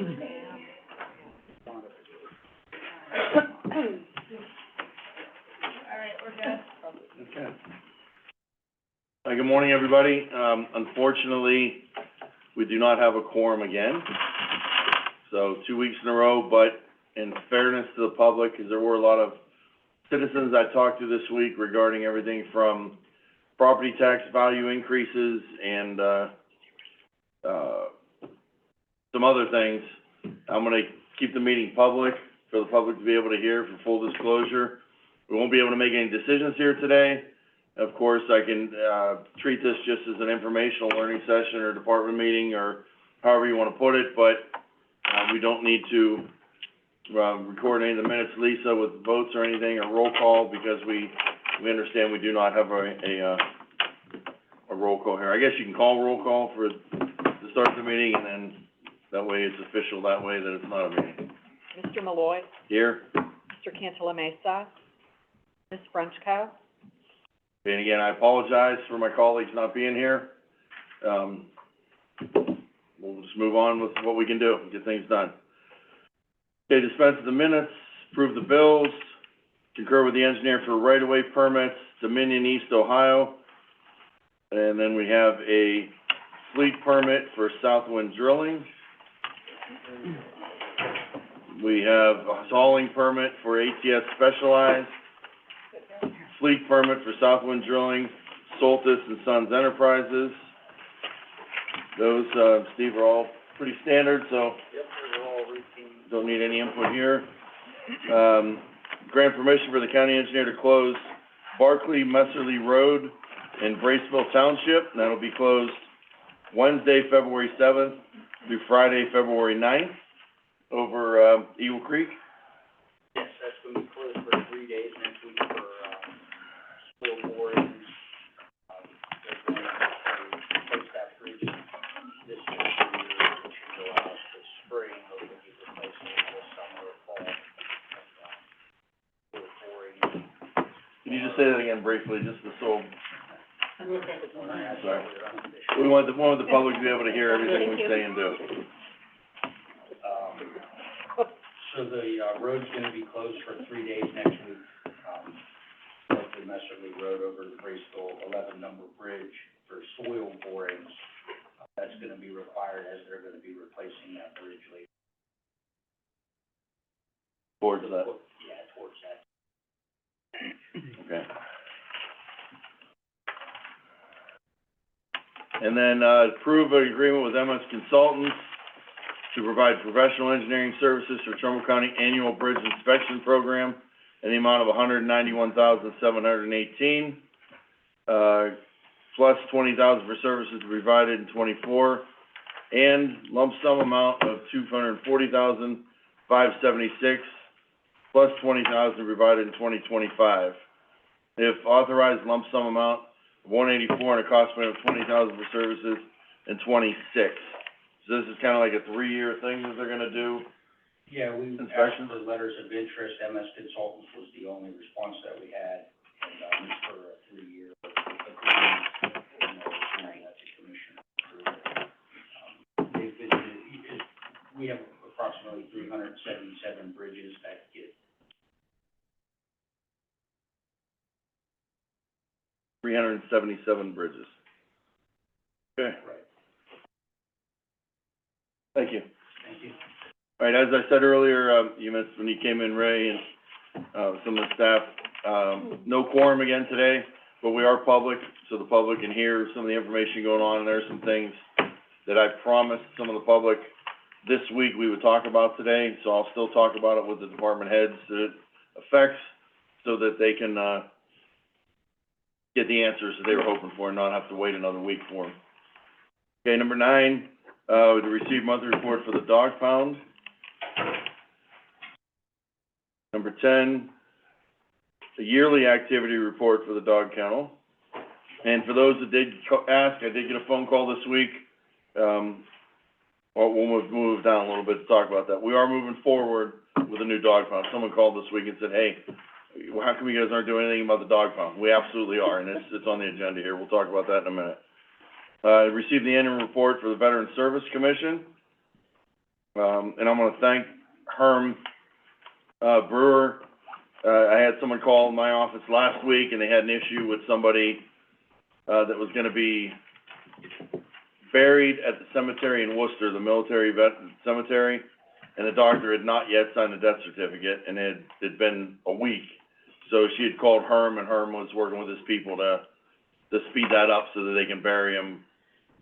Okay. Good morning, everybody. Unfortunately, we do not have a quorum again. So 2 weeks in a row, but in fairness to the public, because there were a lot of citizens I talked to this week regarding everything from property tax value increases and, some other things. I'm gonna keep the meeting public for the public to be able to hear for full disclosure. We won't be able to make any decisions here today. Of course, I can, treat this just as an informational learning session or department meeting or however you wanna put it, but, we don't need to, record any of the minutes, Lisa, with votes or anything, or roll call, because we understand we do not have a roll call here. I guess you can call roll call for, to start the meeting, and then that way it's official, that way that it's not a meeting. Mr. Malloy, Here, Mr. Cantala Mesa, Ms. Frenchco. and again, I apologize for my colleagues not being here. We'll just move on with what we can do and get things done. Okay, dispense of the minutes, approve the bills, concur with the engineer for right-of-way permits, Dominion East, Ohio. And then we have a fleet permit for Southwind Drilling. We have a hauling permit for ATS Specialized, fleet permit for Southwind Drilling, Soltis and Sons Enterprises. Those, Steve, are all pretty standard, so. Yep, they're all routine. Don't need any input here. Grant permission for the county engineer to close Barclay Messerly Road in Braceville Township, and that'll be closed Wednesday, February 7th through Friday, February 9th, over, Eagle Creek. Yes, that's gonna be closed for 3 days next week for, spoil boring. They're going to post that bridge this year, which should go out this spring, hopefully be replaced in the summer or fall. Spoil boring. Can you just say that again briefly, just the soul? Sorry. We want the public to be able to hear everything we say and do. So the, road's gonna be closed for 3 days next week. Like the Messerly Road over the Braceville 11 number bridge for soil borings. That's gonna be required as they're gonna be replacing that bridge later. Towards that, Yeah, towards that. okay. And then, approve an agreement with MS Consultants to provide professional engineering services for Trumbull County Annual Bridge Inspection Program in the amount of $191,718, plus $20,000 for services provided in '24, and lump sum amount of $240,576, plus $20,000 provided in 2025. If authorized, lump sum amount of $184 and a cost payment of $20,000 for services in '26. So this is kind of like a 3-year thing that they're gonna do. Yeah, we asked Inspections? for letters of interest. MS Consultants was the only response that we had, and, it's for a 3-year agreement, that the commission approved. They've been, we have approximately 377 bridges that get 377 bridges. Okay, right. thank you. Thank you. All right, as I said earlier, you missed when you came in, Ray, and, some of the staff, no quorum again today, but we are public, so the public can hear some of the information going on, and there's some things that I promised some of the public this week we would talk about today, so I'll still talk about it with the department heads that it affects, so that they can, get the answers that they were hoping for and not have to wait another week for them. Okay, number 9, to receive monthly report for the dog pound. Number 10, the yearly activity report for the dog kennel. And for those that did ask, I did get a phone call this week. Well, we'll move down a little bit to talk about that. We are moving forward with a new dog pound. Someone called this week and said, hey, well, how come you guys aren't doing anything about the dog pound? We absolutely are, and it's on the agenda here. We'll talk about that in a minute. Received the annual report for the Veteran Service Commission. And I'm gonna thank Herm, Brewer. I had someone call my office last week, and they had an issue with somebody, that was gonna be buried at the cemetery in Worcester, the military vet cemetery, and the doctor had not yet signed the death certificate, and it'd been a week. So she had called Herm, and Herm was working with his people to speed that up so that they can bury him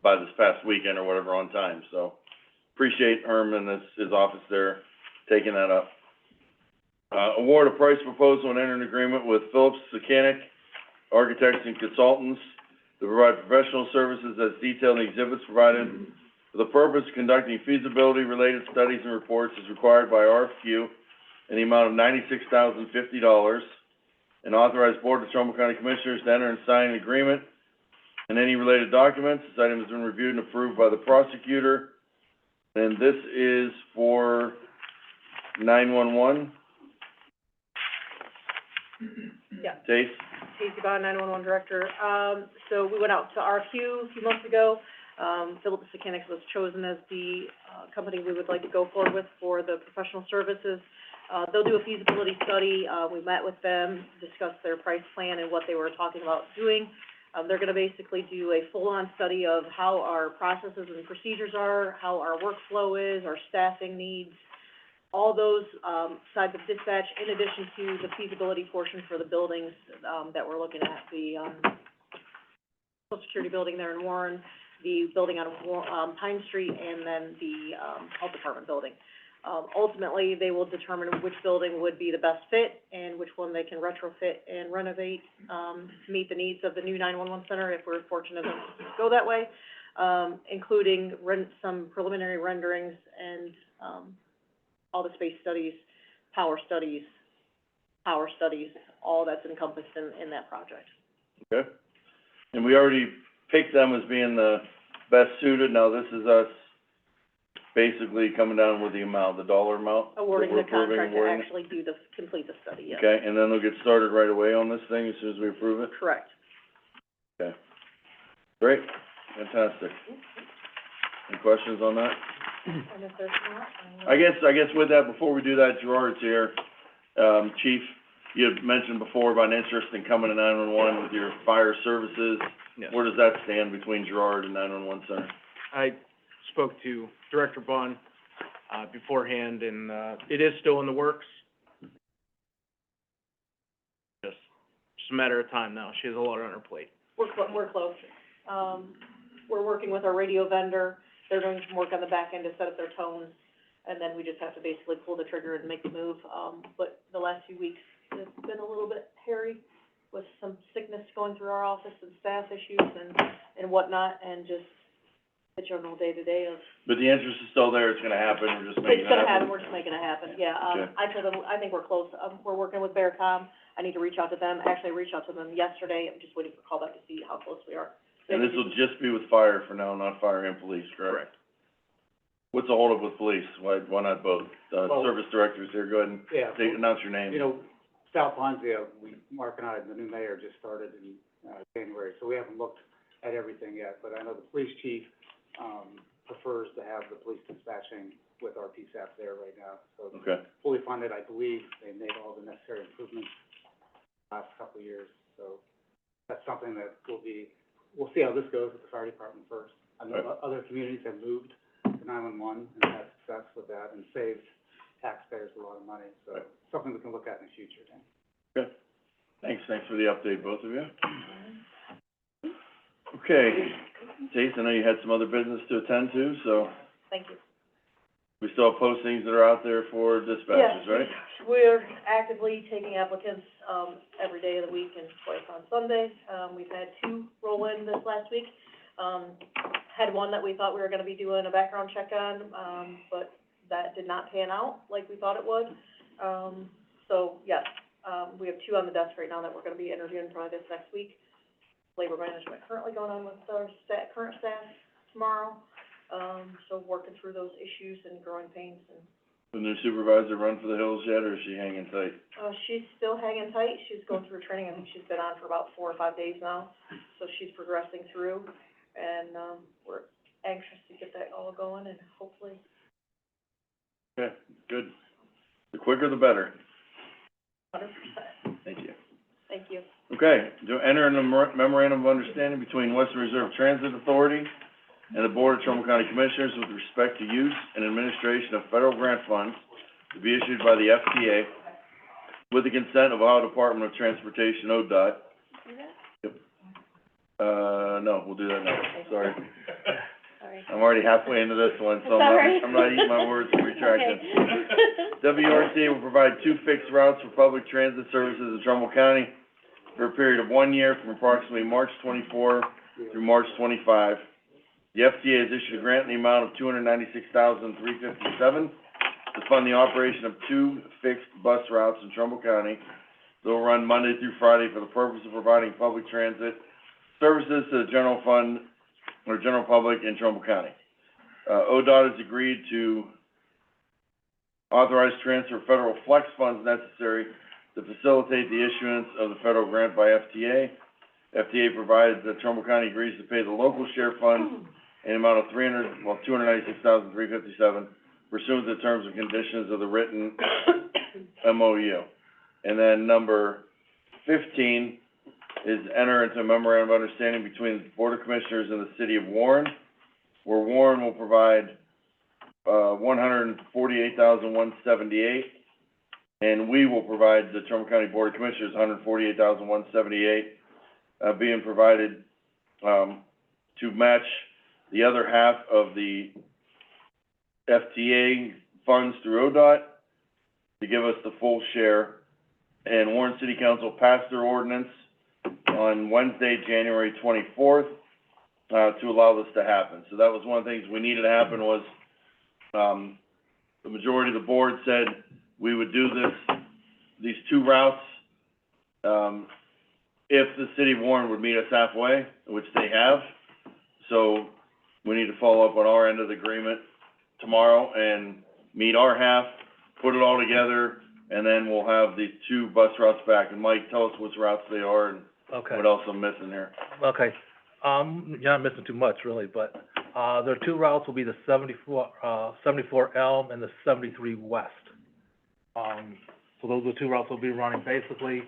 by this past weekend or whatever on time, so appreciate Herm and his office there taking that up. Award a price proposal and enter an agreement with Phillips Mechanic Architects and Consultants to provide professional services as detailed in the exhibits provided for the purpose of conducting feasibility-related studies and reports as required by RFQ in the amount of $96,050, and authorize Board of Trumbull County Commissioners to enter and sign an agreement and any related documents. This item has been reviewed and approved by the prosecutor, and this is for 911. Yeah. Chase? Casey Bond, 911 Director. So we went out to RFQ a few months ago. Phillips Mechanics was chosen as the, company we would like to go forward with for the professional services. They'll do a feasibility study. We met with them, discussed their price plan and what they were talking about doing. They're gonna basically do a full-on study of how our processes and procedures are, how our workflow is, our staffing needs, all those, sides of dispatch, in addition to the feasibility portion for the buildings, that we're looking at, the, Social Security building there in Warren, the building on Pine Street, and then the, Health Department building. Ultimately, they will determine which building would be the best fit and which one they can retrofit and renovate, to meet the needs of the new 911 center, if we're fortunate enough to go that way, including some preliminary renderings and, all the space studies, power studies, all that's encompassed in that project. Okay. And we already picked them as being the best suited. Now this is us basically coming down with the amount, the dollar amount that Awarding we're the approving, contract to awarding it. actually complete the study, yes. Okay, and then they'll get started right away on this thing as soon as we approve it? Correct. Okay. Great, fantastic. Any questions on that? And if there's not, I guess with that, before we do that, Gerard's here. Chief, you had mentioned before about an interest in coming to 911 with your fire services. Yes. Where does that stand between Gerard and 911 Center? I spoke to Director Bunn, beforehand, and, it is still in the works. Just a matter of time now. She has a lot on her plate. we're close. We're working with our radio vendor. They're doing some work on the back end to set up their tones, and then we just have to basically pull the trigger and make the move. But the last few weeks, it's been a little bit hairy with some sickness going through our office and staff issues and whatnot, and just the general day-to-day of. But the interest is still there, it's gonna happen, we're just making it happen? It's gonna happen, we're just making it happen, yeah. Okay. I told them, I think we're close. We're working with Bearcom. I need to reach out to them. Actually, I reached out to them yesterday. I'm just waiting for a call back to see how close we are. And this will just be with fire for now, not fire and police, correct? What's the holdup with police? Why not both? Well- Service directors here, go ahead and Yeah, announce your name. you know, South Ponzio, Mark and I, the new mayor, just started in, January, so we haven't looked at everything yet, but I know the police chief, prefers to have the police dispatching with our PSAP there right now, so. Okay, Fully funded, I believe, they made all the necessary improvements last couple of years, so that's something that we'll see how this goes with the fire department first. I know Right. other communities have moved to 911 and had success with that and saved taxpayers a lot of money, so Right. something we can look at in the future, Dan. good. Thanks for the update, both of you. Okay, Jason, I know you had some other business to attend to, so Thank you. we still have postings that are out there for dispatches, right? We're actively taking applicants, every day of the week and twice on Sunday. We've had 2 roll in this last week. Had one that we thought we were gonna be doing a background check on, but that did not pan out like we thought it would. So, yes, we have 2 on the desk right now that we're gonna be interviewing probably this next week. Labor management currently going on with our current staff tomorrow. So working through those issues and growing pains and The new supervisor run for the hills yet, or is she hanging tight? she's still hanging tight. She's going through training. I think she's been on for about 4 or 5 days now. So she's progressing through, and, we're anxious to get that all going and hopefully Okay, good. The quicker the better. 100%. Thank you. Thank you. Okay, to enter in a memorandum of understanding between Western Reserve Transit Authority and the Board of Trumbull County Commissioners with respect to use and administration of federal grant funds to be issued by the FTA with the consent of Ohio Department of Transportation, ODOT. Yep. No, we'll do that now, sorry. Sorry. I'm already halfway into this one, so Sorry. I'm not eating my words and retracting. Okay. WRTA will provide 2 fixed routes for public transit services in Trumbull County for a period of 1 year from approximately March 24 through March 25. The FTA has issued a grant in the amount of $296,357 to fund the operation of 2 fixed bus routes in Trumbull County. They will run Monday through Friday for the purpose of providing public transit services to the general fund or general public in Trumbull County. ODOT has agreed to authorize transfer of federal flex funds necessary to facilitate the issuance of the federal grant by FTA. FTA provides that Trumbull County agrees to pay the local share funds in the amount of $296,357 pursuant to the terms and conditions of the written MOU. And then number 15 is enter into a memorandum of understanding between the Board of Commissioners and the City of Warren, where Warren will provide $148,178, and we will provide the Trumbull County Board of Commissioners $148,178, being provided to match the other half of the FTA funds through ODOT to give us the full share. And Warren City Council passed their ordinance on Wednesday, January 24th, to allow this to happen. So that was one of the things we needed to happen was, the majority of the board said we would do these 2 routes, if the city of Warren would meet us halfway, which they have. So we need to follow up on our end of the agreement tomorrow and meet our half, put it all together, and then we'll have these 2 bus routes back. And Mike, tell us which routes they are and Okay, what else I'm missing here. okay. You're not missing too much really, but, their 2 routes will be the 74 Elm and the 73 West. So those are the 2 routes we'll be running. Basically,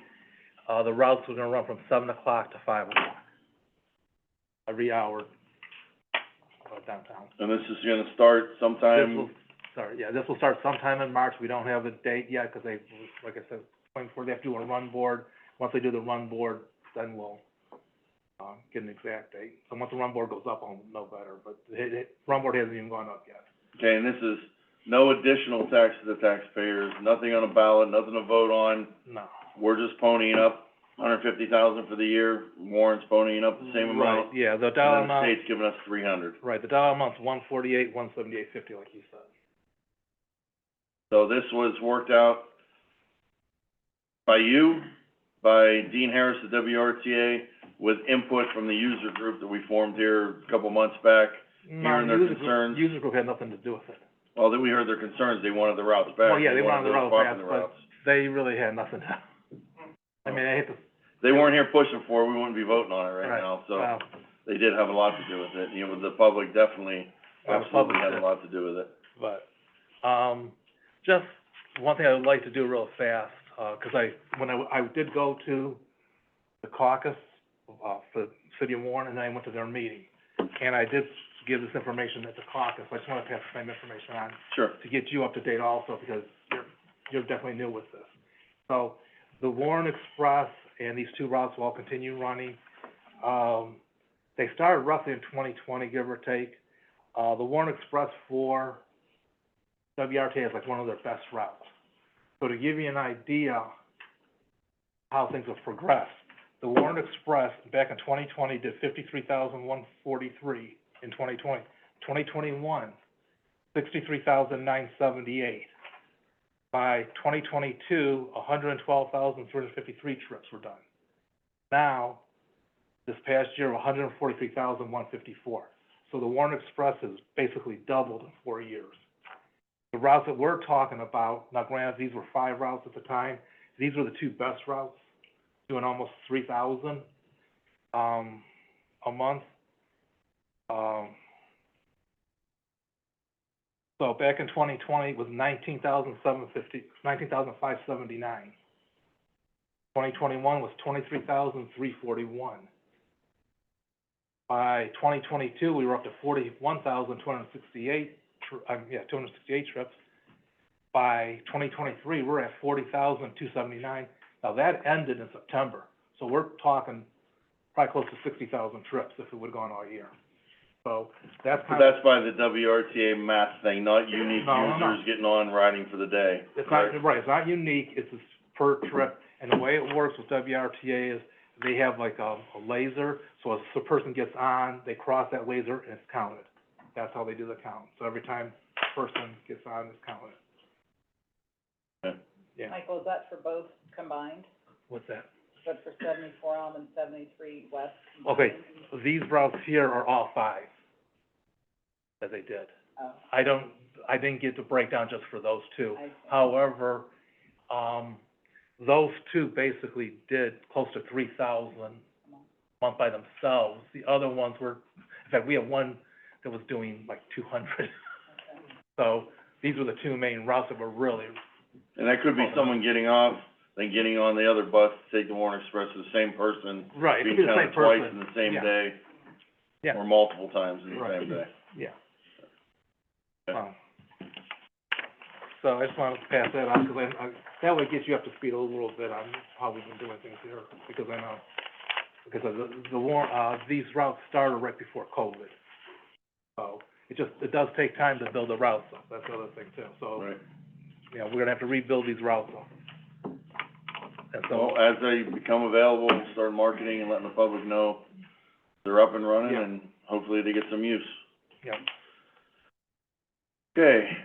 the routes are gonna run from 7 o'clock to 5 o'clock. Every hour, downtown. And this is gonna start sometime, This will start sometime in March. We don't have a date yet, because they, like I said, before they have to do a run board. Once they do the run board, then we'll, get an exact date. So once the run board goes up, I'll know better, but run board hasn't even gone up yet. okay, and this is no additional tax to the taxpayers, nothing on a ballot, nothing to vote on. No. We're just ponying up $150,000 for the year. Warren's ponying up the same amount. Right, yeah, the dollar And then the amount, state's giving us $300. right, the dollar amount's 148, 178.50, like you said. So this was worked out by you, by Dean Harris at WRTA, with input from the user group that we formed here a couple months back, hearing their concerns. User group had nothing to do with it. Well, then we heard their concerns, they wanted the routes back. Well, yeah, they wanted the those routes back, popular but they really had nothing to, I mean, I hate to. They weren't here pushing for it, we wouldn't be voting on it right now, so Well, they did have a lot to do with it. You know, the public definitely, Well, the absolutely public had a did. lot to do with it. but, just one thing I would like to do real fast, 'cause when I did go to the caucus, for the city of Warren, and then I went to their meeting, and I did give this information at the caucus. I just wanna pass the same information on Sure. to get you up to date also, because you're definitely new with this. So, the Warren Express and these 2 routes will all continue running. They started roughly in 2020, give or take. The Warren Express for WRTA is like one of their best routes. So to give you an idea how things have progressed, the Warren Express back in 2020 did 53,143 in 2020. 2021, 63,978. By 2022, 112,353 trips were done. Now, this past year, 143,154. So the Warren Express has basically doubled in 4 years. The routes that we're talking about, now granted, these were 5 routes at the time, these were the 2 best routes, doing almost 3,000, a month. So back in 2020, it was 19,579. 2021 was 23,341. By 2022, we were up to 41,268, 268 trips. By 2023, we're at 40,279. Now, that ended in September, so we're talking probably close to 60,000 trips if it would've gone all year. So that's But kind of, that's by the WRTA math thing, not unique No. users getting on riding for the day. it's not, right, it's not unique, it's just per trip. And the way it works with WRTA is they have like a laser, so as the person gets on, they cross that laser and it's counted. That's how they do the count. So every time a person gets on, it's counted. Okay. Yeah. Michael, is that for both combined? What's that? But for 74 Elm and 73 West Okay, combined? these routes here are all 5 that they did. Oh, I didn't get to break down just for those 2. I see. However, those 2 basically did close to 3,000 a month by themselves. The other ones were, in fact, we had one that was doing like 200. Okay. So these were the 2 main routes that were really, And that could be someone getting off, then getting on the other bus to take the Warren Express to the same person, right, it being could be the same counted twice person. in the same Yeah. day, Yeah. or multiple times in the Right. same day. Yeah. Okay. So I just wanted to pass that on, because that way it gets you up to speed a little bit on how we've been doing things here, because I know, because of these routes started right before COVID. So it does take time to build the routes up, that's the other thing too. So, Right. you know, we're gonna have to rebuild these routes up. And so, Well, as they become available, we'll start marketing and letting the public know they're up and running, Yeah. and hopefully they get some use. yeah, Okay,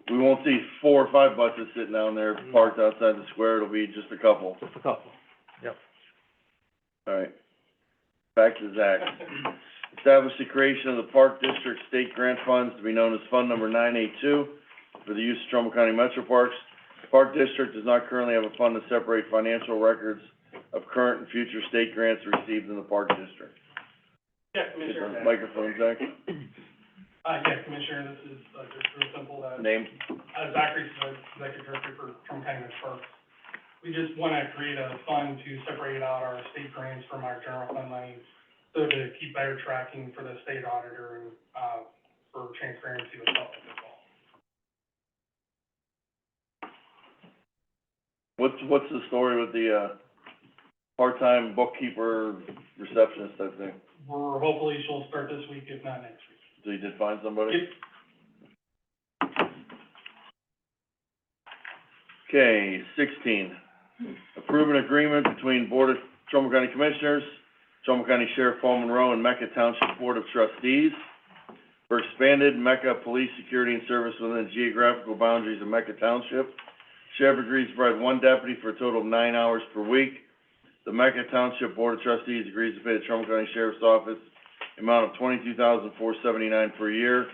we won't see 4 or 5 buses sitting down there parked outside the square, it'll be just a couple. just a couple, yep. All right, back to Zach. Establish the creation of the Park District State Grant Funds to be known as Fund Number 982 for the use of Trumbull County Metro Parks. The Park District does not currently have a fund to separate financial records of current and future state grants received in the Park District. Yeah, Get Commissioner. the microphone, Zach. Yeah, Commissioner, this is, just real simple, Name? Zachary Smith, Executive Director for Trumbull County Metro Parks. We just wanna create a fund to separate out our state grants from our general fund money, so to keep better tracking for the state auditor and, for transparency with public as well. What's the story with the, part-time bookkeeper receptionist type thing? We're, hopefully she'll start this week, if not next week. So you did find somebody? Yep. Okay, 16, approve an agreement between Board of Trumbull County Commissioners, Trumbull County Sheriff Paul Monroe, and Mecca Township Board of Trustees for expanded Mecca Police Security and Service within the geographical boundaries of Mecca Township. Sheriff agrees to provide 1 deputy for a total of 9 hours per week. The Mecca Township Board of Trustees agrees to pay the Trumbull County Sheriff's Office the amount of $22,479 per year,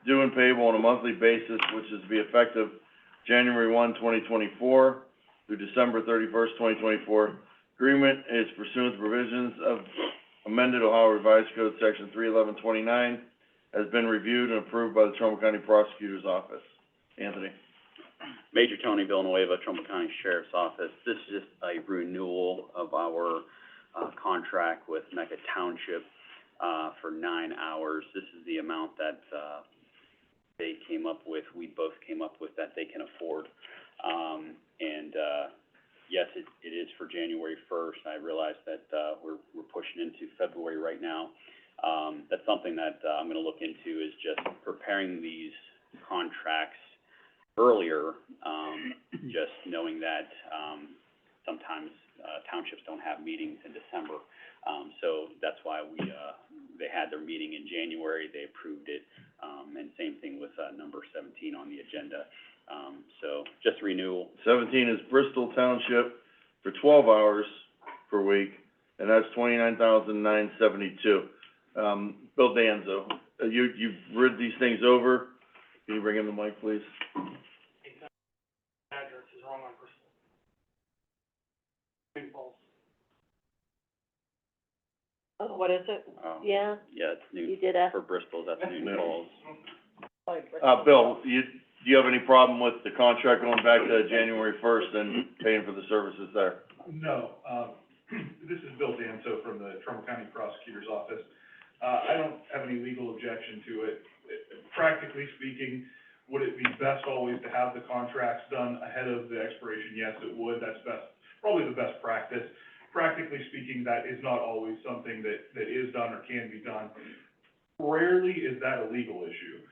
due and payable on a monthly basis, which is to be effective January 1, 2024 through December 31st, 2024. Agreement is pursuant to provisions of amended Ohio Revised Code Section 31129, has been reviewed and approved by the Trumbull County Prosecutor's Office. Anthony? Major Tony Villanueva, Trumbull County Sheriff's Office. This is just a renewal of our, contract with Mecca Township, for 9 hours. This is the amount that, they came up with, we both came up with, that they can afford. Yes, it is for January 1st. I realize that, we're pushing into February right now. That's something that, I'm gonna look into, is just preparing these contracts earlier, just knowing that, sometimes, townships don't have meetings in December. So that's why they had their meeting in January, they approved it, and same thing with, number 17 on the agenda. So just renewal. 17 is Bristol Township for 12 hours per week, and that's $29,972. Bill Danzo, you've read these things over. Can you bring in the mic, please? Address is wrong on Bristol. St. Paul's. Oh, what is it? Yeah, it's You New, did a, for Bristol, that's New Yeah. Falls. Bill, do you have any problem with the contract going back to January first and paying for the services there? No, this is Bill Danso from the Trumbull County Prosecutor's Office. I don't have any legal objection to it. Practically speaking, would it be best always to have the contracts done ahead of the expiration? Yes, it would. That's probably the best practice. Practically speaking, that is not always something that is done or can be done. Rarely is that a legal issue.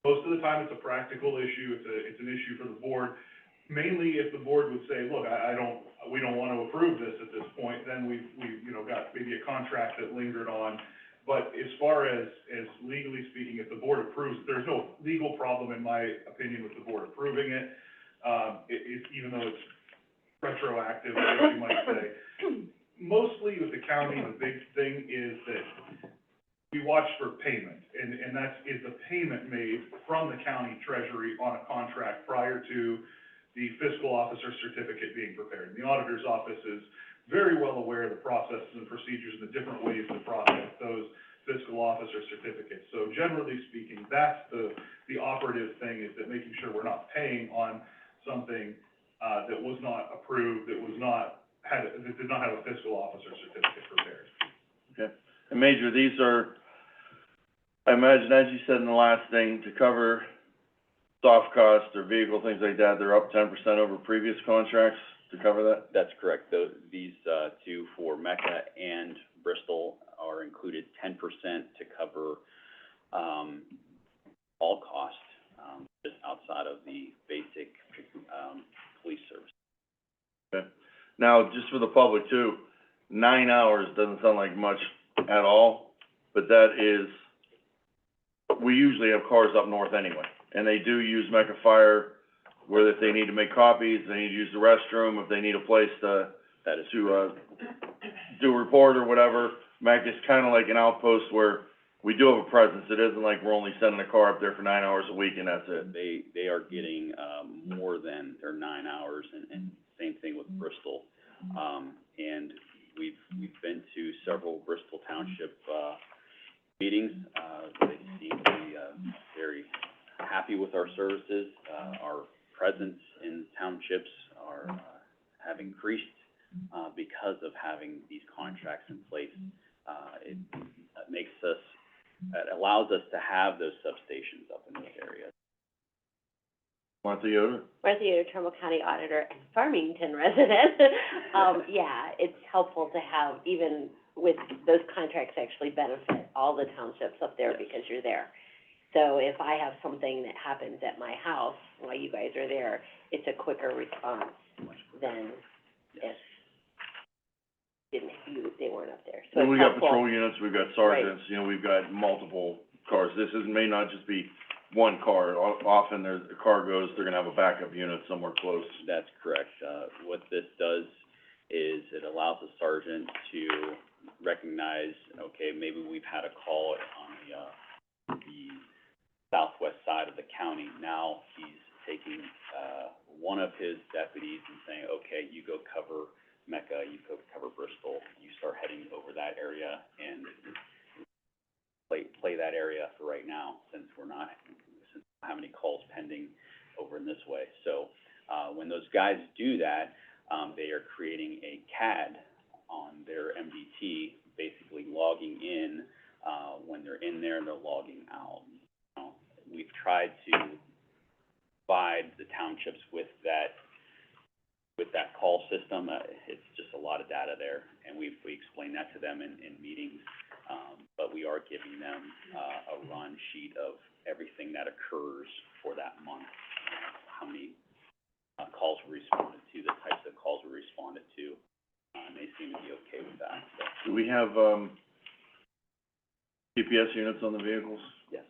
Most of the time, it's a practical issue. It's an issue for the board. Mainly if the board would say, look, we don't want to approve this at this point, then we've got maybe a contract that lingered on. But as far as legally speaking, if the board approves, there's no legal problem, in my opinion, with the board approving it. Even though it's retroactive, I guess you might say. Mostly with the county, the big thing is that we watch for payment, and is the payment made from the county treasury on a contract prior to the fiscal officer certificate being prepared. The auditor's office is very well aware of the processes and procedures and the different ways to process those fiscal officer certificates. So generally speaking, that's the operative thing, is that making sure we're not paying on something that was not approved, that did not have a fiscal officer certificate prepared. Okay. And Major, these are, I imagine, as you said in the last thing, to cover soft costs or vehicle, things like that, they're up 10% over previous contracts to cover that? That's correct. These two for Mecca and Bristol are included 10% to cover all costs, just outside of the basic police service. Okay. Now, just for the public too, 9 hours doesn't sound like much at all, but that is, we usually have cars up north anyway, and they do use Mecca Fire, where if they need to make copies, they need to use the restroom, if they need a place to do a report or whatever. Mecca is kind of like an outpost where we do have a presence. It isn't like we're only sending a car up there for 9 hours a week and that's it. They are getting more than their 9 hours, and same thing with Bristol. And we've been to several Bristol Township meetings. They seem to be very happy with our services. Our presence in townships have increased because of having these contracts in place. It allows us to have those substations up in those areas. Martha Yoder? Martha Yoder, Trumbull County Auditor and Farmington resident. Yeah, it's helpful to have, even with those contracts actually benefit all the townships up there because you're there. So if I have something that happens at my house while you guys are there, it's a quicker response than if they weren't up there. So And it's we got helpful. patrol units, we've got sergeants, you know, we've got multiple cars. This may not just be one car. Often a car goes, they're gonna have a backup unit somewhere close. That's correct. What this does is it allows the sergeant to recognize, okay, maybe we've had a call on the southwest side of the county. Now he's taking one of his deputies and saying, okay, you go cover Mecca, you go cover Bristol, you start heading over that area and play that area for right now, since we don't have any calls pending over in this way. So when those guys do that, they are creating a CAD on their MDT, basically logging in when they're in there and they're logging out. We've tried to provide the townships with that call system. It's just a lot of data there, and we explain that to them in meetings. But we are giving them a run sheet of everything that occurs for that month, how many calls were responded to, the types of calls were responded to, and they seem to be okay with that. So, Do we have, GPS units on the vehicles? yes.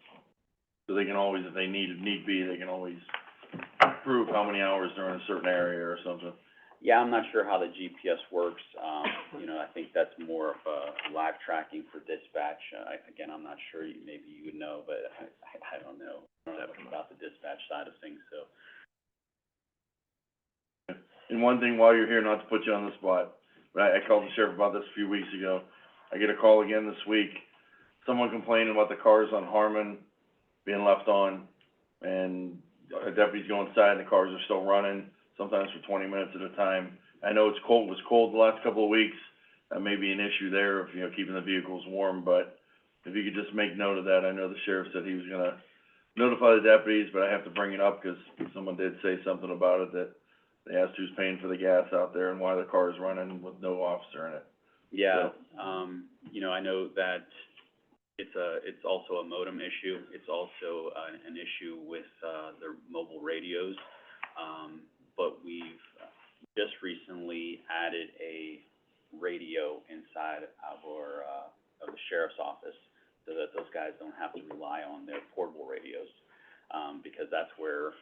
So they can always, if they need be, they can always prove how many hours they're in a certain area or something. Yeah, I'm not sure how the GPS works. I think that's more of a live tracking for dispatch. Again, I'm not sure. Maybe you would know, but I don't know about the dispatch side of things, so. And one thing while you're here, not to put you on the spot, but I called the sheriff about this a few weeks ago. I get a call again this week, someone complaining about the cars on Harmon being left on, and deputies go inside and the cars are still running, sometimes for 20 minutes at a time. I know it was cold the last couple of weeks, that may be an issue there of, keeping the vehicles warm, but if you could just make note of that. I know the sheriff said he was gonna notify the deputies, but I have to bring it up, 'cause someone did say something about it, that they asked who's paying for the gas out there and why the car is running with no officer in it. Yeah, I know that it's also a modem issue. It's also an issue with, their mobile radios. But we've just recently added a radio inside of the sheriff's office, so that those guys don't have to rely on their portable radios. Because that's where,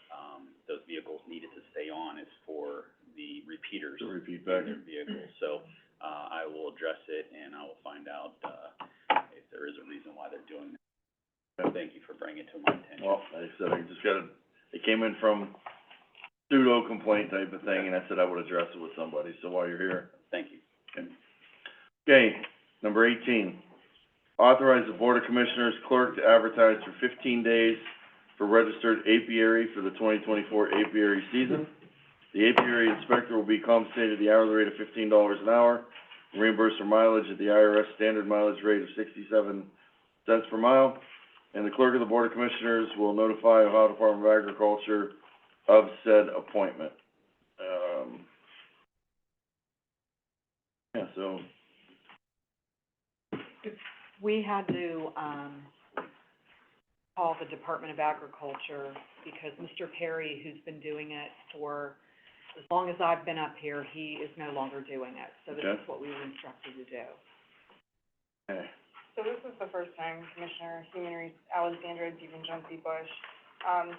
those vehicles needed to stay on, is for the repeaters To repeat in back. their vehicles. So, I will address it, and I will find out, if there is a reason why they're doing that. Thank you for bringing it to my attention. Well, like I said, I just it came in from pseudo complaint type of thing, and I said I would address it with somebody, so while you're here. Thank you. Okay, number 18, authorize the Board of Commissioners clerk to advertise for 15 days for registered apiary for the 2024 apiary season. The apiary inspector will be compensated at the hourly rate of $15 an hour, reimbursed for mileage at the IRS standard mileage rate of 67 cents per mile, and the clerk of the Board of Commissioners will notify Ohio Department of Agriculture of said appointment. So, We had to, call the Department of Agriculture because Mr. Perry, who's been doing it for as long as I've been up here, he is no longer doing it. So this Okay. is what we were instructed to do. okay. So this is the first time Commissioner Human Alexandra and Stephen Jonesy Bush.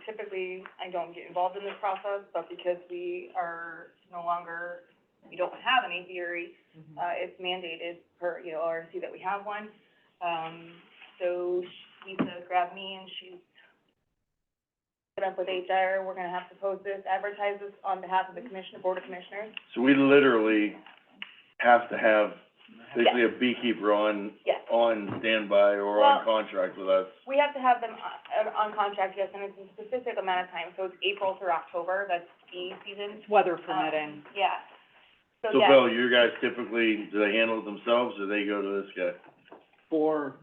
Typically, I don't get involved in this process, but because we are no longer, we don't have an apiary, it's mandated per, ORC that we have one. So Lisa grabbed me and she's put up with HR, we're gonna have to post this, advertise this on behalf of the Board of Commissioners. So we literally have to have basically a beekeeper on, Yes. on standby or on contract with us. We have to have them on contract, yes, and it's a specific amount of time, so it's April through October, that's bee season. Weather permitting. Yeah. So yes. Bill, you guys typically, do they handle it themselves or they go to this guy? For,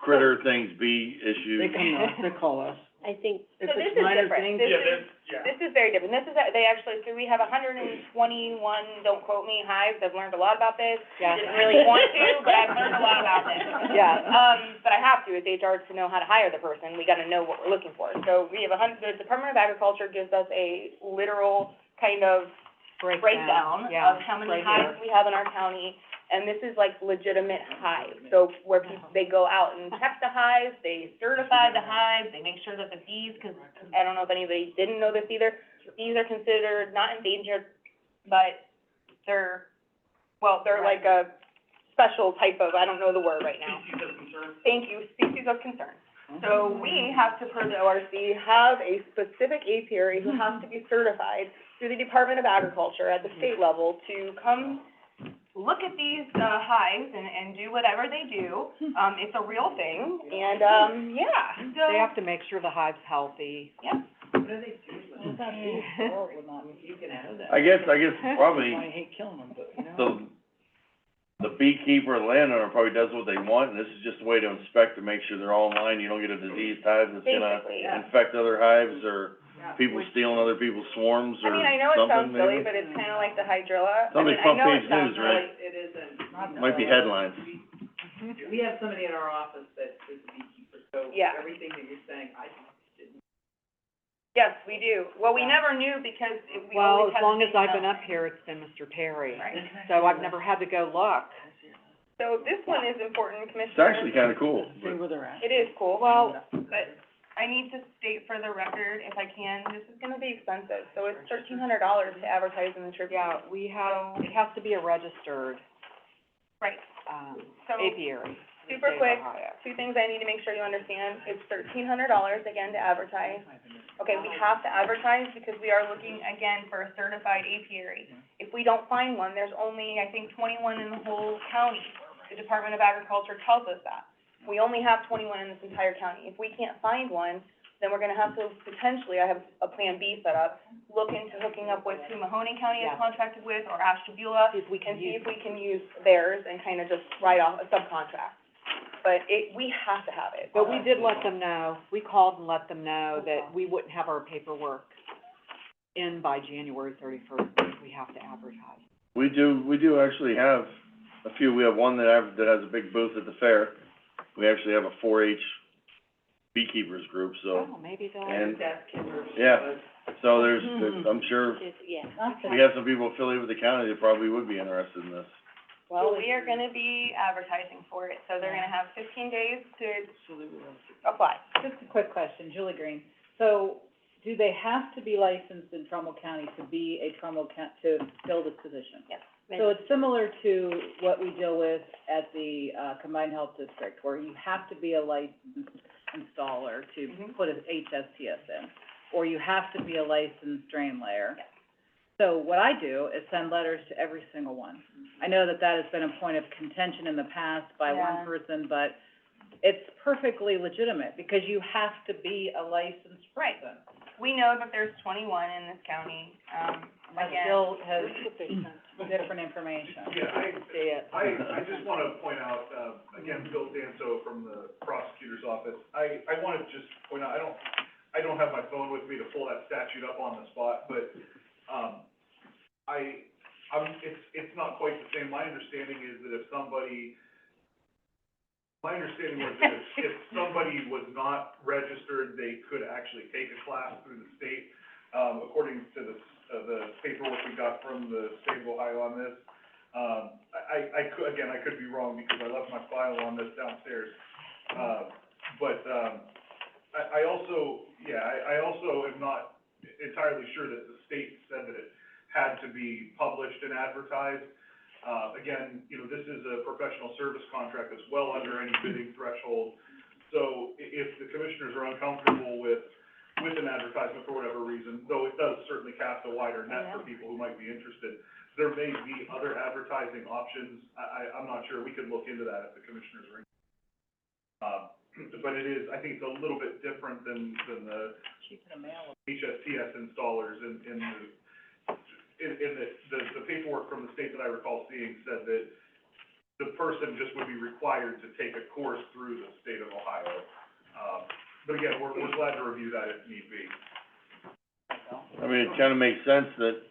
Critter things, bee issues? They come to us, they call us. I think, So If this it's is minor different. things, This is very different. This is, they actually, so we have 121, don't quote me, hives. I've learned a lot about this. Yeah. Didn't really want to, but I've learned a lot about this. Yeah. But I have to, it's HR to know how to hire the person. We gotta know what we're looking for. So we have the Department of Agriculture gives us a literal kind of breakdown Yeah, of how many right hives here. we have in our county, and this is like legitimate hives. So where they go out and check the hives, they certify the hives, they make sure that the bees, 'cause I don't know if anybody didn't know this either, bees are considered not endangered, but they're like a special type of, I don't know the word right now. Species of concern. Thank you, species of concern. So we have to, per the ORC, have a specific apiary who has to be certified through the Department of Agriculture at the state level to come look at these, hives and do whatever they do. It's a real thing, and, yeah, so. They have to make sure the hive's healthy. Yeah. What do they do with them? Well, that's horrible, not, you can have that. I guess probably I hate killing them, but, you know. the beekeeper, the landowner probably does what they want, and this is just a way to inspect to make sure they're all in line, you don't get a diseased hive that's gonna Basically, yeah. infect other hives, or people stealing other people's swarms, or I mean, I know it sounds something silly, maybe. but it's kinda like the hydrilla. Something I mean, I front know page it sounds news, right? silly. It isn't. Might be headlines. We have somebody in our office that is a beekeeper, so Yeah. everything that you're saying, I didn't. Yes, we do. Well, we Yeah. never knew because we Well, always as had the long as same I've been smell. up here, it's been Mr. Perry. Right. So I've never had to go look. So this one is important, It's Commissioner. actually kinda cool. See where they're at. It is cool. Well, But I need to state for the record, if I can, this is gonna be expensive, so it's $1,300 to advertise in the Tribune. yeah, we have, it has to be a registered, Right, So, apiary. in the super state of quick, Ohio. 2 things I need to make sure you understand. It's $1,300 again to advertise. Okay, we have to advertise because we are looking again for a certified apiary. If we don't find one, there's only, I think, 21 in the whole county. The Department of Agriculture tells us that. We only have 21 in this entire county. If we can't find one, then we're gonna have to potentially, I have a plan B set up, look into hooking up with who Mahoning County is Yeah. contracted with, or Ashtabula, See if we can and see use, if we can use theirs and kind of just write off a subcontract. But we have to have it. but we did let them know, we called and let them know that we wouldn't have our paperwork in by January 31st, because we have to advertise. We do actually have a few. We have one that has a big booth at the fair. We actually have a 4-H beekeepers group, so, Oh, maybe they'll. and, That's Kimber's. yeah, so there's, I'm sure, Yeah. we have some people affiliated with the county that probably would be interested in this. Well, we are gonna be advertising for it, so they're gonna have 15 days to apply. Just a quick question, Julie Green. So, do they have to be licensed in Trumbull County to be a to fill this position? Yes. So it's similar to what we deal with at the, Combined Health District, where you have to be a licensed installer to Mhm. put a HSTS in, or you have to be a licensed drain layer. Yes. So what I do is send letters to every single one. I know that that has been a point of contention in the past by Yeah. one person, but it's perfectly legitimate, because you have to be a licensed person. We know that there's 21 in this county, But again. still has different information. Yeah, See it. I just wanna point out, again, Bill Danso from the prosecutor's office. I wanna just point out, I don't have my phone with me to pull that statute up on the spot, but, it's not quite the same. My understanding is that if somebody was not registered, they could actually take a class through the state, according to the paperwork we got from the state of Ohio on this. I could be wrong because I left my file on this downstairs. I also am not entirely sure that the state said that it had to be published and advertised. Again, this is a professional service contract that's well under any bidding threshold. So if the commissioners are uncomfortable with an advertisement for whatever reason, though it does certainly cast a wider net for people who might be interested, there may be other advertising options. I'm not sure. We could look into that if the commissioners are interested. But it is, I think it's a little bit different than the HSTS installers in the paperwork from the state that I recall seeing said that the person just would be required to take a course through the state of Ohio. But again, we're glad to review that if need be. I mean, it kinda makes sense that,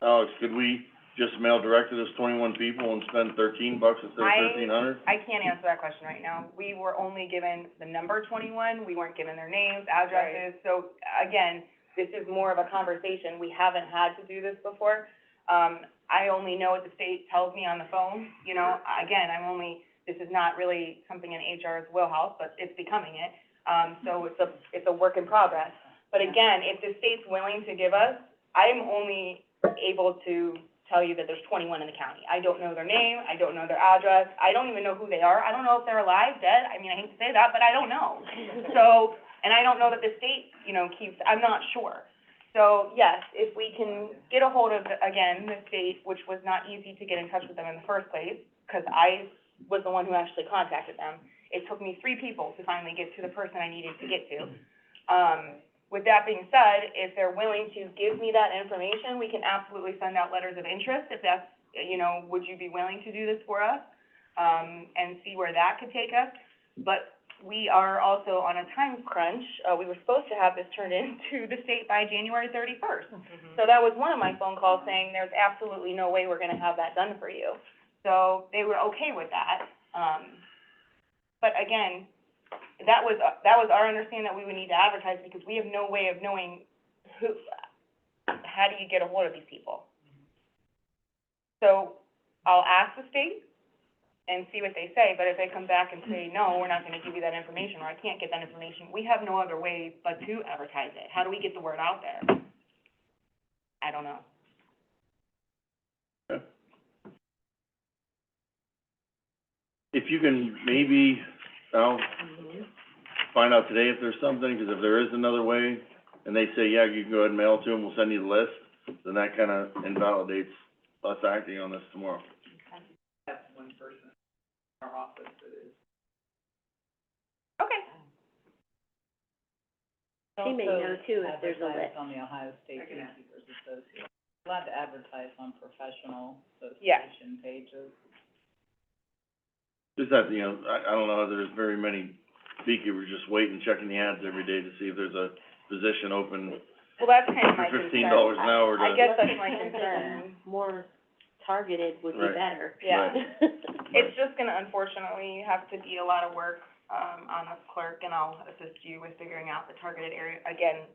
Alex, could we just mail direct to those 21 people and spend $13 instead of 1,300? I can't answer that question right now. We were only given the number 21, we weren't given their names, addresses, so again, this is more of a conversation, we haven't had to do this before. I only know what the state tells me on the phone, again, this is not really something in HR's wheelhouse, but it's becoming it. So it's a work in progress. But again, if the state's willing to give us, I'm only able to tell you that there's 21 in the county. I don't know their name, I don't know their address, I don't even know who they are, I don't know if they're alive, dead, I mean, I hate to say that, but I don't know. So, and I don't know that the state, keeps, I'm not sure. So, yes, if we can get a hold of, again, the state, which was not easy to get in touch with them in the first place, because I was the one who actually contacted them. It took me 3 people to finally get to the person I needed to get to. With that being said, if they're willing to give me that information, we can absolutely send out letters of interest, if that's, would you be willing to do this for us? And see where that could take us. But we are also on a time crunch. We were supposed to have this turned into the state by January 31st. So that was one of my phone calls saying, there's absolutely no way we're gonna have that done for you. So they were okay with that. But again, that was our understanding, that we would need to advertise, because we have no way of knowing how do you get a hold of these people? So I'll ask the state and see what they say, but if they come back and say, no, we're not gonna give you that information, or I can't get that information, we have no other way but to advertise it. How do we get the word out there? I don't know. Okay. If you can maybe, find out today if there's something, because if there is another way, and they say, yeah, you can go ahead and mail it to them, we'll send you the list, then that kinda invalidates us acting on this tomorrow. Have one person in our office that is She may know too if there's a Also list. advertise on the Ohio State Beekeepers Association. Allowed to advertise on professional Yeah. association pages. Just that, you know, I don't know, there's very many beekeepers just waiting, checking the ads every day to see if there's a position open Well, that's kind of my for concern. $15 an hour to. I guess that's Let's my expand concern. that. More targeted would be Right. better. Yeah. Right. It's just gonna unfortunately have to be a lot of work, on us clerk, and I'll assist you with figuring out the targeted area. Again,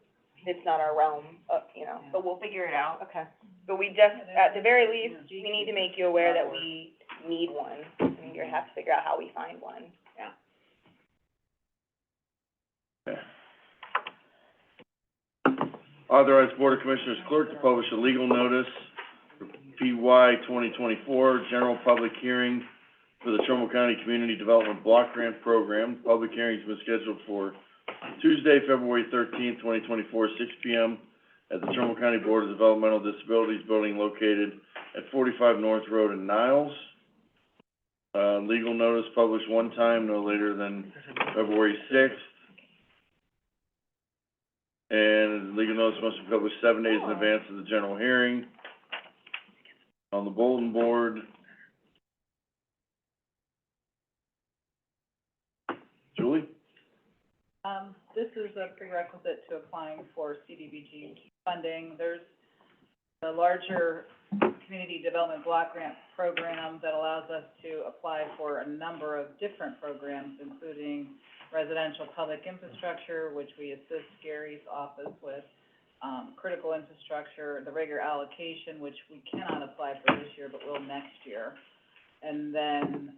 it's not our realm, you know, but we'll figure it out. Okay. But we just, at the very least, we need to make you aware that we need one, and you're gonna have to figure out how we find one. Yeah. Okay. Authorize Board of Commissioners clerk to publish a legal notice for PY 2024, general public hearing for the Trumbull County Community Development Block Grant Program. Public hearing's been scheduled for Tuesday, February 13th, 2024, 6 p.m. at the Trumbull County Board of Developmental Disabilities Building located at 45 North Road in Niles. Legal notice published one time, no later than February 6th. And legal notice must be published 7 days in advance of the general hearing on the bulletin board. Julie? This is a prerequisite to applying for CDBG funding. There's a larger community development block grant program that allows us to apply for a number of different programs, including residential public infrastructure, which we assist Gary's office with, critical infrastructure, the regular allocation, which we cannot apply for this year, but will next year, and then,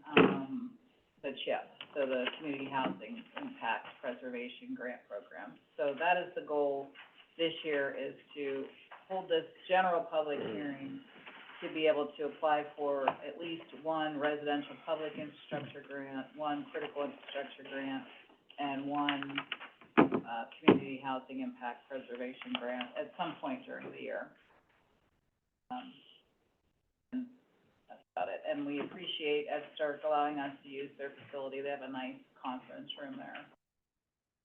the CHIP, so the Community Housing Impact Preservation Grant Program. So that is the goal this year, is to hold this general public hearing to be able to apply for at least one residential public infrastructure grant, one critical infrastructure grant, and one, community housing impact preservation grant at some point during the year. And that's about it. And we appreciate EdStark allowing us to use their facility. They have a nice conference room there.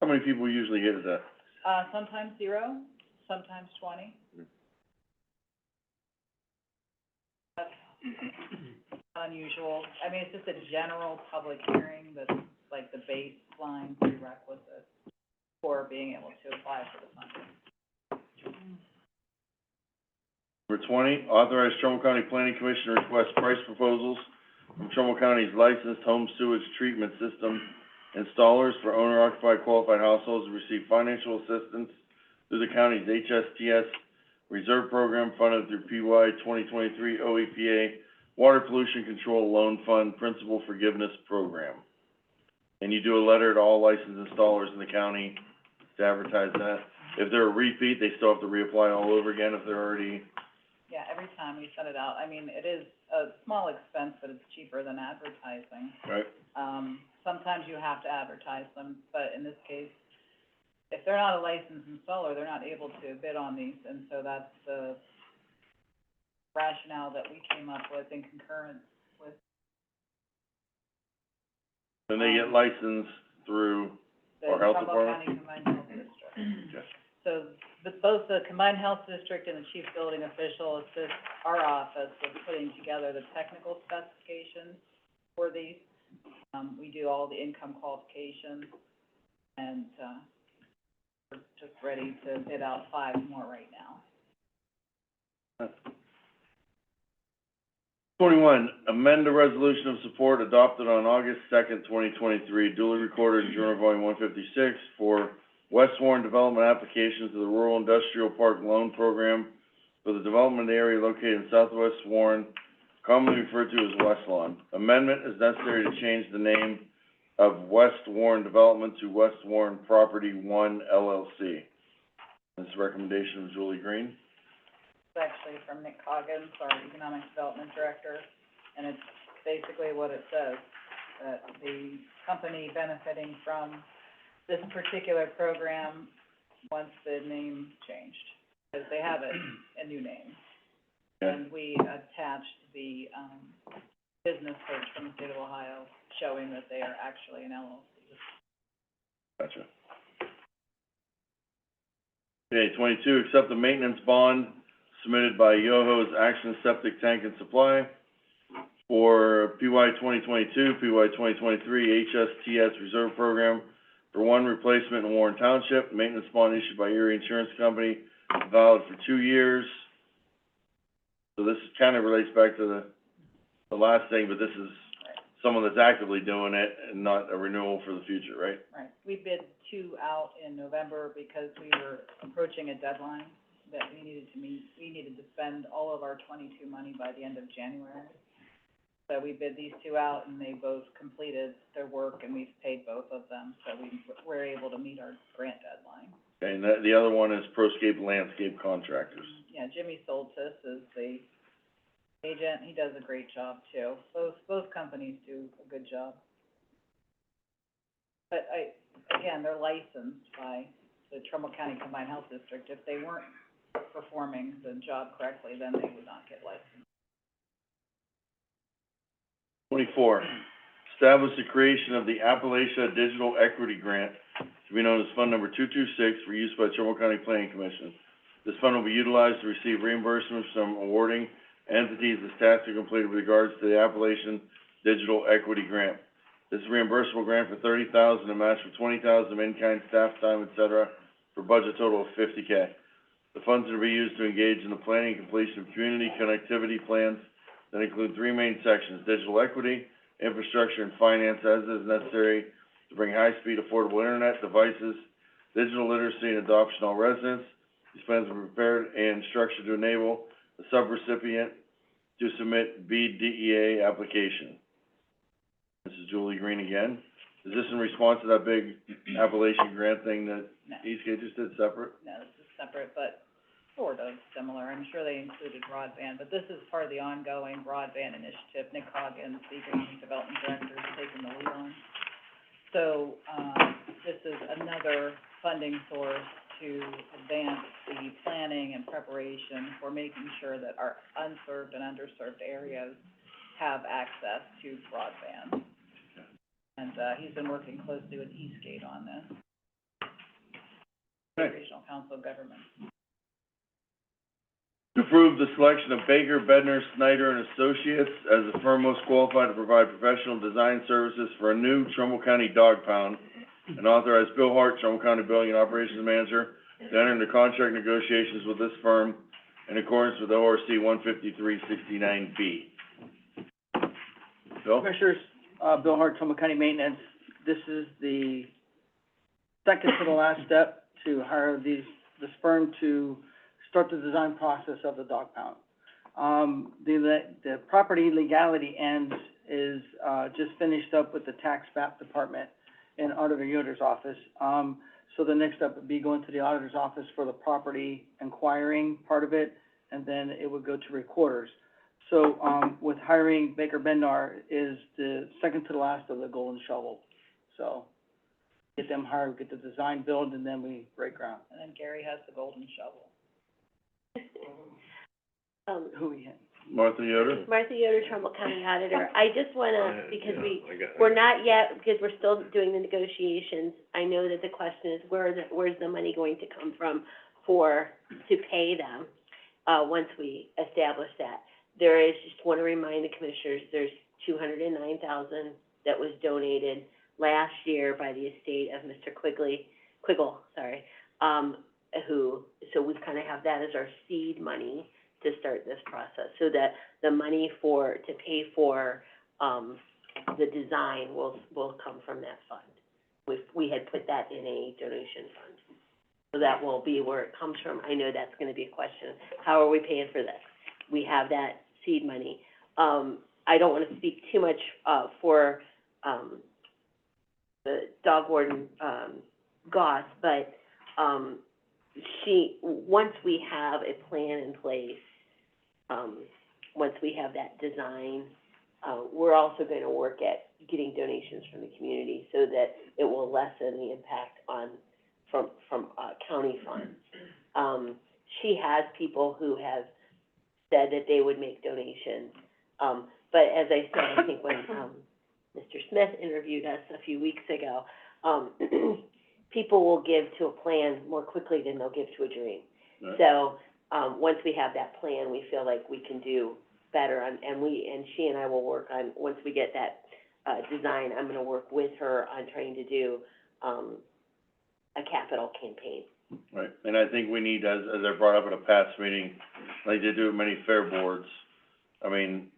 How many people usually get at that? Sometimes 0, sometimes 20. That's unusual. I mean, it's just a general public hearing that's like the baseline prerequisite for being able to apply for the funding. Number 20, authorize Trumbull County Planning Commission to request price proposals from Trumbull County's licensed home sewage treatment system installers for owner-occupied qualified households to receive financial assistance through the county's HSTS Reserve Program funded through PY 2023 OEPA Water Pollution Control Loan Fund Principal Forgiveness Program. And you do a letter to all licensed installers in the county to advertise that. If they're a repeat, they still have to reapply all over again if they're already. Yeah, every time we send it out. I mean, it is a small expense, but it's cheaper than advertising. Right. Sometimes you have to advertise them, but in this case, if they're not a licensed installer, they're not able to bid on these, and so that's the rationale that we came up with in concurrence with. And they get licensed through our health The Trumbull department? County Combined Health District. Okay. So, both the Combined Health District and the Chief Building Official assist our office with putting together the technical specifications for these. We do all the income qualifications, and, we're just ready to bid out 5 more right now. 21, amend the resolution of support adopted on August 2nd, 2023, duly recorded in Journal Volume 156 for West Warren Development applications to the Rural Industrial Park Loan Program for the development area located in southwest Warren, commonly referred to as West Lawn. Amendment is necessary to change the name of West Warren Development to West Warren Property 1 LLC. This is a recommendation of Julie Green. It's actually from Nick Coggins, our Economic Development Director, and it's basically what it says, that the company benefiting from this particular program wants the name changed, because they have a new name. Okay. And we attached the, business search from the state of Ohio showing that they are actually an LLC. Gotcha. Okay, 22, accept the maintenance bond submitted by Yoho's Action Septic Tank and Supply for PY 2022, PY 2023 HSTS Reserve Program for one replacement in Warren Township. Maintenance bond issued by Erie Insurance Company, valid for 2 years. So this kind of relates back to the last thing, but this is someone that's actively doing it and not a renewal for the future, right? Right. We bid 2 out in November because we were approaching a deadline that we needed to meet. We needed to spend all of our 22 money by the end of January. So we bid these 2 out, and they both completed their work, and we've paid both of them, so we were able to meet our grant deadline. Okay, and the other one is Proscape Landscape Contractors. Yeah, Jimmy Soltis is the agent. He does a great job, too. Both companies do a good job. But again, they're licensed by the Trumbull County Combined Health District. If they weren't performing the job correctly, then they would not get licensed. 24, establish the creation of the Appalachia Digital Equity Grant, to be known as Fund Number 226, for use by Trumbull County Planning Commission. This fund will be utilized to receive reimbursements from awarding entities as tasks are completed with regards to the Appalachian Digital Equity Grant. This is a reimbursable grant for $30,000 and match for $20,000 of in-kind staff time, et cetera, for a budget total of $50K. The funds are to be used to engage in the planning and completion of community connectivity plans that include 3 main sections: digital equity, infrastructure, and finance, as is necessary to bring high-speed, affordable internet devices, digital literacy, and adoption to all residents. These plans are prepared and structured to enable the subrecipient to submit BDEA application. This is Julie Green again. Is this in response to that big Appalachian grant thing that No. Eastgate just did separate? No, this is separate, but sort of similar. I'm sure they included broadband, but this is part of the ongoing broadband initiative. Nick Hoggins, the Economic Development Director, is taking the lead on. So, this is another funding source to advance the planning and preparation for making sure that our unserved and underserved areas have access to broadband. And, he's been working closely with Eastgate on this. Okay. Regional Council of Governments. To approve the selection of Baker, Bednar, Snyder, and Associates as the firm most qualified to provide professional design services for a new Trumbull County dog pound, and authorize Bill Hart, Trumbull County Building and Operations Manager, to enter into contract negotiations with this firm in accordance with ORC 15369B. Bill? Commissioners, Bill Hart, Trumbull County Maintenance. This is the second to the last step to hire this firm to start the design process of the dog pound. The property legality end is, just finished up with the tax map department in Auditor Yoder's office. So the next step would be going to the auditor's office for the property inquiring part of it, and then it would go to recorders. So, with hiring Baker Bednar is the second to the last of the golden shovel. So, get them hired, get the design build, and then we break ground. And then Gary has the golden shovel. Who we hit? Martha Yoder? Martha Yoder, Trumbull County Auditor. I just wanna, because we're not yet, because we're still doing the negotiations. I know that the question is, where's the money going to come from to pay them, once we establish that. There is, just wanna remind the commissioners, there's $209,000 that was donated last year by the estate of Mr. Quiggle, so we kind of have that as our seed money to start this process, so that the money to pay for, the design will come from that fund. We had put that in a donation fund, so that will be where it comes from. I know that's gonna be a question, how are we paying for this? We have that seed money. I don't wanna speak too much, for, the dog warden, Goss, but, once we have a plan in place, once we have that design, we're also gonna work at getting donations from the community so that it will lessen the impact from county funds. She has people who have said that they would make donations, but as I said, I think when, Mr. Smith interviewed us a few weeks ago, people will give to a plan more quickly than they'll give to a dream. Right. So, once we have that plan, we feel like we can do better, and she and I will work on, once we get that, design, I'm gonna work with her on trying to do, a capital campaign. Right, and I think we need, as I brought up at a past meeting, like they do at many fair boards, I mean,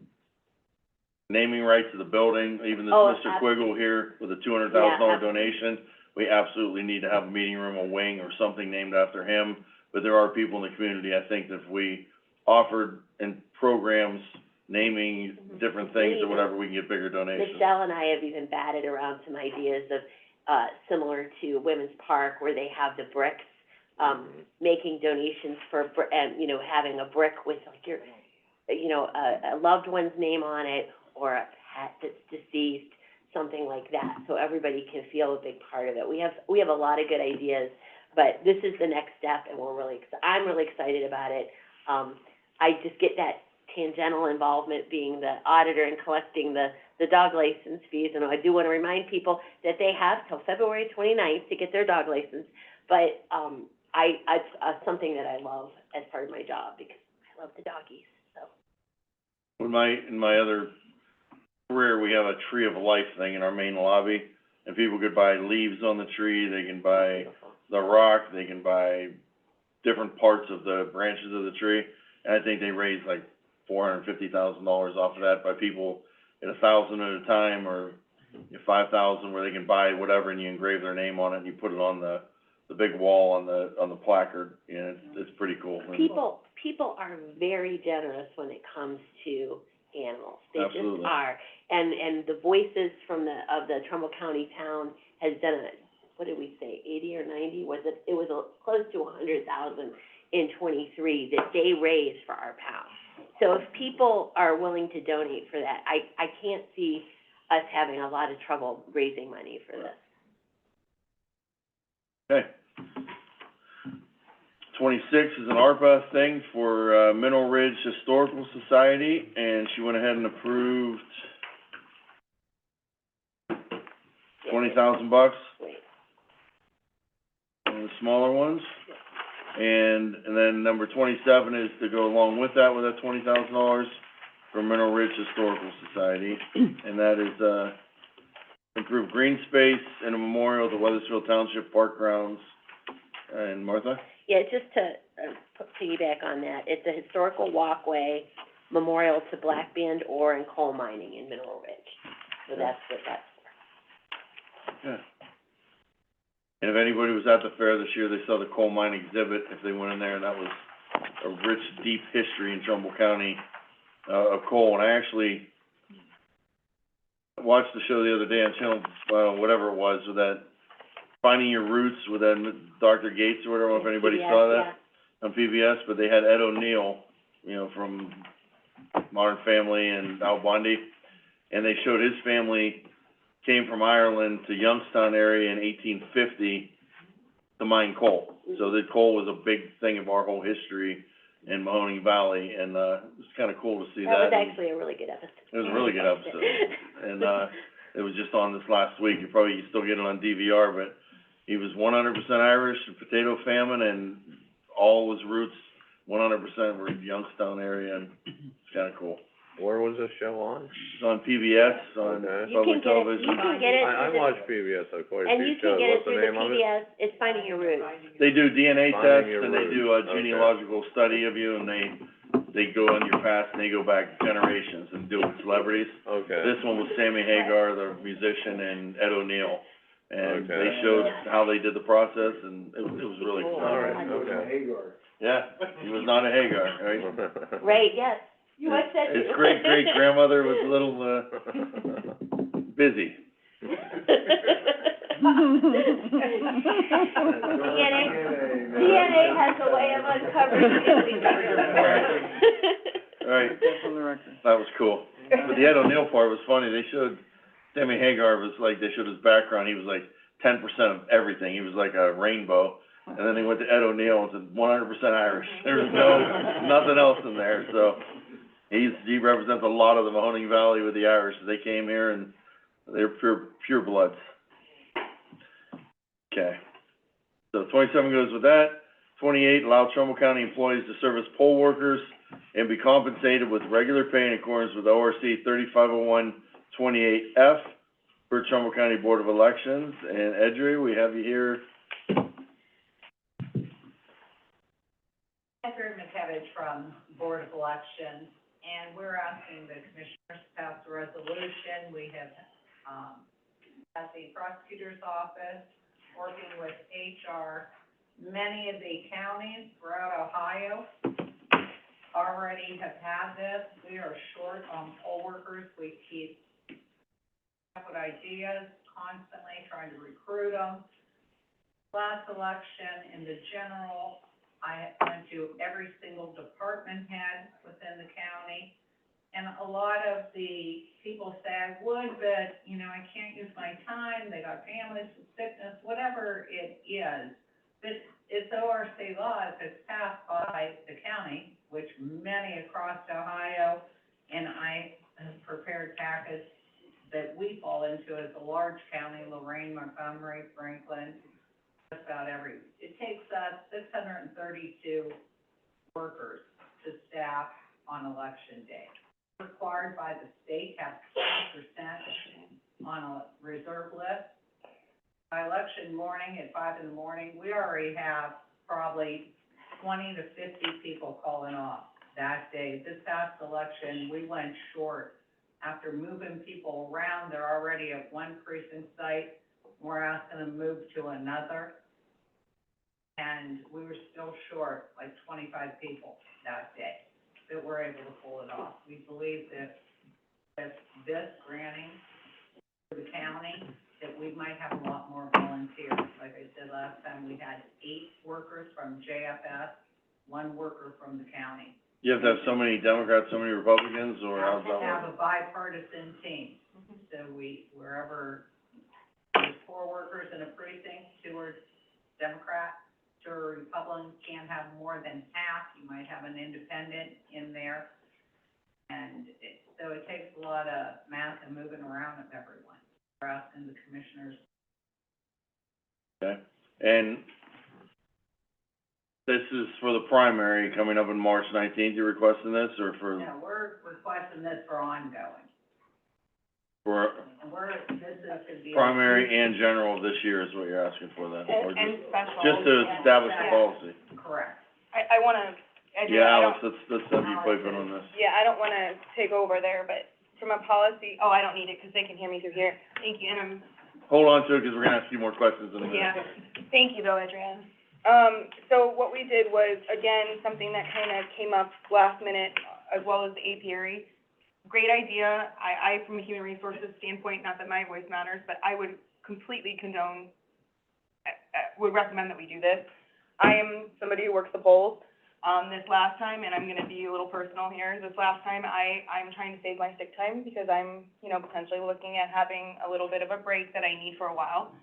naming rights of the building, even this Oh, Mr. Quiggle here with a $200,000 Yeah, donation, we absolutely need to have a meeting room, a wing, or something named after him. But there are people in the community, I think, that if we offered in programs, naming different things or whatever, we can get bigger donations. Michelle and I have even batted around some ideas of, similar to Women's Park, where they have the bricks, making donations for, and, you know, having a brick with like your, you know, a loved one's name on it, or a pet that's deceased, something like that, so everybody can feel a big part of it. We have a lot of good ideas, but this is the next step, and I'm really excited about it. I just get that tangential involvement, being the auditor and collecting the dog license fees, and I do want to remind people that they have till February 29th to get their dog license, but, it's something that I love as part of my job, because I love the doggies, so. In my other career, we have a Tree of Life thing in our main lobby, and people could buy leaves on the tree, they can buy the rock, they can buy different parts of the branches of the tree, and I think they raise like $450,000 off of that by people at $1,000 at a time, or $5,000, where they can buy whatever and you engrave their name on it and you put it on the big wall on the placard, and it's pretty cool. People are very generous when it comes to animals. They Absolutely. just are. And the Voices of the Trumbull County town has done what did we say, 80 or 90? It was close to 100,000 in 23 that they raised for our pound. So if people are willing to donate for that, I can't see us having a lot of trouble raising money for this. Okay. 26 is an ARPA thing for, Mineral Ridge Historical Society, and she went ahead and approved $20,000, one of the smaller ones. And then number 27 is to go along with that $20,000 for Mineral Ridge Historical Society, and that is, improve green space and a memorial to Weathersfield Township Park Grounds. And Martha? Yeah, just to piggyback on that, it's a historical walkway memorial to black band ore and coal mining in Mineral Ridge. So that's what that's for. Yeah. And if anybody was at the fair this year, they saw the coal mine exhibit, if they went in there, and that was a rich, deep history in Trumbull County, of coal. And I actually watched the show the other day on channel, whatever it was, with that Finding Your Roots with that Dr. Gates or whatever, I don't know if anybody saw that on PBS, but they had Ed O'Neill, you know, from Modern Family and Al Bundy, and they showed his family came from Ireland to Youngstown area in 1850 to mine coal. So the coal was a big thing of our whole history in Mahoning Valley, and, it was kinda cool to see that. That was actually a really good episode. It was a really good episode, and, it was just on this last week. You probably can still get it on DVR, but he was 100% Irish, potato famine, and all his roots 100% were in Youngstown area, and it's kinda cool. Where was this show on? It's on PBS, on Okay. public television. You can get it. I watch PBS, quite a And few you can shows. get it What's the through the name of it? PBS, it's Finding Your Roots. They do DNA Finding tests, Your and they Roots. do a Okay. genealogical study of you, and they go on your past, and they go back generations and do it with celebrities. Okay. This one was Sammy Hagar, the musician, and Ed O'Neill. And Okay. they showed how they did the process, and it was really cool. All right, okay. Yeah, he was not a Hagar, right? Right, yes. You watched that too. His great-great-grandmother was a little, busy. DNA has a way of uncovering things. All right, That's on the record. that was cool. But the Ed O'Neill part was funny. They showed, Sammy Hagar was like, they showed his background, he was like 10% of everything. He was like a rainbow. And then they went to Ed O'Neill and said 100% Irish. There was nothing else in there, so he represents a lot of the Mahoning Valley with the Irish. They came here and they're pure bloods. Okay. So 27 goes with that. 28, allow Trumbull County employees to serve as poll workers and be compensated with regular pay in accordance with ORC 3501-28F for Trumbull County Board of Elections. And Edry, we have you here. Edry McCabbage from Board of Elections, and we're asking the commissioners to pass a resolution. We have, at the prosecutor's office, working with HR, many of the counties throughout Ohio already have had this. We are short on poll workers. We keep up with ideas, constantly trying to recruit them. Last election, in the general, I went to every single department head within the county, and a lot of the people say, I would, but, you know, I can't use my time, they got families with sickness, whatever it is. But it's ORC law, if it's passed by the county, which many across Ohio, and I have prepared packets that we fall into as a large county, Lorraine, Montgomery, Franklin, just about it takes us 632 workers to staff on election day. Required by the state, have 20% on a reserve list. By election morning at 5 in the morning, we already have probably 20 to 50 people calling off that day. This past election, we went short. After moving people around, they're already at one precinct site, we're asking them to move to another. And we were still short, like 25 people that day, that were able to pull it off. We believe that with this granting to the county, that we might have a lot more volunteers. Like I said last time, we had 8 workers from JFS, 1 worker from the county. You have to have so many Democrats, so many Republicans, or how's that We have work? a bipartisan team, so wherever there's 4 workers in a precinct, 2 are Democrat, 2 are Republican, can't have more than half, you might have an independent in there. And so it takes a lot of math and moving around of everyone. We're asking the commissioners. Okay, and this is for the primary coming up on March 19th, you're requesting this, or for? No, we're requesting this for ongoing. For And this is to be. primary and general this year is what you're asking for then? Or And special. just to establish the policy? Correct. I wanna, Yeah, Alex, let's have you pipe in on this. yeah, I don't wanna take over there, but from a policy, I don't need it, 'cause they can hear me through here. Thank you, and I'm Hold on to it, because we're gonna ask you more questions in a minute. yeah, thank you though, Adrienne. So what we did was, again, something that kinda came up last minute, as well as the apiary. Great idea. I, from a human resources standpoint, not that my voice matters, but I would completely condone, would recommend that we do this. I am somebody who works the polls. This last time, and I'm gonna be a little personal here, this last time, I'm trying to save my sick time, because I'm, potentially looking at having a little bit of a break that I need for a while.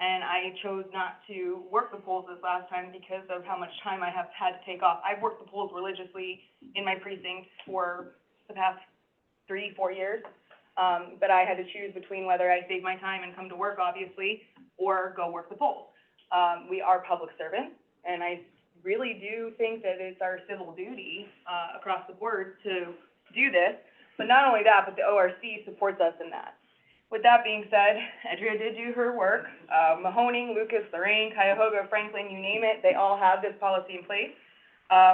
And I chose not to work the polls this last time because of how much time I have had to take off. I've worked the polls religiously in my precinct for the past 3-4 years. But I had to choose between whether I save my time and come to work, obviously, or go work the polls. We are public servants, and I really do think that it's our civil duty, across the board to do this. But not only that, but the ORC supports us in that. With that being said, Edria did do her work. Mahoning, Lucas, Lorraine, Cuyahoga, Franklin, you name it, they all have this policy in place.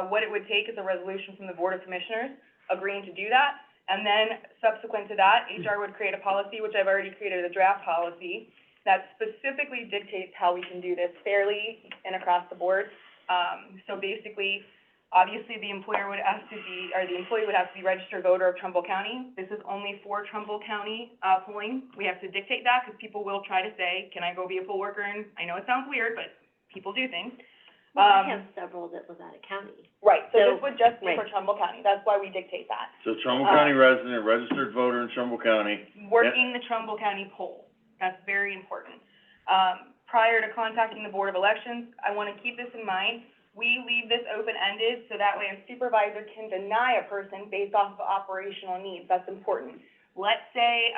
What it would take is a resolution from the Board of Commissioners agreeing to do that. And then subsequent to that, HR would create a policy, which I've already created a draft policy, that specifically dictates how we can do this fairly and across the board. So basically, obviously, the employer would have to be, or the employee would have to be registered voter of Trumbull County. This is only for Trumbull County, polling. We have to dictate that, because people will try to say, can I go be a poll worker? And I know it sounds weird, but people do things. Well, I have several that was out of county. Right, so So- this would just be for right. Trumbull County. That's why we dictate that. So Trumbull County resident, registered voter in Trumbull County. Working the Trumbull County poll. That's very important. Prior to contacting the Board of Elections, I want to keep this in mind. We leave this open-ended, so that way a supervisor can deny a person based off of operational needs. That's important. Let's say,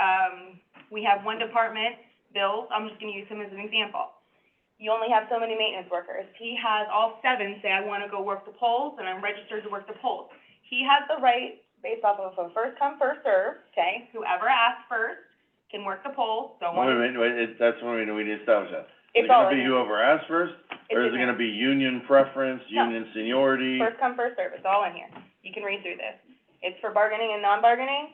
we have one department, bills, I'm just gonna use him as an example. you only have so many maintenance workers. He has all 7 say, I wanna go work the polls, and I'm registered to work the polls. He has the right, based off of a first come, first serve, okay? Whoever asks first can work the polls, so Wait a one, minute, that's when we need to establish that. Is it's it all gonna in be here. whoever asks first, or is It's it in gonna be union preference, No. union seniority? First come, first serve, it's all in here. You can read through this. It's for bargaining and non-bargaining.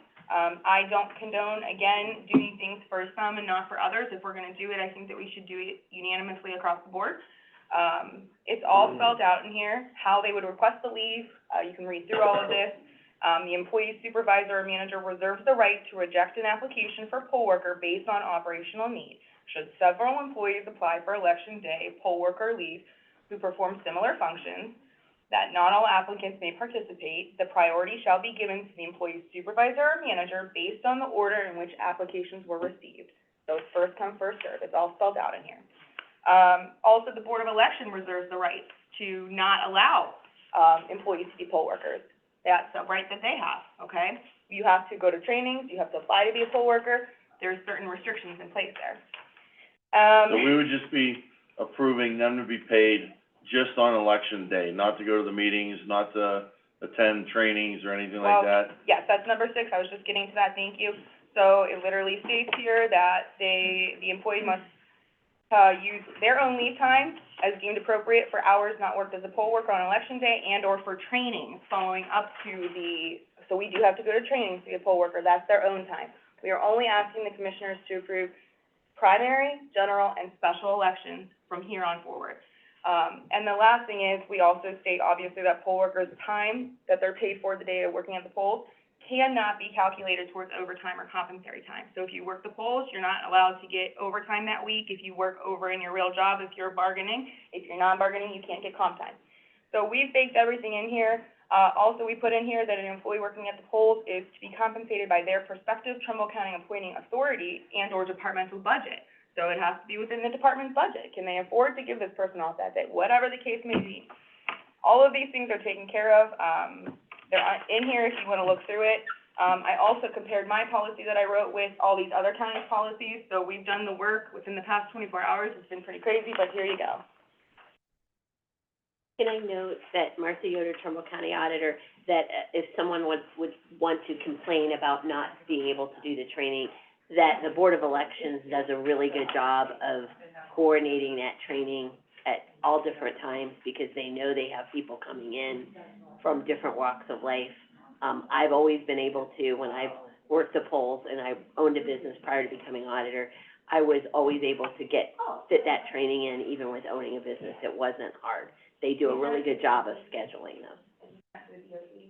I don't condone, again, doing things for some and not for others. If we're gonna do it, I think that we should do it unanimously across the board. It's all spelled out in here, how they would request the leave. You can read through all of this. The employee supervisor or manager reserves the right to reject an application for poll worker based on operational need. Should several employees apply for election day poll worker leave who perform similar functions, that not all applicants may participate, the priority shall be given to the employee's supervisor or manager based on the order in which applications were received. So it's first come, first served. It's all spelled out in here. Also, the Board of Election reserves the right to not allow, employees to be poll workers. That's a right that they have, okay? You have to go to trainings, you have to apply to be a poll worker, there's certain restrictions in place there. So we would just be approving them to be paid just on election day, not to go to the meetings, not to attend trainings or anything like that? Yes, that's number 6, I was just getting to that, thank you. So it literally states here that the employee must, use their own leave time as deemed appropriate for hours not worked as a poll worker on election day and or for trainings following up to so we do have to go to trainings to be a poll worker, that's their own time. We are only asking the commissioners to approve primary, general, and special elections from here on forward. And the last thing is, we also state obviously that poll workers' time that they're paid for the day of working at the polls cannot be calculated towards overtime or compensatory time. So if you work the polls, you're not allowed to get overtime that week. If you work over in your real job, if you're bargaining, if you're non-bargaining, you can't get comp time. So we've baked everything in here. Also, we put in here that an employee working at the polls is to be compensated by their prospective Trumbull County appointing authority and or departmental budget. So it has to be within the department's budget. Can they afford to give this person off that day? Whatever the case may be. All of these things are taken care of. They're in here if you want to look through it. I also compared my policy that I wrote with all these other counties' policies. So we've done the work within the past 24 hours. It's been pretty crazy, but here you go. Can I note that Martha Yoder, Trumbull County Auditor, that if someone would want to complain about not being able to do the training, that the Board of Elections does a really good job of coordinating that training at all different times because they know they have people coming in from different walks of life. I've always been able to, when I've worked the polls and I owned a business prior to becoming auditor, I was always able to fit that training in even with owning a business. It wasn't hard. They do a really good job of scheduling them.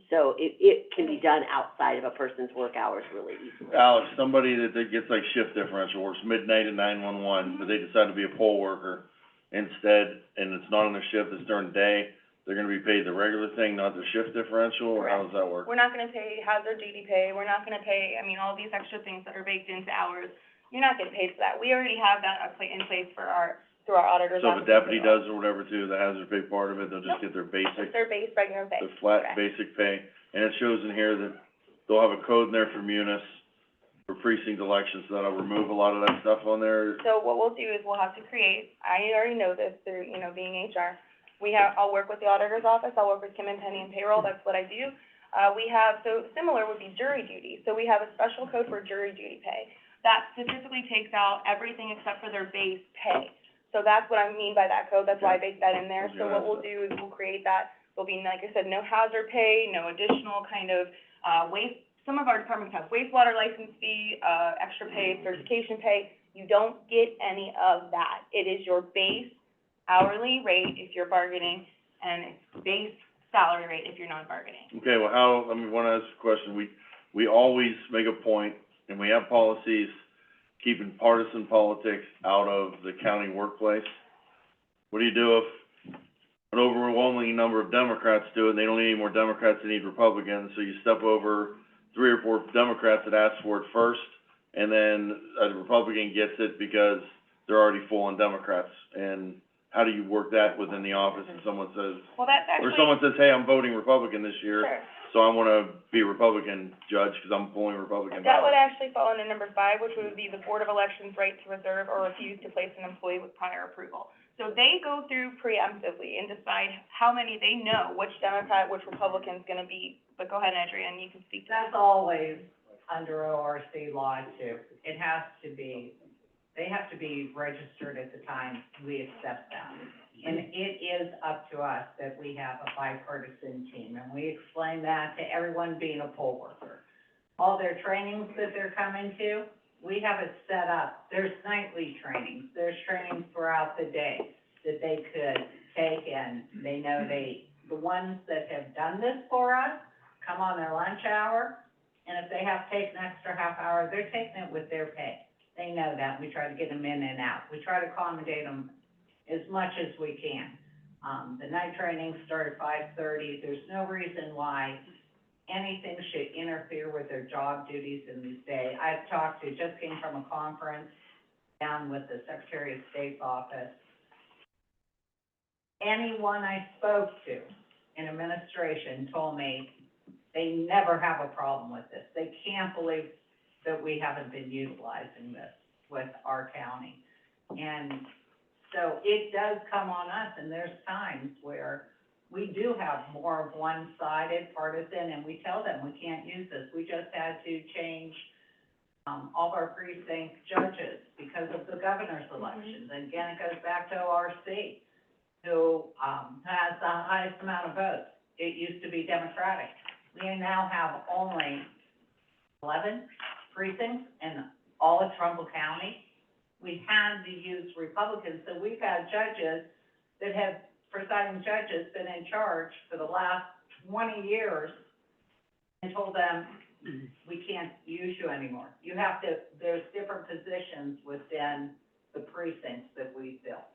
So it can be done outside of a person's work hours really easily. Alex, somebody that gets like shift differential, works midnight at 911, but they decide to be a poll worker instead, and it's not on their shift, it's during the day, they're gonna be paid the regular thing, not the shift differential, or how does that work? We're not gonna pay hazard duty pay. We're not gonna pay, all these extra things that are baked into hours. You're not getting paid for that. We already have that in place through our auditors. So if a deputy does or whatever too, the hazard pay part of it, they'll just get their basic, It's their base regular pay. their flat Correct. basic pay, and it shows in here that they'll have a code in there for munis, for precinct elections, so that'll remove a lot of that stuff on there. So what we'll do is we'll have to create, I already know this through, being HR. I'll work with the auditor's office, I'll work with Kim and Penny and payroll, that's what I do. So similar would be jury duty. So we have a special code for jury duty pay. That specifically takes out everything except for their base pay. So that's what I mean by that code, that's why I baked that in there. So what we'll do is we'll create that. There'll be, like I said, no hazard pay, no additional kind of, some of our departments have wastewater license fee, extra pay, certification pay. You don't get any of that. It is your base hourly rate if you're bargaining, and it's base salary rate if you're non-bargaining. Okay, well, let me wanna ask a question, we always make a point, and we have policies, keeping partisan politics out of the county workplace. What do you do if an overwhelming number of Democrats do it, and they don't need any more Democrats, they need Republicans, so you step over 3 or 4 Democrats that asked for it first, and then a Republican gets it because they're already full on Democrats, and how do you work that within the office if someone says, Well, that's actually. or someone says, hey, I'm voting Republican this year, Sure. so I wanna be a Republican judge, cause I'm pulling Republican That would ballots. actually fall under number 5, which would be the Board of Elections' right to reserve or refuse to place an employee with prior approval. So they go through preemptively and decide how many they know, which Democrat, which Republican's gonna be. But go ahead, Adrienne, you can speak to that. That's always under ORC law too. It has to be, they have to be registered at the time we accept them. And it is up to us that we have a bipartisan team, and we explain that to everyone being a poll worker. All their trainings that they're coming to, we have it set up. There's nightly trainings, there's trainings throughout the day that they could take, and they know the ones that have done this for us come on their lunch hour, and if they have to take an extra half hour, they're taking it with their pay. They know that. We try to get them in and out. We try to accommodate them as much as we can. The night trainings start at 5:30. There's no reason why anything should interfere with their job duties in this day. I've just came from a conference down with the Secretary of State's office. Anyone I spoke to in administration told me they never have a problem with this. They can't believe that we haven't been utilizing this with our county. And so it does come on us, and there's times where we do have more of one-sided partisan, and we tell them we can't use this. We just had to change, all of our precinct judges because of the governor's elections. And again, it goes back to ORC, who, has the highest amount of votes. It used to be Democratic. We now have only 11 precincts in all of Trumbull County. We had to use Republicans, so we've had judges that have, presiding judges, been in charge for the last 20 years and told them, we can't use you anymore. You have to, there's different positions within the precincts that we fill.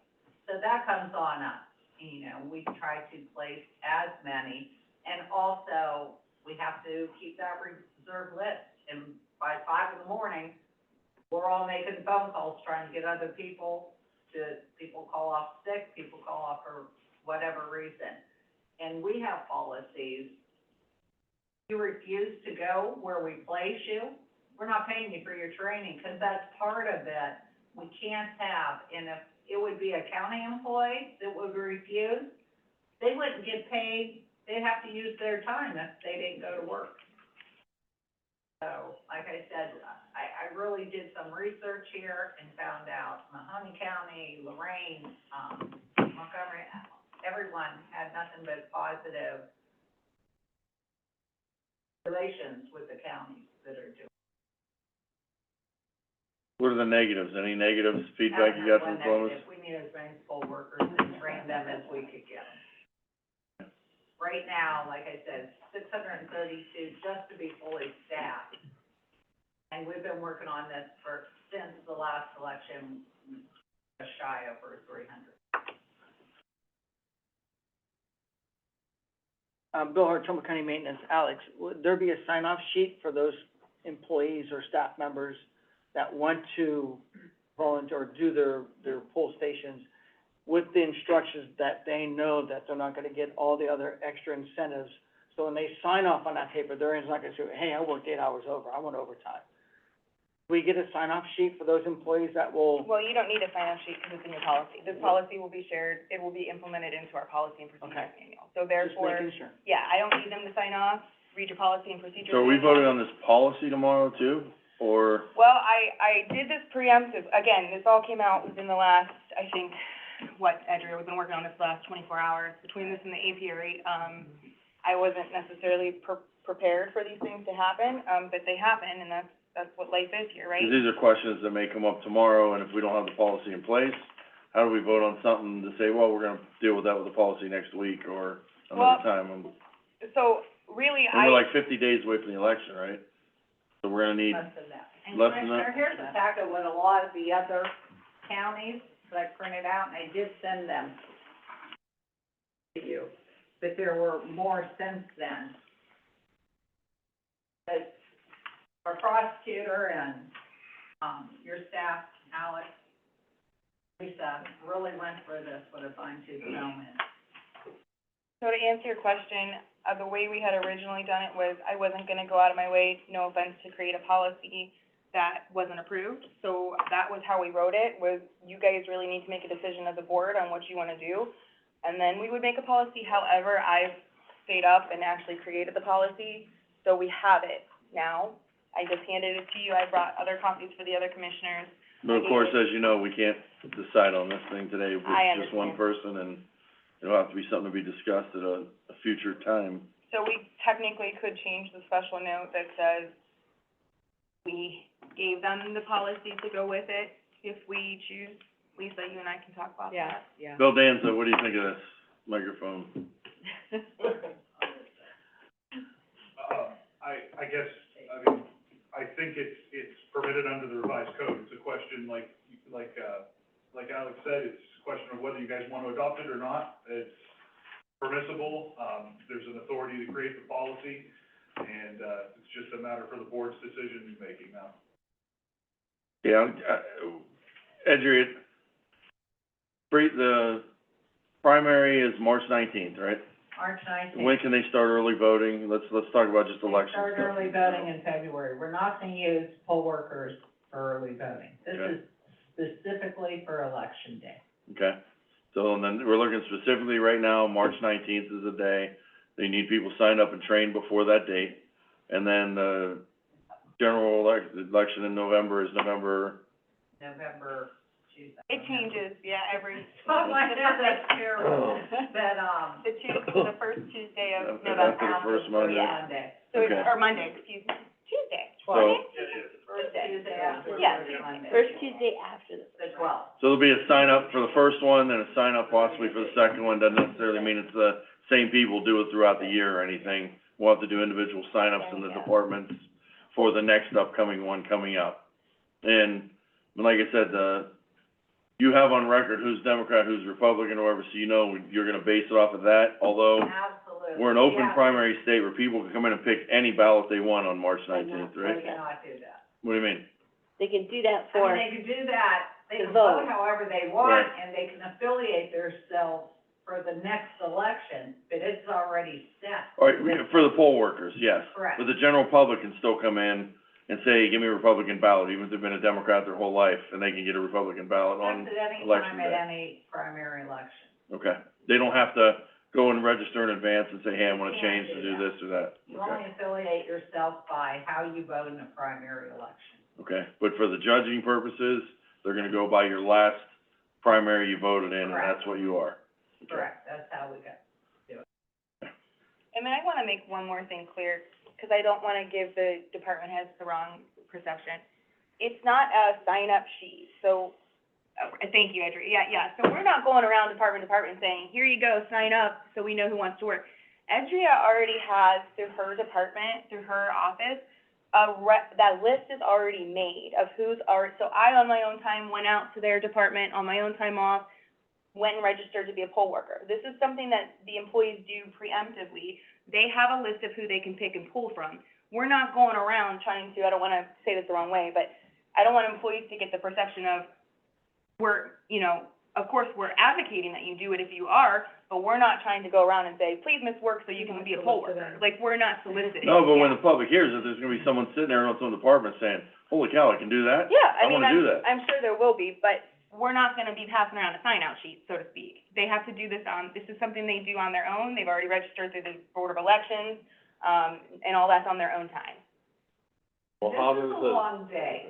So that comes on us, you know, we try to place as many, and also we have to keep that reserve list. And by 5 in the morning, we're all making phone calls trying to get other people people call off sick, people call off for whatever reason. And we have policies. You refuse to go where we place you, we're not paying you for your training, because that's part of it. We can't have, and if it would be a county employee that would refuse, they wouldn't get paid, they'd have to use their time if they didn't go to work. So, like I said, I really did some research here and found out Mahoney County, Lorraine, Montgomery, everyone had nothing but positive relations with the counties that are doing. What are the negatives? Any negatives, feedback you got from Columbus? We need as many poll workers and train them as we could get them. Right now, like I said, 632 just to be fully staffed. And we've been working on this since the last election, just shy over 300. Bill Hart, Trumbull County Maintenance. Alex, would there be a sign-off sheet for those employees or staff members that want to volunteer or do their poll stations with the instructions that they know that they're not gonna get all the other extra incentives? So when they sign off on that paper, they're not gonna say, hey, I worked 8 hours over, I want overtime. We get a sign-off sheet for those employees that will... Well, you don't need a sign-off sheet because it's in your policy. This policy will be shared, it will be implemented into our policy and procedures manual. So therefore, Just making sure. yeah, I don't need them to sign off, read your policy and procedures So are we manual. voting on this policy tomorrow too, or? Well, I did this preemptive, again, this all came out within the last, I think, Andrea, we've been working on this the last 24 hours, between this and the apiary. I wasn't necessarily prepared for these things to happen, but they happen, and that's what life is here, right? 'Cause these are questions that may come up tomorrow, and if we don't have the policy in place, how do we vote on something to say, well, we're gonna deal with that with the policy next week or another time? So, really, And we're like 50 days away from the election, right? So we're gonna need, Less than that. And Less than Commissioner, that? here's the packet with a lot of the other counties that I printed out, and I did send them to you, but there were more since then. But our prosecutor and, your staff, Alex, Lisa, really went for this with a fine-tooth comb. So to answer your question, the way we had originally done it was, I wasn't gonna go out of my way, no offense, to create a policy that wasn't approved. So that was how we wrote it, was you guys really need to make a decision as a board on what you wanna do. And then we would make a policy. However, I've stayed up and actually created the policy, so we have it now. I just handed it to you. I brought other copies for the other commissioners. But of course, as you know, we can't decide on this thing today with I just one understand. person, and it'll have to be something to be discussed at a future time. So we technically could change the special note that says we gave them the policy to go with it, if we choose. Lisa, you and I can talk about Yeah, that. yeah. Bill Danza, what do you think of this microphone? I guess, I mean, I think it's permitted under the revised code. It's a question like Alex said, it's a question of whether you guys want to adopt it or not. It's permissible, there's an authority to create the policy, and, it's just a matter for the board's decision-making now. Yeah, Adria, the primary is March 19th, right? March 19th. When can they start early voting? Let's talk about just election They stuff. start early voting in February. We're not gonna use poll workers for early voting. This Okay. is specifically for election day. Okay, so, and then we're looking specifically right now, March 19th is the day. They need people signed up and trained before that date. And then the general election in November is November, November, Tuesday. It changes, yeah, every. Oh, my God, that's terrible. But, The first Tuesday of After November. the first Monday. Monday. So it's, Okay. or Monday, excuse me, Tuesday. So- Monday? First Tuesday after the Yeah. first Monday. First Tuesday after the. The 12th. so there'll be a sign up for the first one, then a sign up possibly for the second one. Doesn't necessarily mean it's the same people do it throughout the year or anything. We'll have to do individual sign ups in the departments for the next upcoming one coming up. And, like I said, you have on record who's Democrat, who's Republican, or whatever, so you know you're gonna base it off of that, although Absolutely. we're an open Yeah. primary state where people can come in and pick any ballot they want on March 19th, We right? cannot do that. What do you mean? They can do that I for, mean, they can do that, they to can vote. vote however they want, Right. and they can affiliate themselves for the next election, but it's already set. All right, for the poll workers, yes. Correct. But the general public can still come in and say, give me a Republican ballot, even if they've been a Democrat their whole life, and they can get a Republican ballot on That's at any election time, at day. any primary election. Okay. They don't have to go and register in advance and say, hey, I wanna Can't change do to do that. this or that. You Okay. only affiliate yourself by how you vote in a primary election. Okay, but for the judging purposes, they're gonna go by your last primary you voted in, and Correct. that's what you are. Okay. Correct, that's how we got. And then I wanna make one more thing clear, because I don't wanna give the department heads the wrong perception. It's not a sign-up sheet, so, thank you, Adria, yeah, so we're not going around department to department saying, here you go, sign up, so we know who wants to work. Adria already has, through her department, through her office, that list is already made of who's so I, on my own time, went out to their department, on my own time off, went and registered to be a poll worker. This is something that the employees do preemptively. They have a list of who they can pick and pull from. We're not going around trying to, I don't wanna say this the wrong way, but I don't want employees to get the perception of, of course, we're advocating that you do it if you are, but we're not trying to go around and say, please miss work so you can be a poll worker. Like, we're not soliciting. No, but when the public hears it, there's gonna be someone sitting there on some department saying, holy cow, I can do that? Yeah, I I mean, wanna do that. I'm sure there will be, but we're not gonna be passing around a sign-out sheet, so to speak. They have to do this this is something they do on their own. They've already registered through the Board of Elections, and all that's on their own time. Well, how This does is a long day.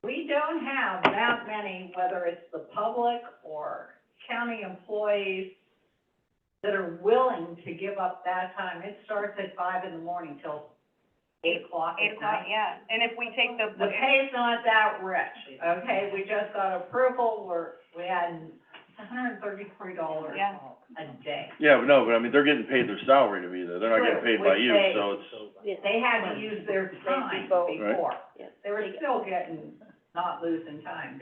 We don't have that many, whether it's the public or county employees, that are willing to give up that time. It starts at 5 in the morning till 8 o'clock at 8 o'clock, night. yeah. And if we take the pay's not that rich, okay? We just got approval, we had $133 Yeah. a day. Yeah, but no, but I mean, they're getting paid their salary to be there. They're not getting True, paid by which you, they- so it's, They had to use their time before. Yeah. They were still getting, not losing time.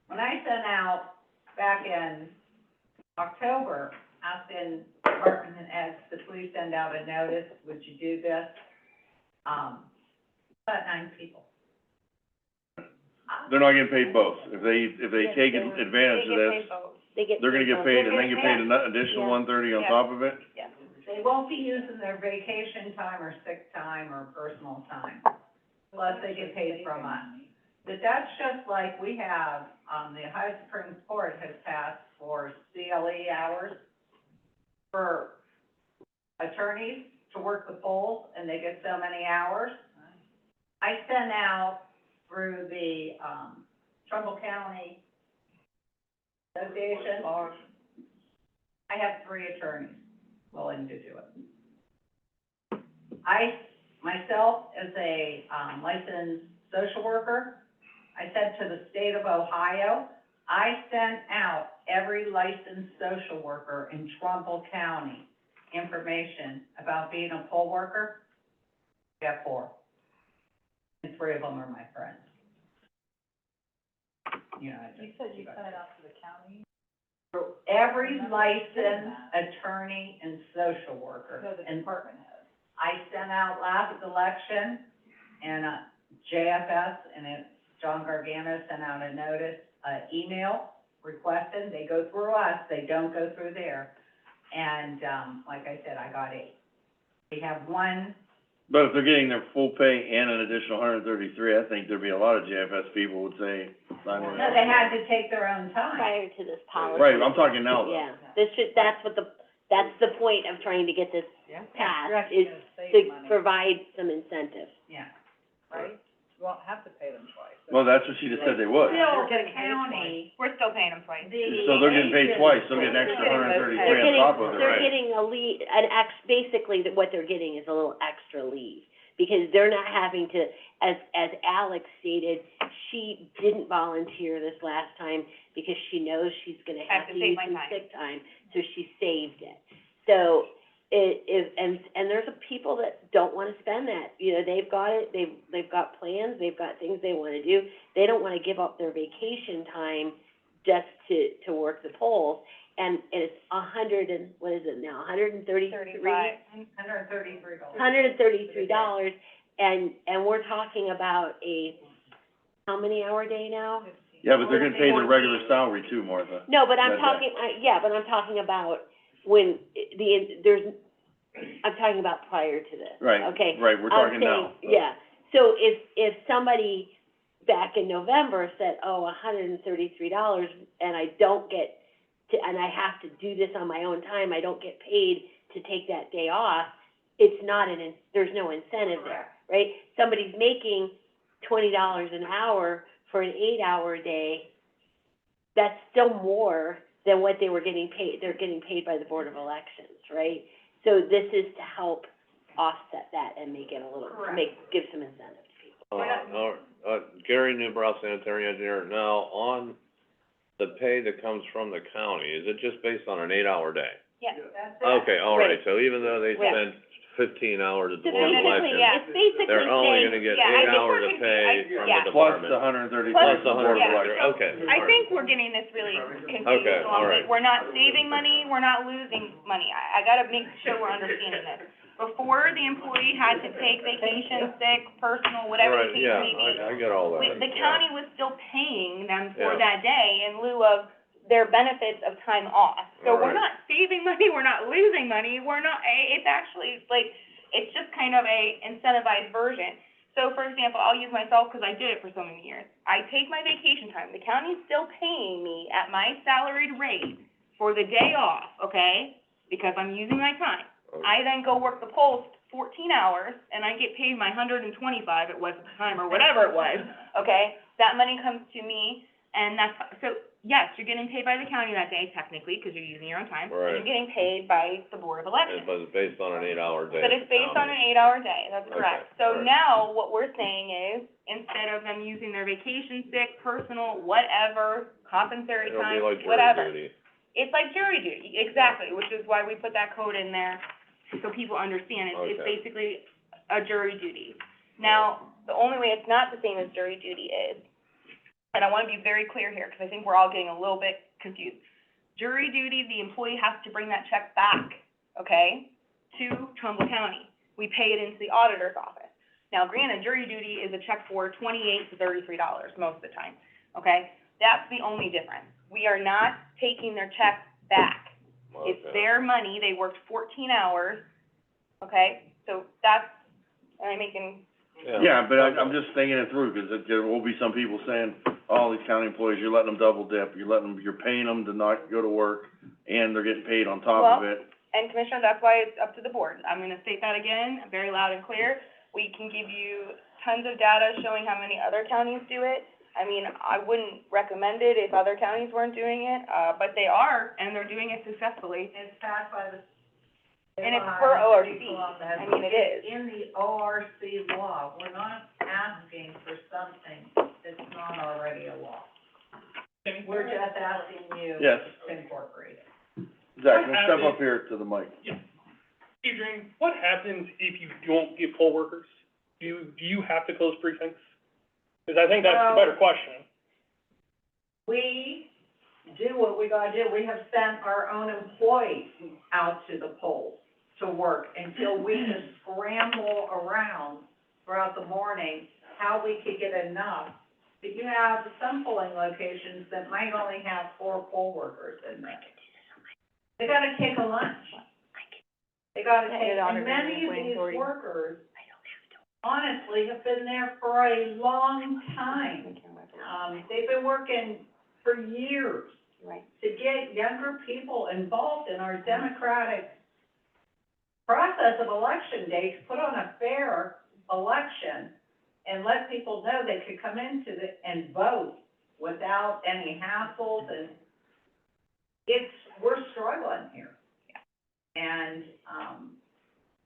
When I sent out back in October, asking department heads to please send out a notice, would you do this? About 9 people. they're not getting paid both. If they Yes, take they are. advantage of this, They they're gonna get paid, and then get paid an Yeah. additional Yeah. 130 on Yeah. top of it? They won't be using their vacation time or sick time or personal time. less they get paid from us. But that's just like we have, the Ohio Supreme Court has passed for CLE hours for attorneys to work the polls, and they get so many hours. I sent out through the, Trumbull County Association, I have 3 attorneys willing to do it. I, myself, as a, licensed social worker, I said to the state of Ohio, I sent out every licensed social worker in Trumbull County information about being a poll worker. I got 4. And 3 of them are my friends. You know, You said you sent it out to the county? for every licensed attorney and social worker. No, the And department head. I sent out last election, and, JFS, and John Gargano sent out a notice, email requesting, they go through us, they don't go through there. And, like I said, I got 8. We have 1, But if they're getting their full pay and an additional 133, I think there'd be a lot of JFS people would say, sign no, me they had to take their own time. Prior to this policy. Right, I'm talking now, though. Yeah, that's the point of trying to get this Yeah. passed, You're actually is gonna save to money, provide some incentive. Yeah. right? You won't have to pay them twice. Well, that's what she just said they would. Still, They're the getting paid county, We're still paying them twice. So they're getting paid twice, they'll get an extra 133 on top of it, They're right? getting basically, what they're getting is a little extra leave, because they're not having to, as Alex stated, she didn't volunteer this last time because she knows she's gonna have to use some sick time, so she saved it. So, and there's people that don't wanna spend that, you know, they've got it, they've got plans, they've got things they wanna do, they don't wanna give up their vacation time just to work the polls, and it's what is it now, $133? $133, and we're talking about a, how many hour day now? Yeah, but they're getting paid their regular salary too, Martha. No, but I'm That day. talking, but I'm talking about when I'm talking about prior to this. Right, Okay? right, we're talking now. Yeah, so if somebody back in November said, $133, and I don't get and I have to do this on my own time, I don't get paid to take that day off, it's not there's no incentive there, right? Somebody's making $20 an hour for an 8-hour day, that's still more than what they were getting paid, they're getting paid by the Board of Elections, right? So this is to help offset that and make it a little, give some incentive to people. Gary Newbrow, sanitary engineer. Now, on the pay that comes from the county, is it just based on an 8-hour day? Yeah. That's it. Okay, all right, Right. so even though they Right. spend 15 hours at the So Board of basically, Elections, it's basically they're only saying, gonna get Yeah, I 8 think hours we're of pay from yeah. the Plus department. the 133 Plus from the the Board of yeah. Elections. Okay, I all right. think we're getting this really confused. Okay, along all with- right. We're not saving money, we're not losing money. I gotta make sure we're understanding this. Before, the employee had to take vacation, sick, personal, whatever the Right, case yeah, may be. I get all that. The county was still paying them for Yeah. that day in lieu of their benefits of time off. So we're Right. not saving money, we're not losing money, we're not, it's actually, like, it's just kind of a incentivized version. So, for example, I'll use myself, because I did it for so many years. I take my vacation time, the county's still paying me at my salaried rate for the day off, okay? Because I'm using my time. I then go work the polls 14 hours, and I get paid my 125 it was at the time, or whatever it was, okay? That money comes to me, and so, yes, you're getting paid by the county that day technically, because you're using your own time. Right. And you're getting paid by the Board of Elections. But it's based on an 8-hour day. But it's based on an 8-hour day, that's Okay, correct. So alright. now, what we're saying is, instead of them using their vacation, sick, personal, whatever, compensatory It'll be time, like jury whatever. duty. It's like jury duty, exactly, which is why we put that code in there, so people understand it's Okay. basically a jury duty. Now, the only way it's not the same as jury duty is, and I wanna be very clear here, because I think we're all getting a little bit confused. Jury duty, the employee has to bring that check back, okay, to Trumbull County. We pay it into the auditor's office. Now, granted, jury duty is a check for $28 to $33 most of the time, okay? That's the only difference. We are not taking their check back. It's Okay. their money, they worked 14 hours, okay? So that's, am I making Yeah, but I'm just thinking it through, 'cause there will be some people saying, oh, these county employees, you're letting them double dip, you're paying them to not go to work, and they're getting paid on top of it. And Commissioner, that's why it's up to the board. I'm gonna state that again, very loud and clear. We can give you tons of data showing how many other counties do it. I mean, I wouldn't recommend it if other counties weren't doing it, but they are, and they're doing it successfully. It's passed by the. And it's per ORC. I mean, it is. In the ORC law, we're not asking for something that's not already a law. We're just asking you Yes. to incorporate it. Zach, can you step up here to the mic? Adrian, what happens if you don't get poll workers? Do you have to close precincts? Because I think that's the better question. We do what we gotta do. We have sent our own employees out to the polls to work until we can scramble around throughout the morning how we could get enough. But you have some polling locations that might only have 4 poll workers in there. They gotta take a lunch. They gotta take, and many of these workers honestly have been there for a long time. They've been working for years. Right. To get younger people involved in our democratic process of election day, to put on a fair election and let people know they could come into and vote without any hassles, and we're struggling here. And,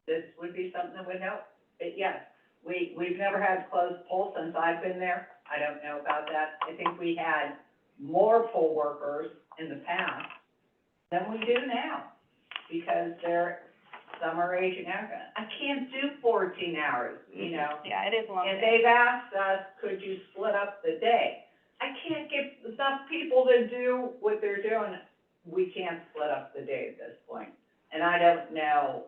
this would be something that would help. But yes, we've never had closed polls since I've been there. I don't know about that. I think we had more poll workers in the past than we do now, because some are aging out. I can't do 14 hours, you know? Yeah, it is a long And day. they've asked us, could you split up the day? I can't get enough people to do what they're doing. We can't split up the day at this point. And I don't know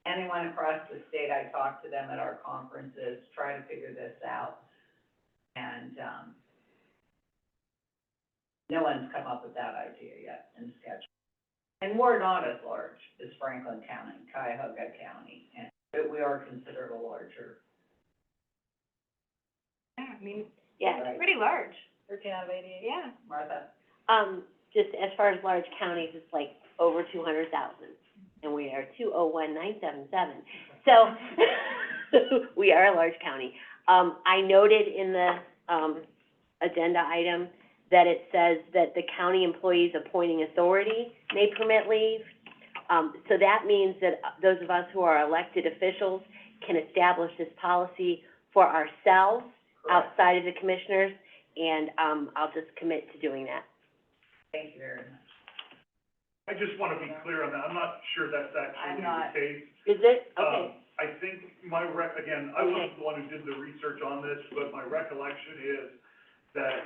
anyone across the state. I talked to them at our conferences, try to figure this out. And, no one's come up with that idea yet in schedule. And we're not as large as Franklin County, Cuyahoga County, but we are considered a larger. Yeah, I mean, Yeah. Right. pretty large. 13 out of 88. Yeah. Martha? Just as far as large counties, it's like over 200,000, and we are 201,977. So, we are a large county. I noted in the, agenda item that it says that the county employee's appointing authority may permit leave. So that means that those of us who are elected officials can establish this policy for ourselves outside of the commissioners, and, I'll just commit to doing that. Thank you very much. I just wanna be clear on that, I'm not sure that's actually the case. Is it? Okay. I think I wasn't the one who did the research on this, but my recollection is that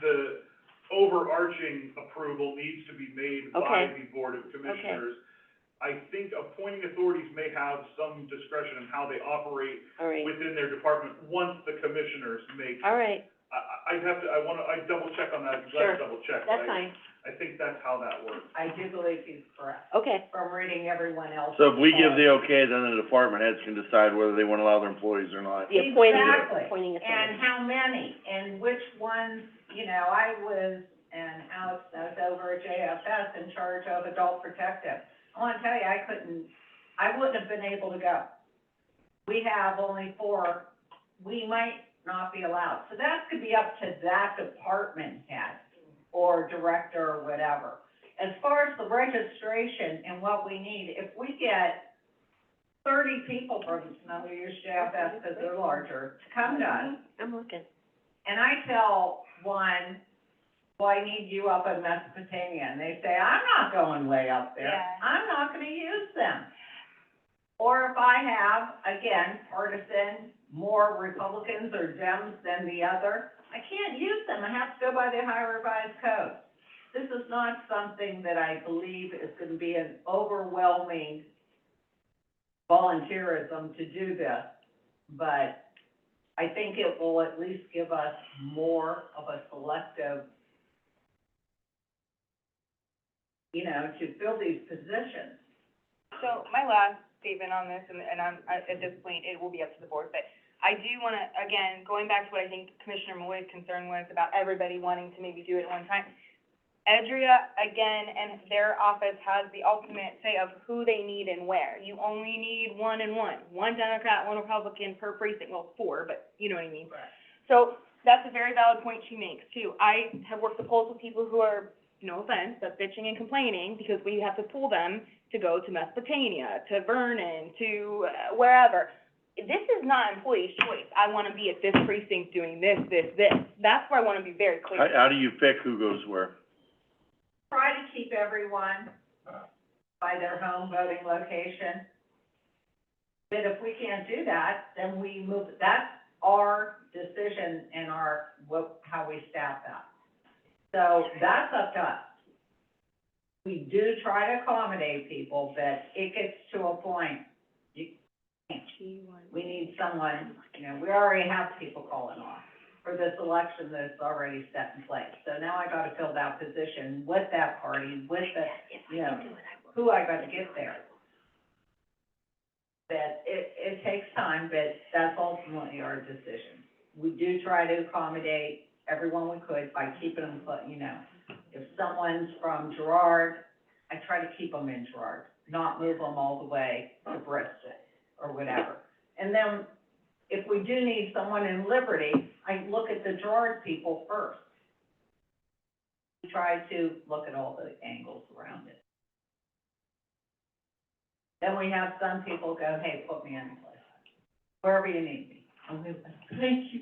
the overarching approval needs to be made by the Board of Commissioners. I think appointing authorities may have some discretion in how they operate within their department once the commissioners make. All right. I'd double check on that, Sure. double check. That's fine. I think that's how that works. I do believe he's correct, Okay. from reading everyone else. So if we give the okay, then the department heads can decide whether they wanna allow their employees or not. The appointing, Exactly. appointing authority. And how many, and which ones, you know, I was, and Alex knows, over at JFS in charge of adult protective. I wanna tell you, I wouldn't have been able to go. We have only 4, we might not be allowed. So that could be up to that department head or director or whatever. As far as the registration and what we need, if we get 30 people from, now we use JFS because they're larger, to come to us, I'm looking. and I tell one, well, I need you up in Mesopotamia, and they say, I'm not going way up there. Yeah. I'm not gonna use them. Or if I have, again, partisan, more Republicans or Dems than the other, I can't use them. I have to go by the Ohio Revised Code. This is not something that I believe is gonna be an overwhelming volunteerism to do this, but I think it will at least give us more of a selective, you know, to fill these positions. So my last statement on this, and at this point, it will be up to the board, but I do wanna, again, going back to what I think Commissioner Malloy's concern was about everybody wanting to maybe do it at one time. Edria, again, and their office has the ultimate say of who they need and where. You only need one and one Democrat, one Republican per precinct, well, 4, but you know what I mean. So, that's a very valid point she makes, too. I have worked the polls with people who are, no offense, but bitching and complaining, because we have to pull them to go to Mesopotamia, to Vernon, to wherever. This is not employee's choice. I wanna be at this precinct doing this. That's where I wanna be very clear. How do you pick who goes where? Try to keep everyone by their home voting location. But if we can't do that, then we move, that's our decision and how we staff that. So that's up to us. We do try to accommodate people, but it gets to a point, you can't. We need someone, we already have people calling off for this election that's already set in place. So now I gotta fill that position with that party, with who I gotta get there. But it takes time, but that's ultimately our decision. We do try to accommodate everyone we could by keeping them, if someone's from Girard, I try to keep them in Girard, not move them all the way to Bristol or whatever. And then, if we do need someone in Liberty, I look at the Girard people first. We try to look at all the angles around it. Then we have some people go, hey, put me in place, wherever you need me. Thank you.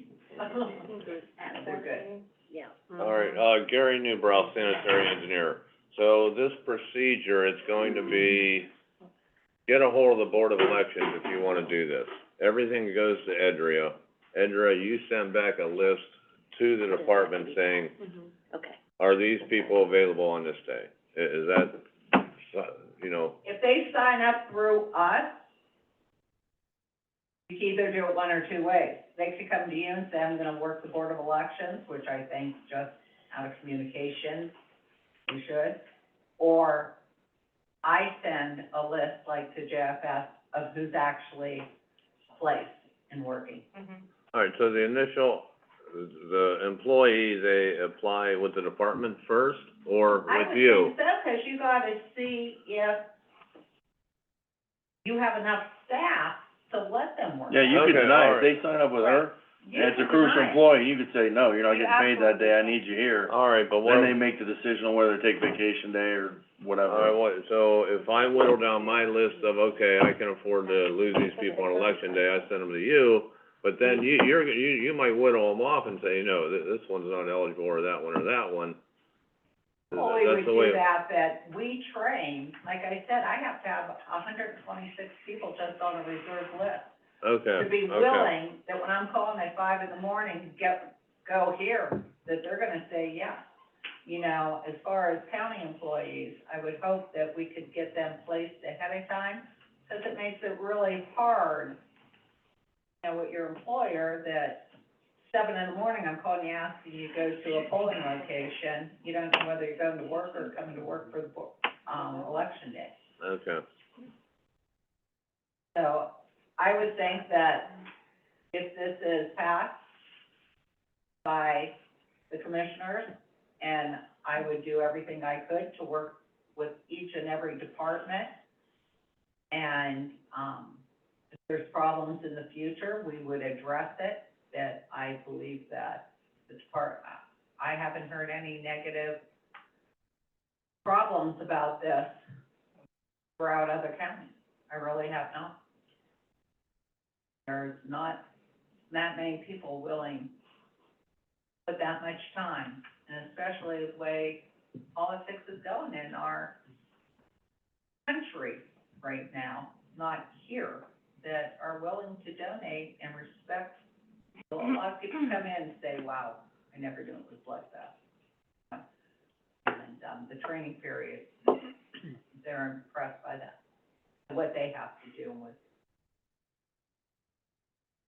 They're good. Yeah. All right, Gary Newbrow, sanitary engineer. So this procedure, it's going to be, get a hold of the Board of Elections if you wanna do this. Everything goes to Edria. Edria, you send back a list to the department saying, Okay. are these people available on this day? Is that, If they sign up through us, you can either do it one or two ways. They could come to you and say, I'm gonna work the Board of Elections, which I think just out of communication, we should. Or I send a list like to JFS of who's actually placed and working. all right, so the initial, the employee, they apply with the department first or with you? I would think so, 'cause you gotta see if you have enough staff to let them work. Yeah, you could Okay, deny all it. If they sign up with her, You and it's a can crucial deny it. employee, you could say, no, you're not You getting paid that day, I absolutely need you here. All right, but what? Then they make the decision on whether to take vacation day or whatever. All right, so if I whittle down my list of, okay, I can afford to lose these people on election day, I send them to you, but then you might whittle them off and say, no, this one's not eligible, or that one, or that one. Well, we That's would the way. do that we train, like I said, I have to have 126 people just on a reserve list. Okay, To be okay. willing, that when I'm calling at 5 in the morning, go here, that they're gonna say yes. As far as county employees, I would hope that we could get them placed ahead of time, because it makes it really hard, with your employer, that 7 in the morning, I'm calling you asking you to go to a polling location, you don't know whether you're going to work or coming to work for the, election day. Okay. So, I would think that if this is passed by the commissioners, and I would do everything I could to work with each and every department, and, if there's problems in the future, we would address it, that I believe that I haven't heard any negative problems about this throughout other counties. I really have not. There's not that many people willing to put that much time, and especially the way politics is going in our country right now, not here, that are willing to donate and respect. So a lot of people come in and say, wow, I never knew it was like that. And, the training period, they're impressed by that, what they have to do with.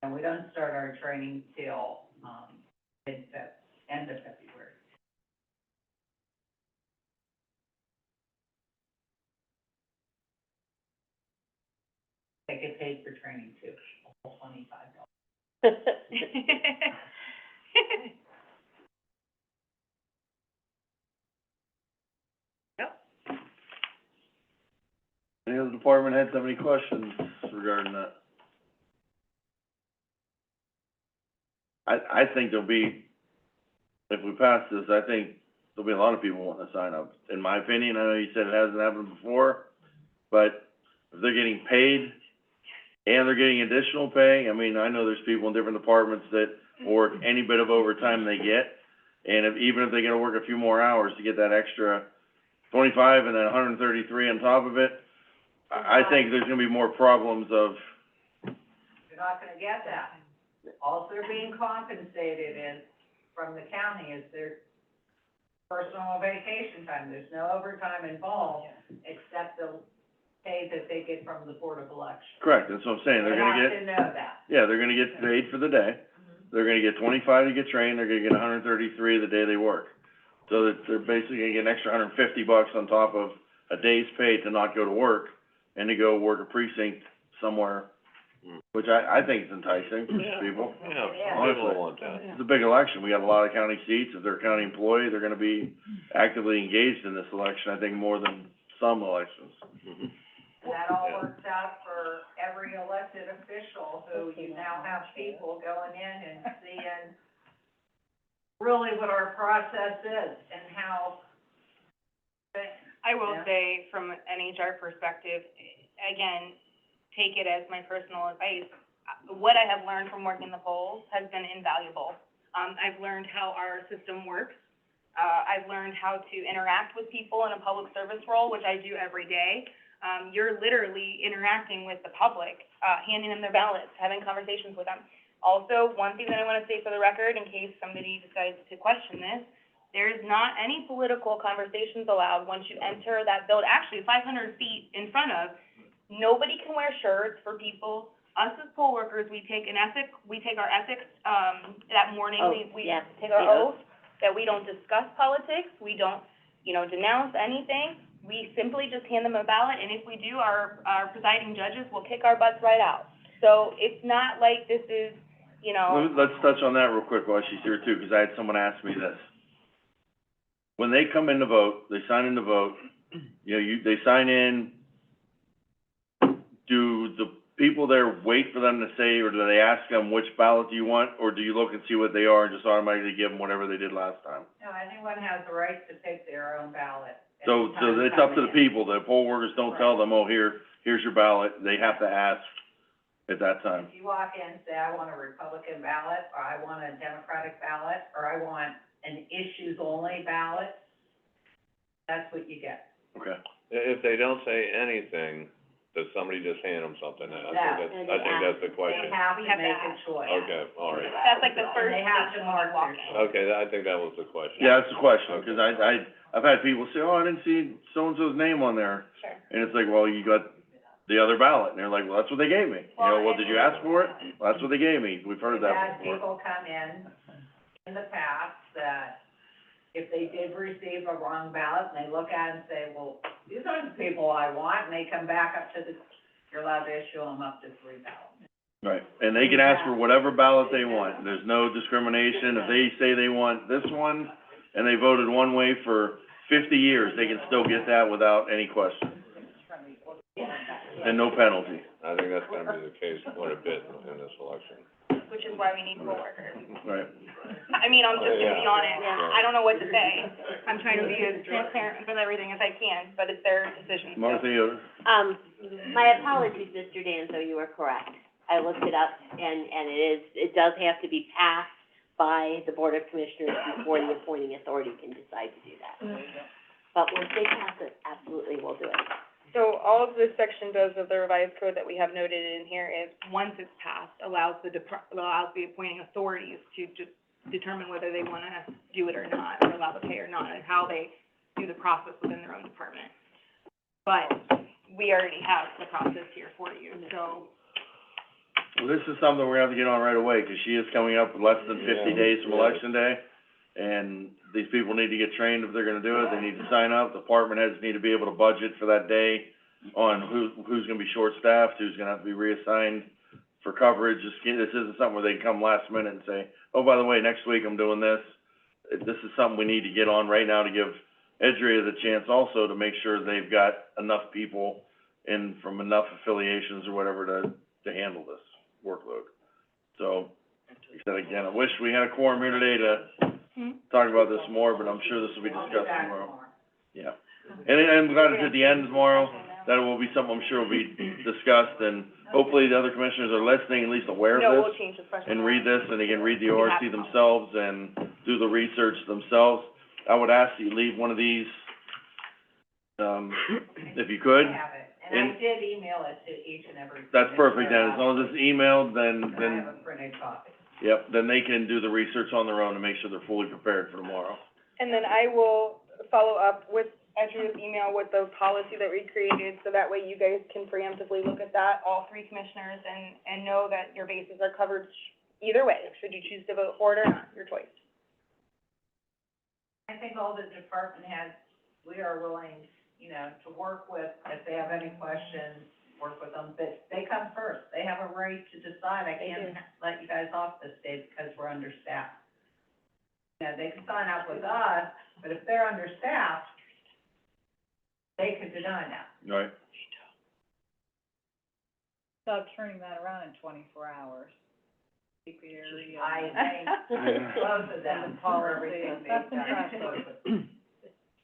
And we don't start our training till, end of February. They get paid for training too, $25. Any other department heads have any questions regarding that? I think there'll be, if we pass this, I think there'll be a lot of people wanting to sign up. In my opinion, I know you said it hasn't happened before, but if they're getting paid and they're getting additional pay, I mean, I know there's people in different departments that work any bit of overtime they get, and even if they gotta work a few more hours to get that extra 25 and then 133 on top of it, I think there's gonna be more problems of, You're not gonna get that. All they're being compensated is, from the county, is their personal vacation time. There's no overtime involved, except the pay that they get from the Board of Elections. correct, that's what I'm saying, they're gonna get. You have to know that. Yeah, they're gonna get paid for the day. They're gonna get 25 to get trained, they're gonna get 133 the day they work. So that they're basically gonna get an extra $150 on top of a day's pay to not go to work and to go work a precinct somewhere, which I think is enticing for people. Yeah, Honestly. people want that. It's a big election, we got a lot of county seats, if they're a county employee, they're gonna be actively engaged in this election, I think more than some elections. Mhm. And that all works out for every elected official, who you now have people going in and seeing really what our process is and how. I will Yeah. say, from an HR perspective, again, take it as my personal advice. What I have learned from working the polls has been invaluable. I've learned how our system works. I've learned how to interact with people in a public service role, which I do every day. You're literally interacting with the public, handing them their ballots, having conversations with them. Also, one thing that I wanna say for the record, in case somebody decides to question this, there's not any political conversations allowed once you enter that building. Actually, 500 feet in front of, nobody can wear shirts for people. Us as poll workers, we take our ethics, that morning, Oh, we yeah, take our the oath, that we don't discuss politics, we don't, denounce anything. We simply just hand them a ballot, and if we do, our presiding judges will kick our butts right out. So it's not like this is, Let's touch on that real quick while she's here too, 'cause I had someone ask me this. When they come in to vote, they sign in to vote, they sign in, do the people there wait for them to say, or do they ask them which ballot do you want, or do you look and see what they are and just automatically give them whatever they did last time? No, anyone has the right to pick their own ballot. So anytime it's up to the coming in. people, the poll workers don't tell them, oh, here's your ballot, they have to ask at that time. If you walk in and say, I want a Republican ballot, or I want a Democratic ballot, or I want an issues-only ballot, that's what you get. Okay. If they don't say anything, does somebody just hand them something? I think that's the question. They have to We have make that. a choice. Okay, all right. that's like the first And they have station to when mark you walk their in. Okay, I think that was the question. Yeah, that's the question, 'cause I've had people say, oh, I didn't see so-and-so's name on there. Sure. And it's like, well, you got the other ballot, and they're like, well, that's what they gave me. Well, did you ask for it? Well, that's what they gave me, we've heard We've that had before. people come in the past, that if they did receive a wrong ballot, and they look at it and say, well, these are the people I want, and they come back up to you're allowed to issue them up to 3 ballots. Right, and they can ask for whatever ballot they want, there's no discrimination, if they say they want this one, and they voted one way for 50 years, they can still get that without any question, and no penalty. I think that's gonna be the case quite a bit in this election. Which is why we need poll workers. Right. I mean, I'm just gonna be honest, Yeah. I don't know what to say. I'm trying to be as transparent with everything as I can, but it's their decision, so. Martha, you, My apologies, Mr. Danzo, you are correct. I looked it up, and it does have to be passed by the Board of Commissioners before the appointing authority can decide to do that. But once they pass it, absolutely, we'll do it. So all of this section does of the revised code that we have noted in here is, once it's passed, allows the appointing authorities to just determine whether they wanna do it or not, or allow the pay or not, and how they do the process within their own department. But we already have the process here for you, so. well, this is something we're gonna have to get on right away, 'cause she is coming up with less than 50 days from election day, and these people need to get trained if they're gonna do it, they need to sign up, department heads need to be able to budget for that day on who's gonna be short-staffed, who's gonna have to be reassigned for coverage. This isn't something where they can come last minute and say, oh, by the way, next week I'm doing this. This is something we need to get on right now to give Edria the chance also to make sure they've got enough people in from enough affiliations or whatever to handle this workload. So, like I said again, I wish we had a quorum here today to talk about this more, but I'm sure this will be discussed tomorrow. Yeah. And I'm glad it's at the end tomorrow. That will be something I'm sure will be discussed, and hopefully the other commissioners are listening, at least aware of No, this. we'll change the question. And read this, and again, read the ORC themselves and do the research themselves. I would ask that you leave one of these, if you could. I have it, and I did email it to each and every. That's perfect, then, as long as it's emailed, And I then, have a printed copy. yep, then they can do the research on their own and make sure they're fully prepared for tomorrow. And then I will follow up with Edria's email with the policy that we created, so that way you guys can preemptively look at that, all three commissioners, and know that your bases are covered either way, should you choose to vote for it or not, your choice. I think all the department heads, we are willing, you know, to work with, if they have any questions, work with them, but they come first. They have a right to decide. I can't let you guys off this day because we're understaffed. You know, they can sign up with us, but if they're understaffed, they could deny that. Right. Stop turning that around in 24 hours. CPRE, I both of them, for everything they've That's done. impressive.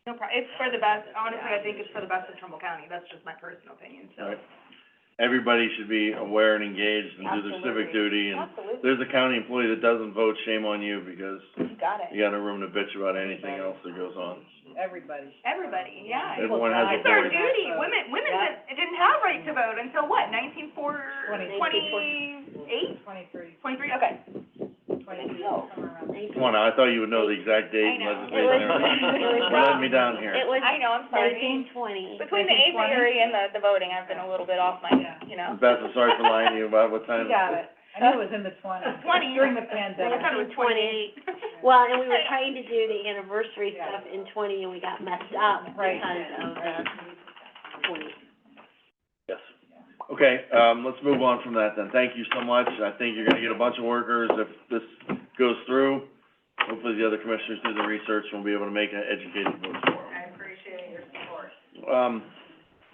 No problem, it's for the best, honestly, I think it's for the best of Trumbull County, that's just my personal opinion, so. Right. Everybody should be aware and engaged and do their civic duty, and Absolutely, if there's a county employee that doesn't vote, shame on you, because you got it. you got no room to bitch about anything else that goes on. Everybody. Everybody, yeah. Everyone has a It's our voice. duty, women didn't have right to vote until what, 1948? 23. 23, okay. 23, somewhere around there. Come on now, I thought you would know the exact date and I know. legislation. You're letting me down here. It was I know, I'm sorry. 1920. Between the apiary and the voting, I've been a little bit off my, you know. Beth, I'm sorry for lying to you about what time. You got it. I knew it was in the 20s. 20. During the pandemic. I thought it was 28. Well, and we were trying to do the anniversary stuff in 20, and we got messed up Right. because of the 20. Yes. Okay, let's move on from that then. Thank you so much. I think you're gonna get a bunch of workers if this goes through. Hopefully the other commissioners do the research and we'll be able to make an educated vote tomorrow. I appreciate your support.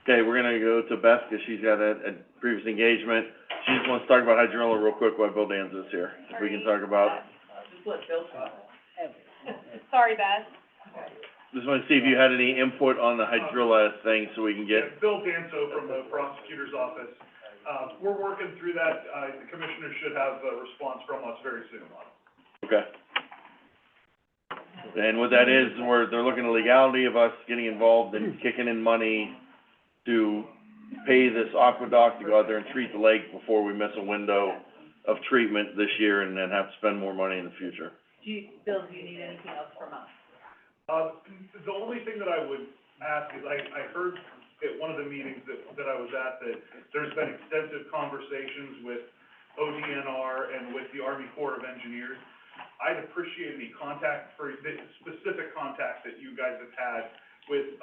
Okay, we're gonna go to Beth, because she's got a previous engagement. She just wants to talk about hydrilla real quick while Bill Danza's here. If we can talk about, Just let Bill talk. Sorry, Beth. just wanna see if you had any input on the hydrilla thing, so we can get, Yeah, Bill Danzo from the prosecutor's office. We're working through that. The commissioners should have a response from us very soon on it. okay. And what that is, they're looking at legality of us getting involved and kicking in money to pay this aqueduct to go out there and treat the lake before we miss a window of treatment this year and then have to spend more money in the future. Bill, do you need anything else from us? The only thing that I would ask is, I heard at one of the meetings that I was at, that there's been extensive conversations with ODNR and with the Army Corps of Engineers. I'd appreciate any contact, for the specific contact that you guys have had with,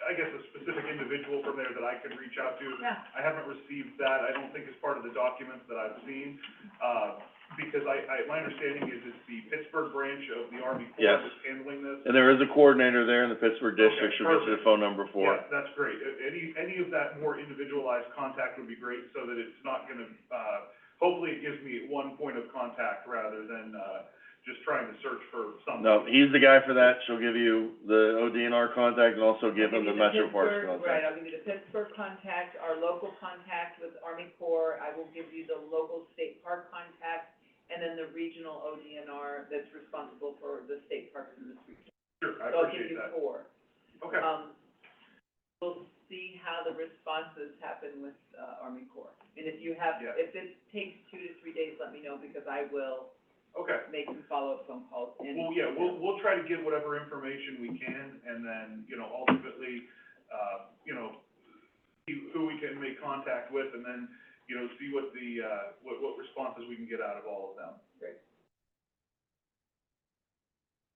I guess, a specific individual from there that I could reach out to. Yeah. I haven't received that. I don't think it's part of the documents that I've seen, because my understanding is it's the Pittsburgh branch of the Army Corps Yes. that's handling this. And there is a coordinator there in the Pittsburgh district, she'll get you the phone number for it. Yeah, that's great. Any of that more individualized contact would be great, so that it's not gonna, hopefully it gives me one point of contact rather than, just trying to search for something. No, he's the guy for that, she'll give you the ODNR contact and also give him the Metro Parks contact. Right, I'll give you the Pittsburgh contact, our local contact with Army Corps, I will give you the local state park contact, and then the regional ODNR that's responsible for the state parks in this region. Sure, I So I'll give appreciate you that. 4. Okay. We'll see how the responses happen with, Army Corps. And if you have, Yeah. if it takes 2 to 3 days, let me know, because I will Okay. make some follow-up phone calls and. Well, yeah, we'll try to get whatever information we can, and then, ultimately, see who we can make contact with, and then, see what the, what responses we can get out of all of them.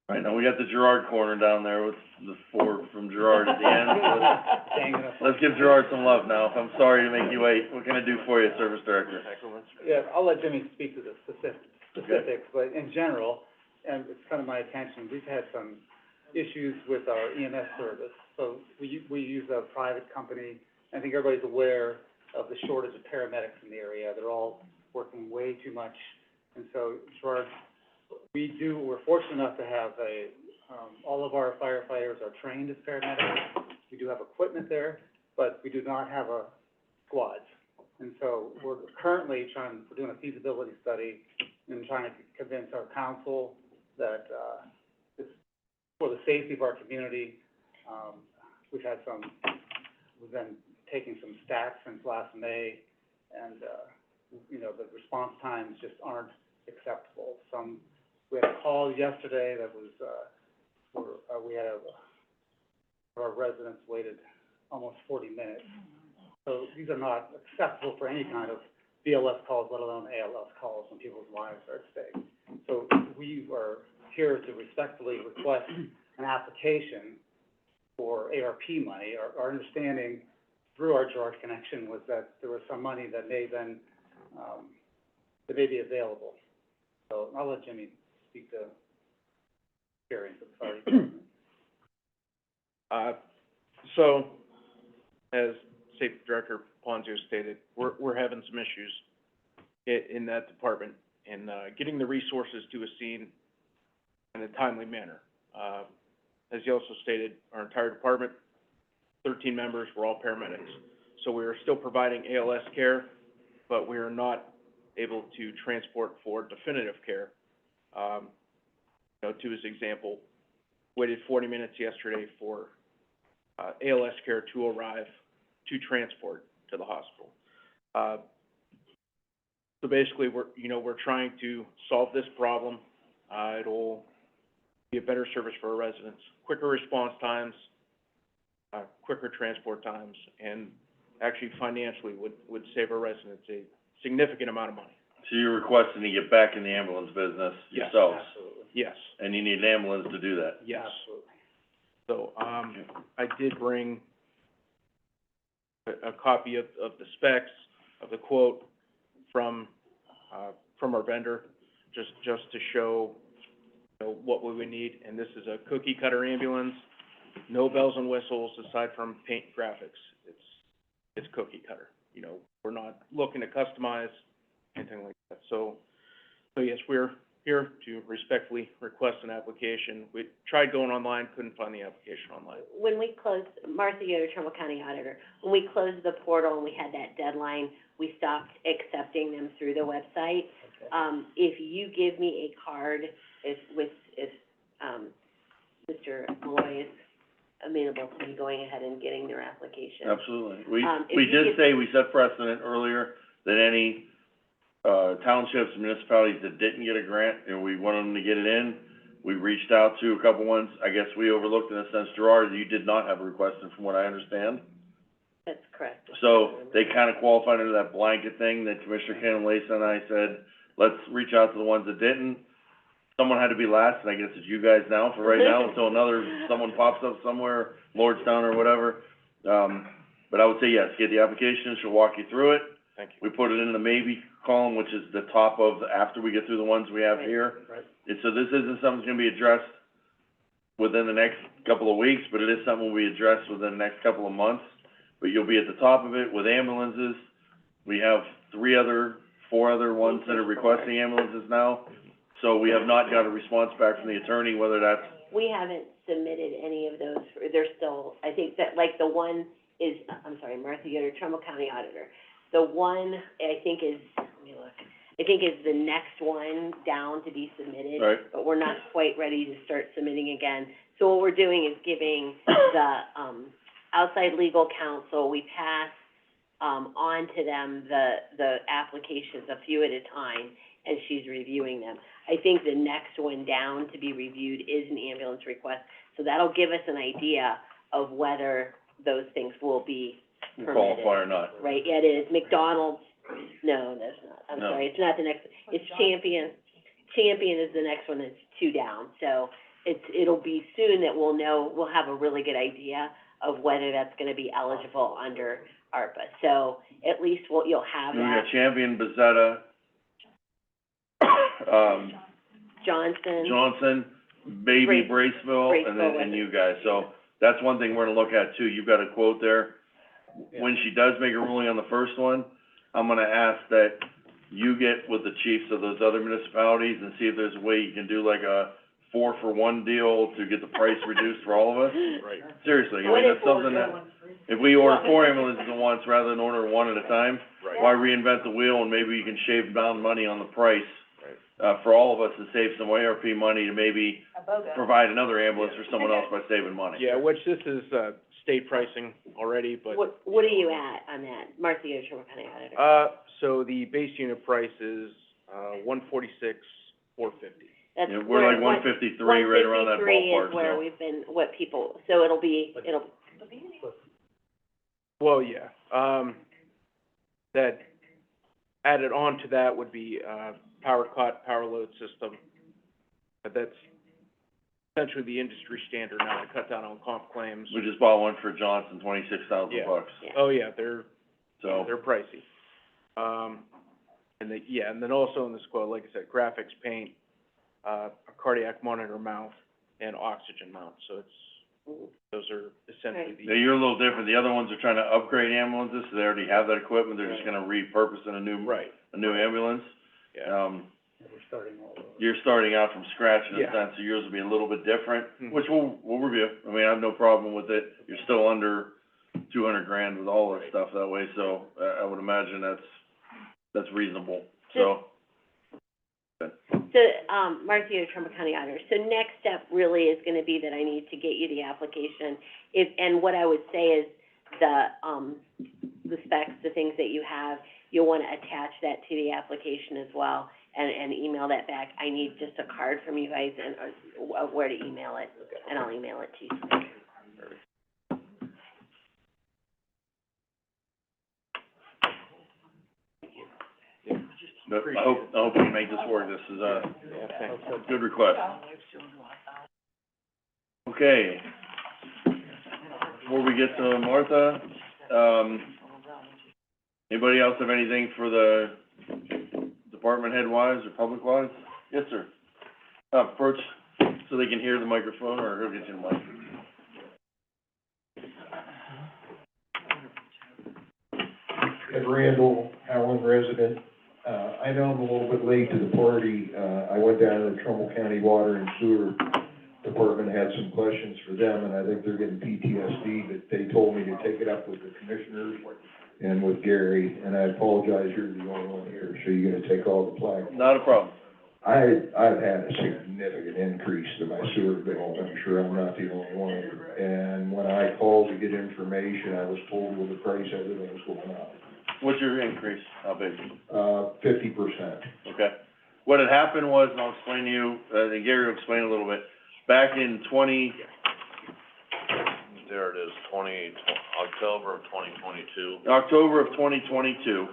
Right, now we got the Gerard corner down there with the 4 from Gerard at the end. Let's give Gerard some love now. I'm sorry to make you wait. What can I do for you, Service Director? Yeah, I'll let Jimmy speak to the specifics, but in general, and it's come to my attention, we've had some issues with our EMS service. So we use a private company. I think everybody's aware of the shortage of paramedics in the area. They're all working way too much. And so, Gerard, we're fortunate enough to have all of our firefighters are trained as paramedics. We do have equipment there, but we do not have a squads. And so we're currently we're doing a feasibility study and trying to convince our council that, it's for the safety of our community. We've been taking some stats since last May, and, the response times just aren't acceptable. We had a call yesterday that was, our residents waited almost 40 minutes. So these are not acceptable for any kind of BLS calls, let alone ALS calls, when people's lives are at stake. So we are here to respectfully request an application for ARP money. Our understanding through our George connection was that there was some money that may be available. So I'll let Jimmy speak to experience of the fire department. So, as Safety Director Ponzio stated, we're having some issues in that department, and getting the resources to a scene in a timely manner. As you also stated, our entire department, 13 members, we're all paramedics. So we are still providing ALS care, but we are not able to transport for definitive care. To his example, waited 40 minutes yesterday for ALS care to arrive to transport to the hospital. So basically, we're trying to solve this problem. It'll be a better service for our residents, quicker response times, quicker transport times, and actually financially would save our residents a significant amount of money. So you're requesting to get back in the ambulance business Yes. yourselves? Absolutely. Yes. And you need an ambulance to do that? Yes. Absolutely. So, I did bring a copy of the specs, of the quote from our vendor, just to show, what we would need. And this is a cookie cutter ambulance, no bells and whistles aside from paint graphics. It's cookie cutter. We're not looking to customize anything like that. So yes, we're here to respectfully request an application. We tried going online, couldn't find the application online. When we closed, Martha Yoder, Trumbull County Auditor, when we closed the portal and we had that deadline, we stopped accepting them through the website. Okay. If you give me a card, if Mr. Malloy is amenable to me going ahead and getting their application. Absolutely. If We you did give- say, we set precedent earlier that any, townships, municipalities that didn't get a grant, and we wanted them to get it in, we reached out to a couple ones. I guess we overlooked in a sense, Gerard, you did not have a request, and from what I understand. That's correct. So they kind of qualified under that blanket thing that Commissioner Cannon-Lace and I said, let's reach out to the ones that didn't. Someone had to be last, and I guess it's you guys now for right now, until someone pops up somewhere, Lordstown or whatever. But I would say yes, get the application, she'll walk you through it. Thank you. We put it in the maybe column, which is the top of, after we get through the ones we have Right. here. Right. And so this isn't something that's gonna be addressed within the next couple of weeks, but it is something will be addressed within the next couple of months. But you'll be at the top of it with ambulances. We have 4 other ones that are requesting ambulances now. So we have not got a response back from the attorney, whether that's, We haven't submitted any of those, they're still, I think that, like, the one is, I'm sorry, Martha Yoder, Trumbull County Auditor. The one, I think is, let me look, I think is the next one down to be submitted. right? But we're not quite ready to start submitting again. So what we're doing is giving the, outside legal counsel, we pass, on to them the applications, a few at a time, as she's reviewing them. I think the next one down to be reviewed is an ambulance request, so that'll give us an idea of whether those things will be permitted. Qualify or not. Right, yeah, it is. McDonald's, no, that's not, I'm No. sorry, it's not the next, it's Champion. Champion is the next one, that's 2 down, so it'll be soon that we'll have a really good idea of whether that's gonna be eligible under ARPA. So at least you'll have We got that. Champion, Bezetta, Johnson, Baby, Braceville, and then, and you guys. So that's one thing we're gonna look at too. You've got a quote there. When she does make a ruling on the first one, I'm gonna ask that you get with the chiefs of those other municipalities and see if there's a way you can do like a 4-for-1 deal to get the price reduced for all of us. Right. Seriously, I mean, that's something that, if we order 4 ambulances at once rather than order one at a time, Right. why reinvent the wheel, and maybe you can shave down money on the price, for all of us to save some ARP money to maybe provide another ambulance for someone else by saving money. Yeah, which this is, state pricing already, but. What are you at on that, Martha, you're Trumbull County Auditor? So the base unit price is, $146,450. That's Yeah, we're like 153, right around that 153 ballpark, is where so. we've been, what people, so it'll be. Well, yeah, that, added on to that would be, power cut, power load system. But that's essentially the industry standard now to cut down on comp claims. We just bought one for Johnson, $26,000 Yeah. bucks, Oh, yeah, they're so. pricey. And then also in this quote, like I said, graphics, paint, a cardiac monitor mount, and oxygen mount, so those are essentially Yeah, you're a little different. The other ones are trying to upgrade ambulances, so they already have that equipment. They're just gonna repurpose in a new ambulance. Yeah. We're starting all over. You're starting out from scratch in a Yeah. sense, so yours will be a little bit different, Mhm. which we'll review. I mean, I have no problem with it. You're still under 200 grand with all this stuff that way, so I would imagine that's reasonable, so. So, Martha, you're Trumbull County Auditor, so next step really is gonna be that I need to get you the application. And what I would say is the specs, the things that you have, you'll wanna attach that to the application as well, and email that back. I need just a card from you guys and, of where to email it, and I'll email it to you. But I hope we can make this work. This is a good request. Okay. Before we get to Martha, anybody else have anything for the department head wise or public wise? Yes, sir. Approach so they can hear the microphone, or he'll get you the mic. Ed Randall, Howland resident. I know I'm a little bit late to the party. I went down to the Trumbull County Water and Sewer Department, had some questions for them, and I think they're getting PTSD, but they told me to take it up with the commissioners and with Gary, and I apologize, you're the only one here, so you're gonna take all the plaque. Not a problem. I've had a significant increase to my sewer bill, I'm sure I'm not the only one. And when I called to get information, I was told with the price everything was going up. What's your increase? How big? 50%. Okay. What had happened was, and I'll explain to you, and Gary will explain a little bit, back in There it is, October of 2022. October of 2022,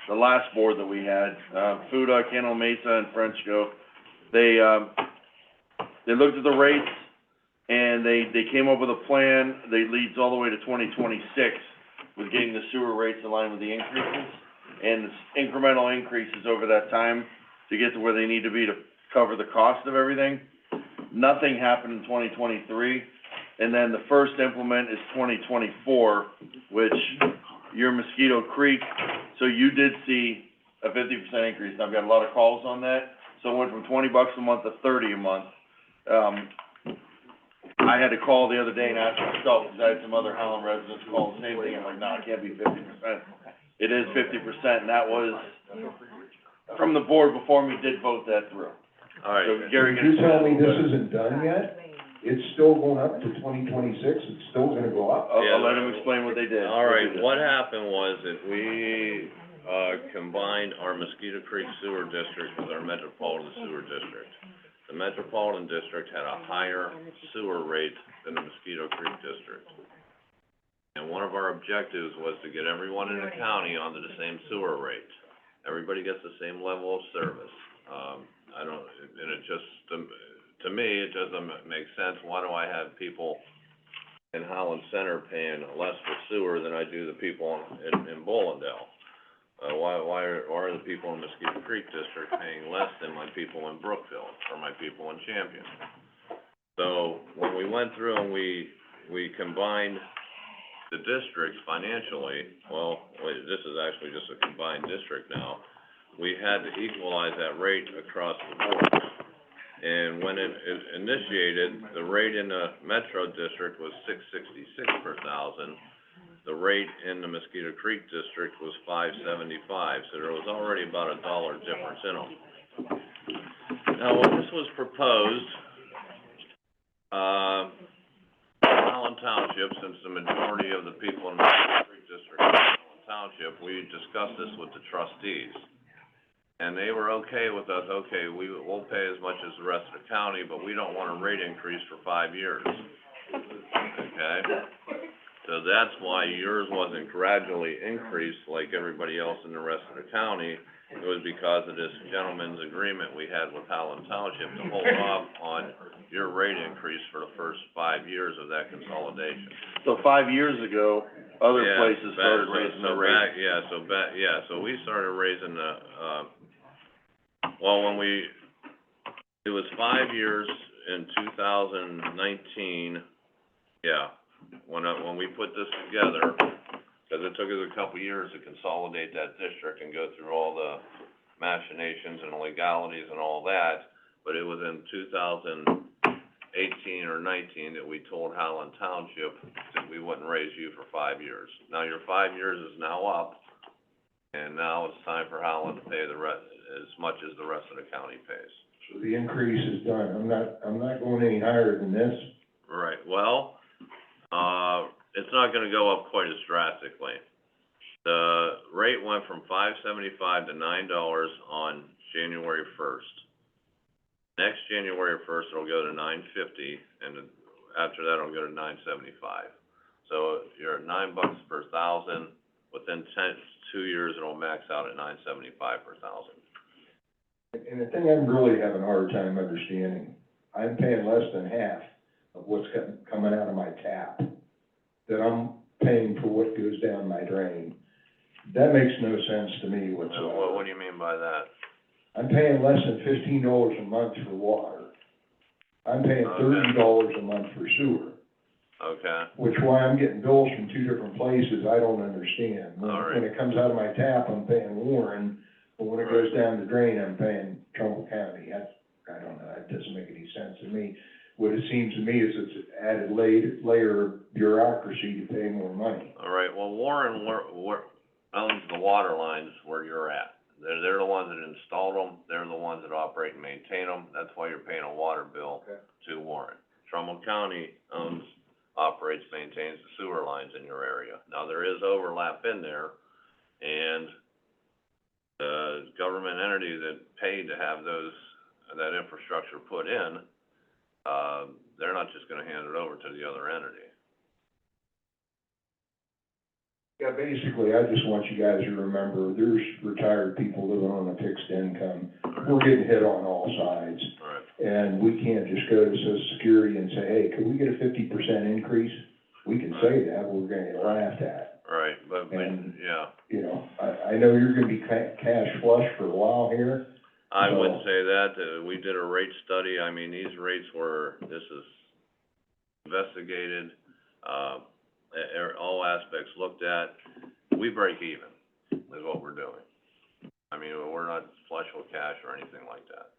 the last board that we had, Fuda, Canal Mesa, and Frenchco, they looked at the rates, and they came up with a plan that leads all the way to 2026, with getting the sewer rates in line with the increases, and incremental increases over that time to get to where they need to be to cover the cost of everything. Nothing happened in 2023, and then the first implement is 2024, which your Mosquito Creek, so you did see a 50% increase. I've got a lot of calls on that, so it went from $20 a month to $30 a month. I had to call the other day and ask myself, because I had some other Howland residents call the same thing, I'm like, no, it can't be 50%. It is 50%, and that was from the board before me did vote that through. All right. So Gary can You tell me explain a this little bit. isn't done yet? It's still going up to 2026, it's still gonna go up? I'll let him explain what they did. All right, what happened was that we, combined our Mosquito Creek Sewer District with our Metropolitan Sewer District. The Metropolitan District had a higher sewer rate than the Mosquito Creek District. And one of our objectives was to get everyone in the county onto the same sewer rate. Everybody gets the same level of service. And it just, to me, it doesn't make sense. Why do I have people in Holland Center paying less for sewer than I do the people in Bullendale? Why are the people in Mosquito Creek District paying less than my people in Brookfield or my people in Champion? So when we went through and we combined the districts financially, this is actually just a combined district now, we had to equalize that rate across the board. And when it initiated, the rate in the Metro District was $6.66 per thousand. The rate in the Mosquito Creek District was $5.75, so there was already about a $1 difference in them. Now, when this was proposed, Holland Township, since the majority of the people in the Mosquito Creek District are in Holland Township, we discussed this with the trustees. And they were okay with us, okay, we'll pay as much as the rest of the county, but we don't want a rate increase for 5 years. Okay? So that's why yours wasn't gradually increased like everybody else in the rest of the county. It was because of this gentleman's agreement we had with Holland Township to hold off on your rate increase for the first 5 years of that consolidation. So 5 years ago, other places started raising the rate. So we started raising the, it was 5 years in 2019, when we put this together, because it took us a couple years to consolidate that district and go through all the machinations and legalities and all that, but it was in 2018 or 19 that we told Holland Township that we wouldn't raise you for 5 years. Now your 5 years is now up, and now it's time for Holland to pay the rest, as much as the rest of the county pays. So the increase is done. I'm not going any higher than this. Right, well, it's not gonna go up quite as drastically. The rate went from $5.75 to $9 on January 1st. Next January 1st, it'll go to $9.50, and after that, it'll go to $9.75. So you're at $9 per thousand. Within 2 years, it'll max out at $9.75 per thousand. And the thing I'm really having a hard time understanding, I'm paying less than half of what's coming out of my tap, that I'm paying for what goes down my drain. That makes no sense to me whatsoever. What do you mean by that? I'm paying less than $15 a month for water. I'm paying $30 a month for sewer. Okay. Which why I'm getting bills from two different places, I don't understand. When it comes out of my tap, I'm paying Warren, but when it goes down the drain, I'm paying Trumbull County. I don't know, that doesn't make any sense to me. What it seems to me is it's an added layer of bureaucracy to pay more money. All right, well, Warren owns the water lines where you're at. They're the ones that installed them, they're the ones that operate and maintain them, that's why you're paying a water bill to Warren. Trumbull County operates, maintains the sewer lines in your area. Now, there is overlap in there, and the government entity that paid to have that infrastructure put in, they're not just gonna hand it over to the other entity. Yeah, basically, I just want you guys to remember, there's retired people living on a fixed income. We're getting hit on all sides. Right. And we can't just go to Social Security and say, hey, can we get a 50% increase? We can say that, but we're gonna get laughed at. Right, but And, yeah. You know, I know you're gonna be cash flush for a while here. I wouldn't say that, we did a rate study, I mean, these rates this is investigated, all aspects looked at. We break even, is what we're doing. I mean, we're not flush with cash or anything like that.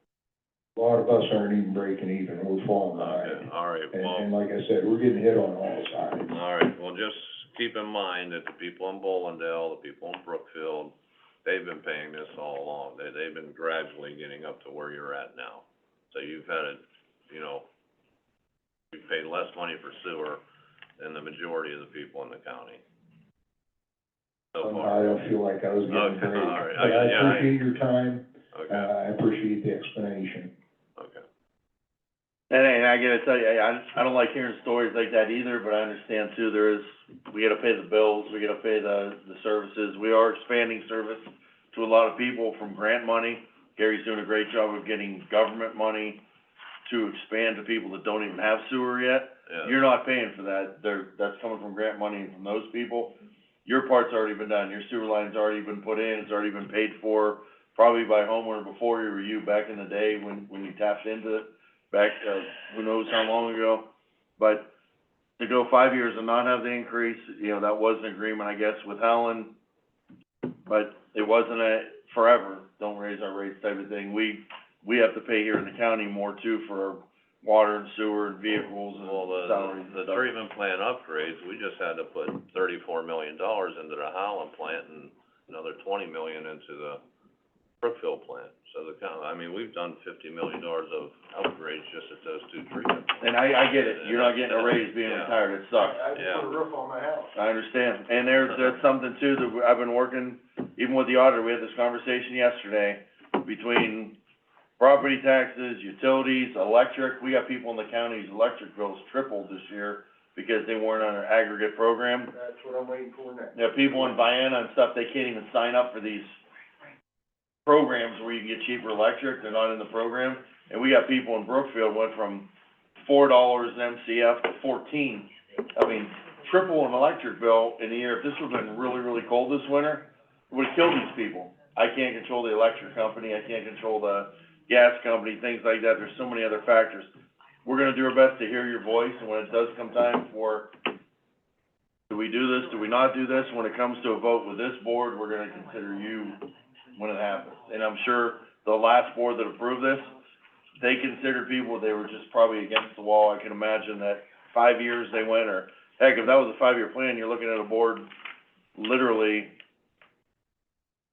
A lot of us aren't even breaking even, we're falling behind. Okay, all right, well. And like I said, we're getting hit on all sides. All right, well, just keep in mind that the people in Bullendale, the people in Brookfield, they've been paying this all along. They've been gradually getting up to where you're at now. So you've had you've paid less money for sewer than the majority of the people in the county. So far. I don't feel like I was getting a break. All right. But I appreciate your time. Okay. I appreciate the explanation. Okay. And I gotta tell you, I don't like hearing stories like that either, but I understand too, we gotta pay the bills, we gotta pay the services. We are expanding service to a lot of people from grant money. Gary's doing a great job of getting government money to expand to people that don't even have sewer yet. Yeah. You're not paying for that, that's coming from grant money from those people. Your part's already been done, your sewer line's already been put in, it's already been paid for, probably by a homeowner before you or you back in the day when you tapped into it, back, who knows how long ago. But to go 5 years and not have the increase, you know, that was an agreement, I guess, with Helen, but it wasn't a forever, don't raise our rates type of thing. We have to pay here in the county more too for water and sewer and vehicles and Well, salaries and the stuff. treatment plant upgrades, we just had to put $34 million into the Holland plant and another 20 million into the Brookfield plant. So we've done $50 million of upgrades just at those two treatment plants. And I get it, you're not getting a raise being Yeah. retired, it sucks. I Yeah. put a roof on my house. I understand, and that's something too that I've been working, even with the auditor, we had this conversation yesterday, between property taxes, utilities, electric, we got people in the county whose electric bills tripled this year because they weren't on an aggregate program. That's what I'm waiting for next. There are people in Vienna and stuff, they can't even sign up for these programs where you can get cheaper electric, they're not in the program. And we got people in Brookfield went from $4 an MCF to 14. I mean, triple an electric bill in a year. If this would've been really, really cold this winter, it would've killed these people. I can't control the electric company, I can't control the gas company, things like that, there's so many other factors. We're gonna do our best to hear your voice, and when it does come time for, do we do this, do we not do this, when it comes to a vote with this board, we're gonna consider you when it happens. And I'm sure the last board that approved this, they considered people, they were just probably against the wall. I can imagine that 5 years they went, or heck, if that was a 5-year plan, you're looking at a board literally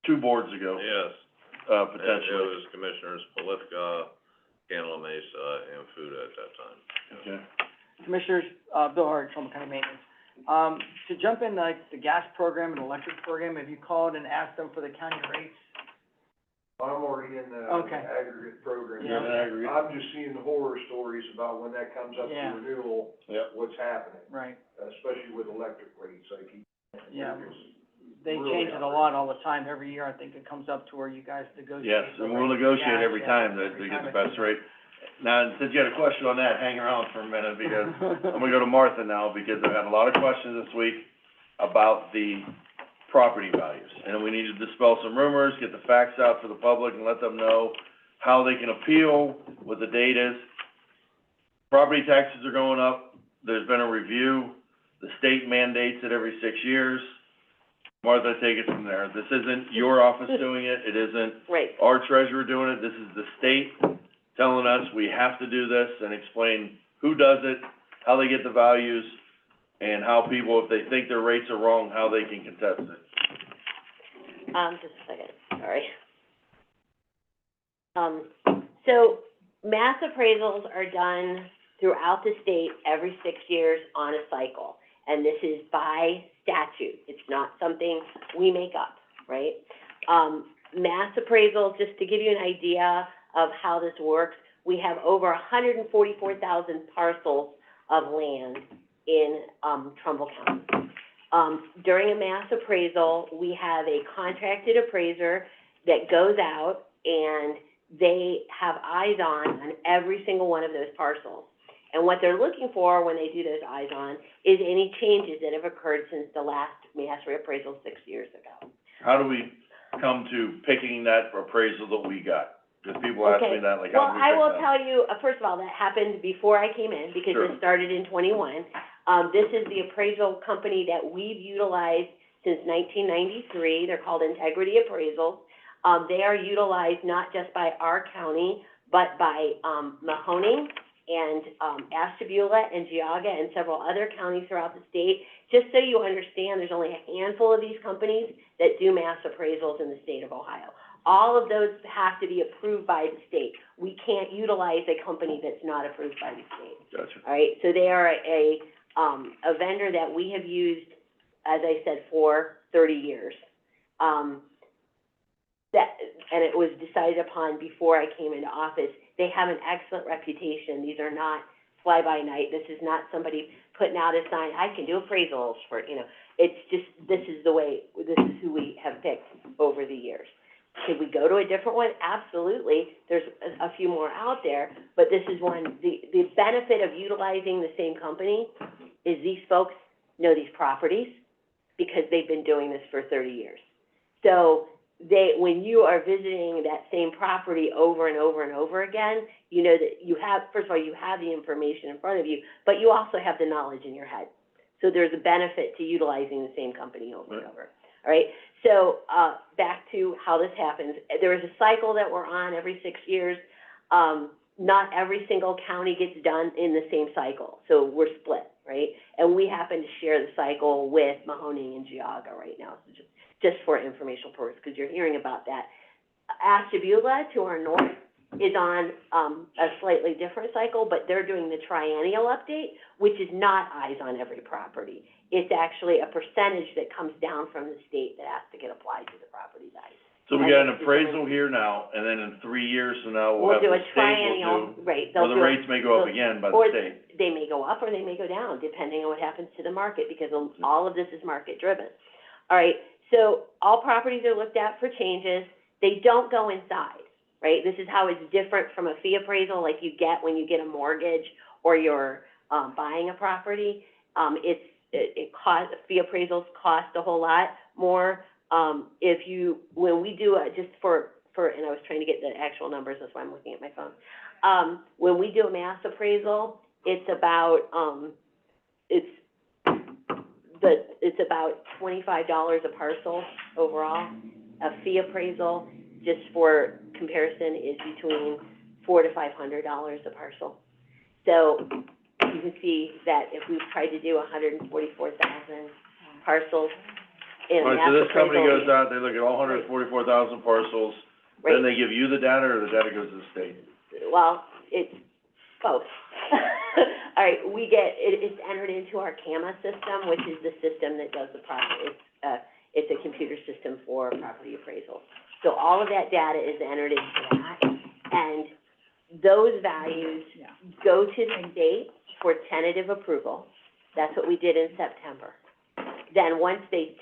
2 boards ago. Yes. Potentially. It was Commissioners Polifka, Cantala Mesa, and Fuda at that time. Okay. Commissioners, Bill Hart, Trumbull County Maintenance. To jump in, like, the gas program and electric program, have you called and asked them for the county rates? I'm already in the Okay. aggregate program. Yeah. Aggregate. I'm just seeing the horror stories about when that comes up Yeah. for renewal, Yep. what's happening, Right, especially with electric rates, like. yeah. it's They really change it a lot all the time, every year, I think it comes up to where you guys negotiate. Yes, the and we'll rate. negotiate Yeah, every yeah, time to every get time the it's- best rate. Now, since you had a question on that, hang around for a minute, because I'm gonna go to Martha now, because I've had a lot of questions this week about the property values. And we need to dispel some rumors, get the facts out for the public, and let them know how they can appeal, what the date is. Property taxes are going up, there's been a review, the state mandates it every 6 years. Martha, take it from there. This isn't your office doing it, it isn't Right. our treasurer doing it, this is the state telling us we have to do this, and explain who does it, how they get the values, and how people, if they think their rates are wrong, how they can contest it. Just a second, sorry. So mass appraisals are done throughout the state every 6 years on a cycle. And this is by statute, it's not something we make up, right? Mass appraisals, just to give you an idea of how this works, we have over 144,000 parcels of land in, Trumbull County. During a mass appraisal, we have a contracted appraiser that goes out and they have eyes on every single one of those parcels. And what they're looking for when they do those eyes on is any changes that have occurred since the last mass reappraisal 6 years ago. How do we come to picking that appraisal that we got? Because people ask me that, like, how do we pick that? Well, I will tell you, first of all, that happened before I came in, because Sure. it started in 21. This is the appraisal company that we've utilized since 1993. They're called Integrity Appraisals. They are utilized not just by our county, but by, Mahoning and, Ashtabula and Geauga and several other counties throughout the state. Just so you understand, there's only a handful of these companies that do mass appraisals in the state of Ohio. All of those have to be approved by the state. We can't utilize a company that's not approved by the state. Gotcha. All right, so they are a vendor that we have used, as I said, for 30 years. And it was decided upon before I came into office. They have an excellent reputation. These are not fly-by-night. This is not somebody putting out a sign, I can do appraisals for, it's just, this is who we have picked over the years. Could we go to a different one? Absolutely. There's a few more out there, but this is one, the benefit of utilizing the same company is these folks know these properties because they've been doing this for 30 years. So when you are visiting that same property over and over and over again, you know that you have, first of all, you have the information in front of you, but you also have the knowledge in your head. So there's a benefit to utilizing the same company over and over. All right, so, back to how this happens. There is a cycle that we're on every 6 years. Not every single county gets done in the same cycle, so we're split, right? And we happen to share the cycle with Mahoning and Geauga right now, so just for informational purposes, because you're hearing about that. Ashtabula, to our north, is on, a slightly different cycle, but they're doing the triennial update, which is not eyes on every property. It's actually a percentage that comes down from the state that has to get applied to the property value. So we got an appraisal here now, and then in 3 years from now, we'll have do the a state triennial, right, or they'll the do rates may go up again by the or state. they may go up or they may go down, depending on what happens to the market, because all of this is market driven. All right, so all properties are looked at for changes. They don't go inside, right? This is how it's different from a fee appraisal like you get when you get a mortgage or you're, buying a property. Fee appraisals cost a whole lot more. When we do just and I was trying to get the actual numbers, that's why I'm looking at my phone. When we do a mass appraisal, it's about, it's about $25 a parcel overall. A fee appraisal, just for comparison, is between $400 to $500 a parcel. So you can see that if we've tried to do 144,000 parcels in a All right, mass so this company appraisal, goes out, they look at all 144,000 parcels, right. then they give you the data, or the data goes to the state? Well, it's both. All right, it's entered into our CAMA system, which is the system that does the process. It's a computer system for property appraisal. So all of that data is entered into that, and those values go to the state for tentative approval. That's what we did in September. Then once the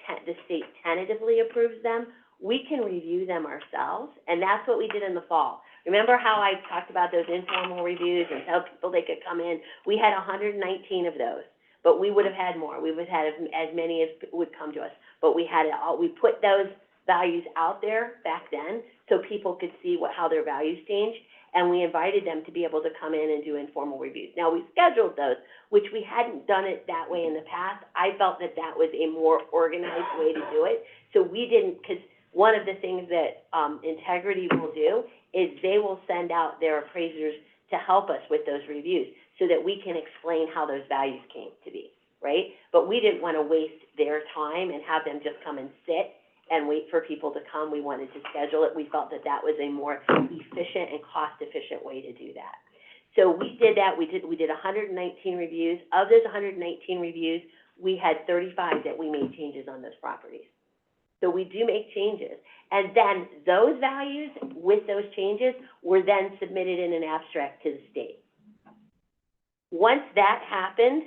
state tentatively approves them, we can review them ourselves, and that's what we did in the fall. Remember how I talked about those informal reviews and tell people they could come in? We had 119 of those, but we would have had more. We would have had as many as would come to us, but we had it all. We put those values out there back then so people could see how their values changed, and we invited them to be able to come in and do informal reviews. Now, we scheduled those, which we hadn't done it that way in the past. I felt that that was a more organized way to do it, so we didn't, because one of the things that Integrity will do is they will send out their appraisers to help us with those reviews so that we can explain how those values came to be, right? But we didn't want to waste their time and have them just come and sit and wait for people to come. We wanted to schedule it. We felt that that was a more efficient and cost-efficient way to do that. So we did that. We did 119 reviews. Of those 119 reviews, we had 35 that we made changes on those properties. So we do make changes. And then those values with those changes were then submitted in an abstract to the state. Once that happened,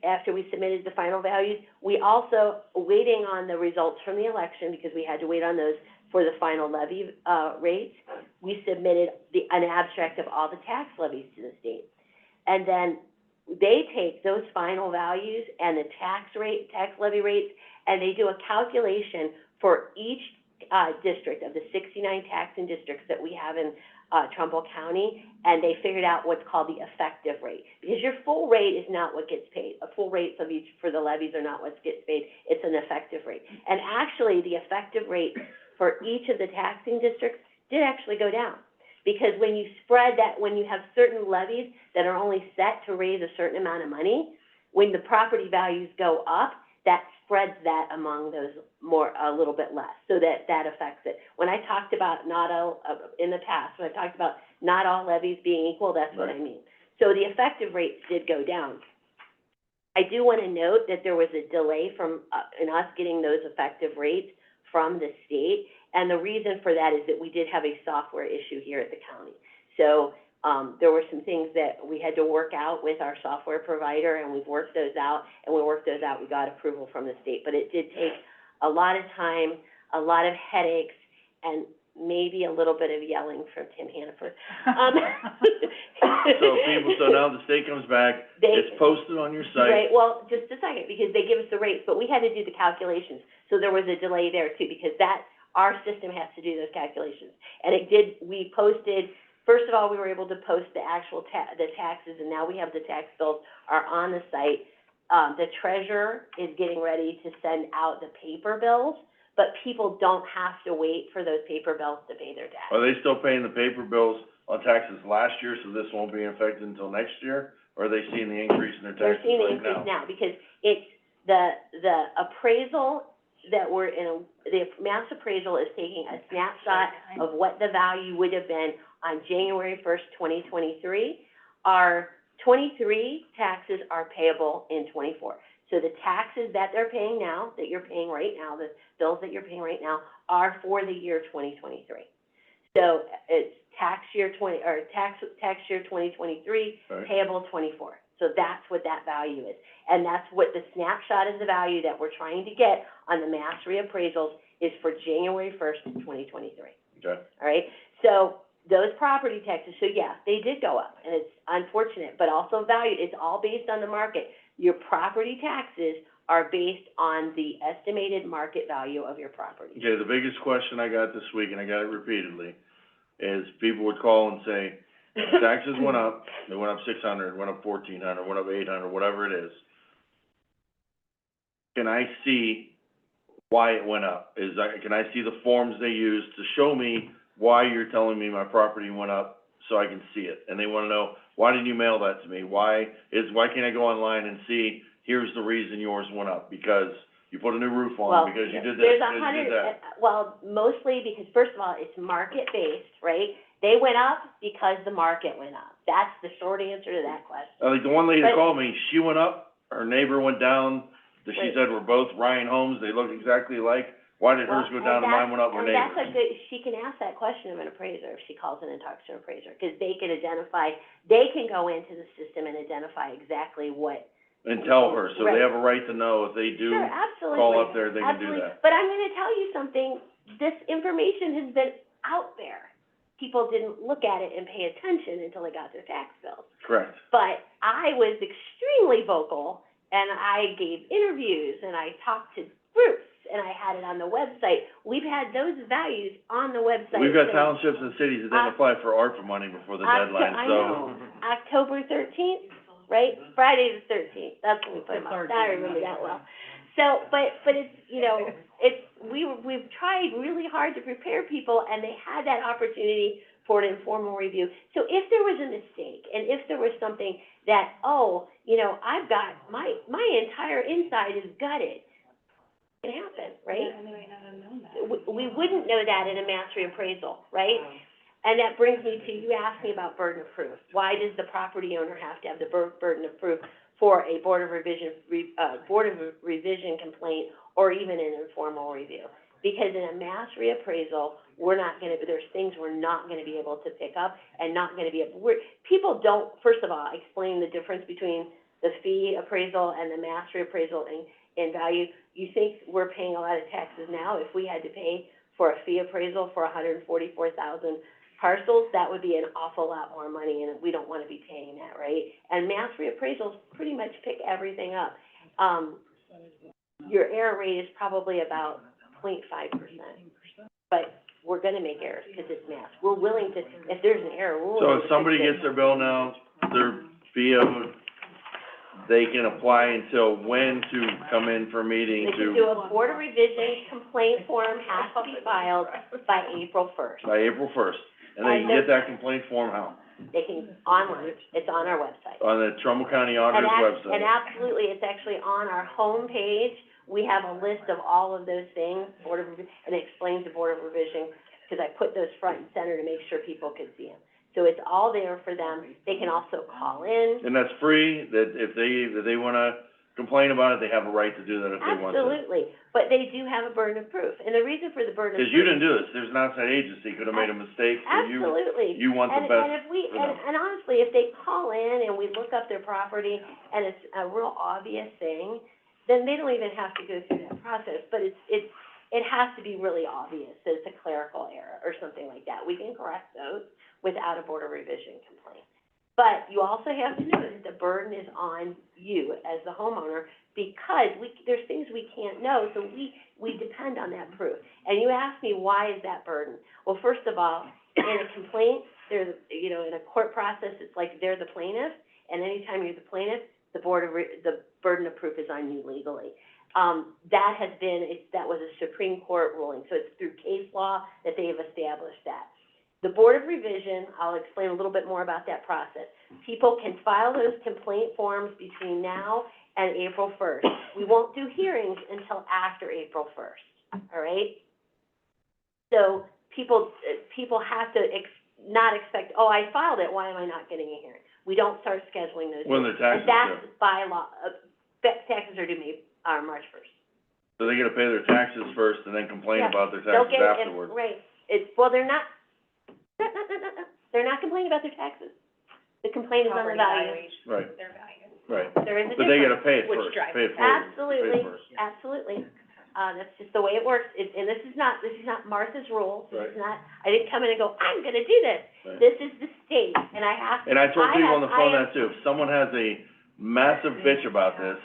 after we submitted the final values, we also, waiting on the results from the election, because we had to wait on those for the final levy rates, we submitted an abstract of all the tax levies to the state. And then they take those final values and the tax levy rates, and they do a calculation for each district of the 69 taxing districts that we have in Trumbull County, and they figured out what's called the effective rate. Because your full rate is not what gets paid. A full rate for the levies are not what gets paid. It's an effective rate. And actually, the effective rate for each of the taxing districts did actually go down. Because when you spread that, when you have certain levies that are only set to raise a certain amount of money, when the property values go up, that spreads that among those a little bit less, so that affects it. When I talked about in the past, when I talked about not all levies being equal, that's what I mean. So the effective rates did go down. I do want to note that there was a delay in us getting those effective rates from the state, and the reason for that is that we did have a software issue here at the county. So there were some things that we had to work out with our software provider, and we've worked those out, we got approval from the state. But it did take a lot of time, a lot of headaches, and maybe a little bit of yelling from Tim Hannaford. So now the state comes back, it's posted on your site. Right, well, just a second, because they give us the rates, but we had to do the calculations, so there was a delay there too, because our system has to do those calculations. And we posted, first of all, we were able to post the actual the taxes, and now we have the tax bills are on the site. The treasurer is getting ready to send out the paper bills, but people don't have to wait for those paper bills to pay their taxes. Are they still paying the paper bills on taxes last year, so this won't be in effect until next year? Or are they seeing the increase in their They're taxes seeing the right now? increase now, because it's the appraisal that the mass appraisal is taking a snapshot of what the value would have been on January 1st, 2023. Our 23 taxes are payable in 24. So the taxes that they're paying now, that you're paying right now, the bills that you're paying right now, are for the year 2023. So it's tax year 2023, Right. payable 24. So that's what that value is. And that's what the snapshot of the value that we're trying to get on the mass reappraisals is for January 1st, 2023. Okay. All right? So those property taxes, so yeah, they did go up, and it's unfortunate, but also valued. It's all based on the market. Your property taxes are based on the estimated market value of your property. Okay, the biggest question I got this week, and I got it repeatedly, is people would call and say, taxes went up, they went up 600, went up 1,400, went up 800, whatever it is. Can I see why it went up? Can I see the forms they used to show me why you're telling me my property went up, so I can see it? And they wanna know, why didn't you mail that to me? Why can't I go online and see, here's the reason yours went up? Because you put a new roof on, because you did this, because you did that. Well, mostly because, first of all, it's market-based, right? They went up because the market went up. That's the short answer to that question. Like the one lady But- called me, she went up, her neighbor went down, she Right. said we're both Ryan Homes, they look exactly alike. Why did hers go down and mine went up, we're neighbors? And that's she can ask that question of an appraiser if she calls in and talks to an appraiser, because they can they can go into the system and identify exactly what. And tell her, so Right. they have a right to know if they do Sure, absolutely. call up there, they can do Absolutely. that. But I'm gonna tell you something, this information has been out there. People didn't look at it and pay attention until they got their tax bills. Correct. But I was extremely vocal, and I gave interviews, and I talked to groups, and I had it on the website. We've had those values on the website. We've got since townships and cities that didn't apply for ARPA money before the deadline, I so. know, October 13th, right? Friday the 13th, that's when we put them up, I remember that well. So, but it's, we've tried really hard to prepare people, and they had that opportunity for an informal review. So if there was a mistake, and if there was something that, I've got, my entire inside is gutted, it can happen, right? And they might not have known that. We wouldn't know that in a mass reappraisal, right? And that brings me to, you asked me about burden of proof. Why does the property owner have to have the burden of proof for a Board of Revision complaint, or even an informal review? Because in a mass reappraisal, there's things we're not gonna be able to pick up, and not gonna be people don't, first of all, explain the difference between the fee appraisal and the mass reappraisal in value. You think we're paying a lot of taxes now? If we had to pay for a fee appraisal for 144,000 parcels, that would be an awful lot more money, and we don't wanna be paying that, right? And mass reappraisals pretty much pick everything up. Your error rate is probably about 0.5%, but we're gonna make errors, because it's mass. We're willing to, if there's an error, we're So willing if to somebody fix it. gets their bill now, their fee of, they can apply until when to come in for a meeting They can do to, a Board of Revision complaint form, has to be filed by April 1st. by April 1st. And they can get that complaint form how? They can, online, it's on our website. On the Trumbull County Auditor's website. And absolutely, it's actually on our homepage. We have a list of all of those things, and it explains the Board of Revision, because I put those front and center to make sure people could see them. So it's all there for them. They can also call in. And that's free, that if they wanna complain about it, they have a right to do that if they want to. Absolutely, but they do have a burden of proof, and the reason for the burden of proof. Because you didn't do this, there's an outside agency, could've made a mistake, so Absolutely. you want the And best if we, for them. and honestly, if they call in and we look up their property and it's a real obvious thing, then they don't even have to go through that process. But it's it has to be really obvious that it's a clerical error or something like that. We can correct those without a board of revision complaint. But you also have to know that the burden is on you as the homeowner, because there's things we can't know, so we depend on that proof. And you ask me, why is that burden? Well, first of all, in a complaint, there's, in a court process, it's like they're the plaintiff, and anytime you're the plaintiff, the burden of proof is on you legally. That was a Supreme Court ruling, so it's through case law that they have established that. The Board of Revision, I'll explain a little bit more about that process. People can file those complaint forms between now and April 1st. We won't do hearings until after April 1st, all right? So people have to not expect, oh, I filed it, why am I not getting a hearing? We don't start scheduling those. When their taxes are due. are That's by law, taxes are due March 1st. So they gotta pay their taxes first and then complain about their They'll taxes get it, afterwards. right, they're not complaining about their taxes. The complaint is on the value. Right, Their value. right. There is a difference. But they gotta pay it Which first, drives pay it it. forward. Absolutely, Pay it first. absolutely. That's just the way it works. And this is not Martha's rule. This is Right. not, I didn't come in and go, I'm gonna do this. Right. This is the state, and I have, And I told people on the phone I that too, if someone has a massive bitch about this,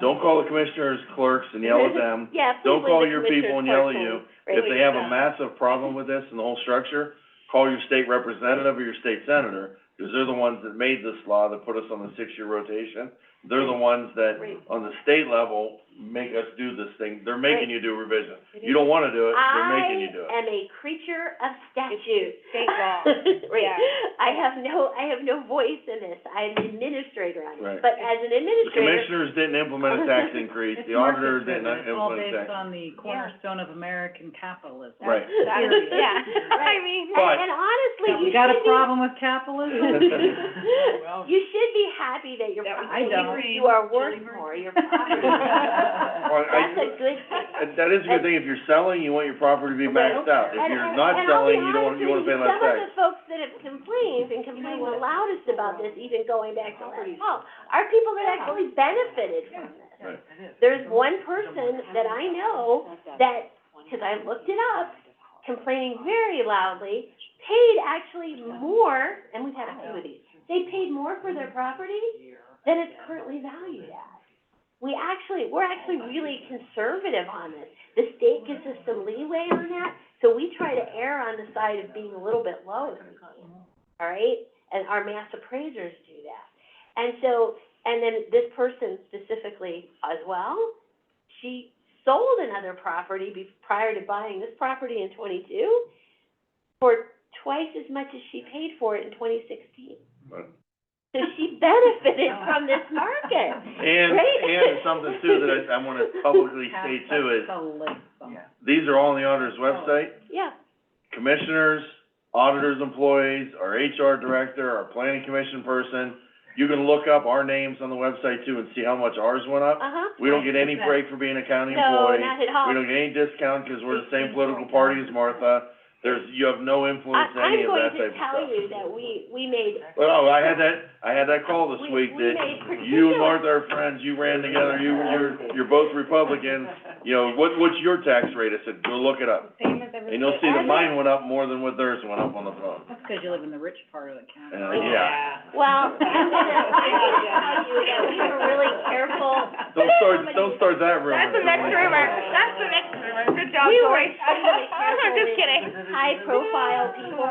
don't call the commissioners, clerks, and yell at them. Yeah, please Don't leave call the your people and yell at you. commissioners' clerks If they have a massive problem with this and the whole structure, call your state representative or your state senator, because they're the ones that made this law that put us on the 6-year rotation. They're the ones that, on the state level, make us do this thing. They're making you do revision. You don't wanna do it, they're making you do it. I am a creature of statute. State law. Right. Yeah. I have no voice in this. I'm an administrator on it. Right. But as an The administrator, commissioners didn't implement a tax increase, the auditor didn't It's all implement a based tax. on the cornerstone of American capitalism. Right. yeah, I mean. But- and honestly, You got a problem with capitalism? you should be happy that your I property, don't. you are worth more, your property. Well, That's a good thing. That is a good thing, if you're selling, you want your property to be maxed out. If you're not And I'll be selling, you honest wanna with pay less Some of tax. the folks that have complained and complained the loudest about this, even going back to last fall, are people that actually benefited from this. Right. There's one person that I know that, because I looked it up, complaining very loudly, paid actually more, and we've had a few of these, they paid more for their property than it's currently valued at. We're actually really conservative on this. The state gives us some leeway on that, so we try to err on the side of being a little bit low if we can, all right? And our mass appraisers do that. And then this person specifically as well, she sold another property prior to buying this property in 22 for twice as much as she paid for it in 2016. Right. So she benefited from this market, And, right? and something too that I wanna publicly state too is, these are all on the auditor's website. Yeah, Commissioners, auditors' employees, our HR director, our planning commission person, you can look up our names on the website too and see how much ours went up. We don't get any break for being a county no, employee. not at all. We don't get any discount because we're the same political party as Martha. You have no influence in any of that type of stuff. I'm going to tell you that we made. Well, I had that call this week we that made you particular- and Martha are friends, you ran together, you're both Republicans. You know, what's your tax rate? I said, go look it up. Same as everybody. And you'll see that mine went up more than what theirs went up on the phone. That's because you live in the rich part of the county. Yeah. Well, I'm gonna tell you that we were really careful. Don't start that rumor. That's the next rumor. That's the next rumor. Good job, We were Joyce. extremely careful I'm just with kidding. high-profile people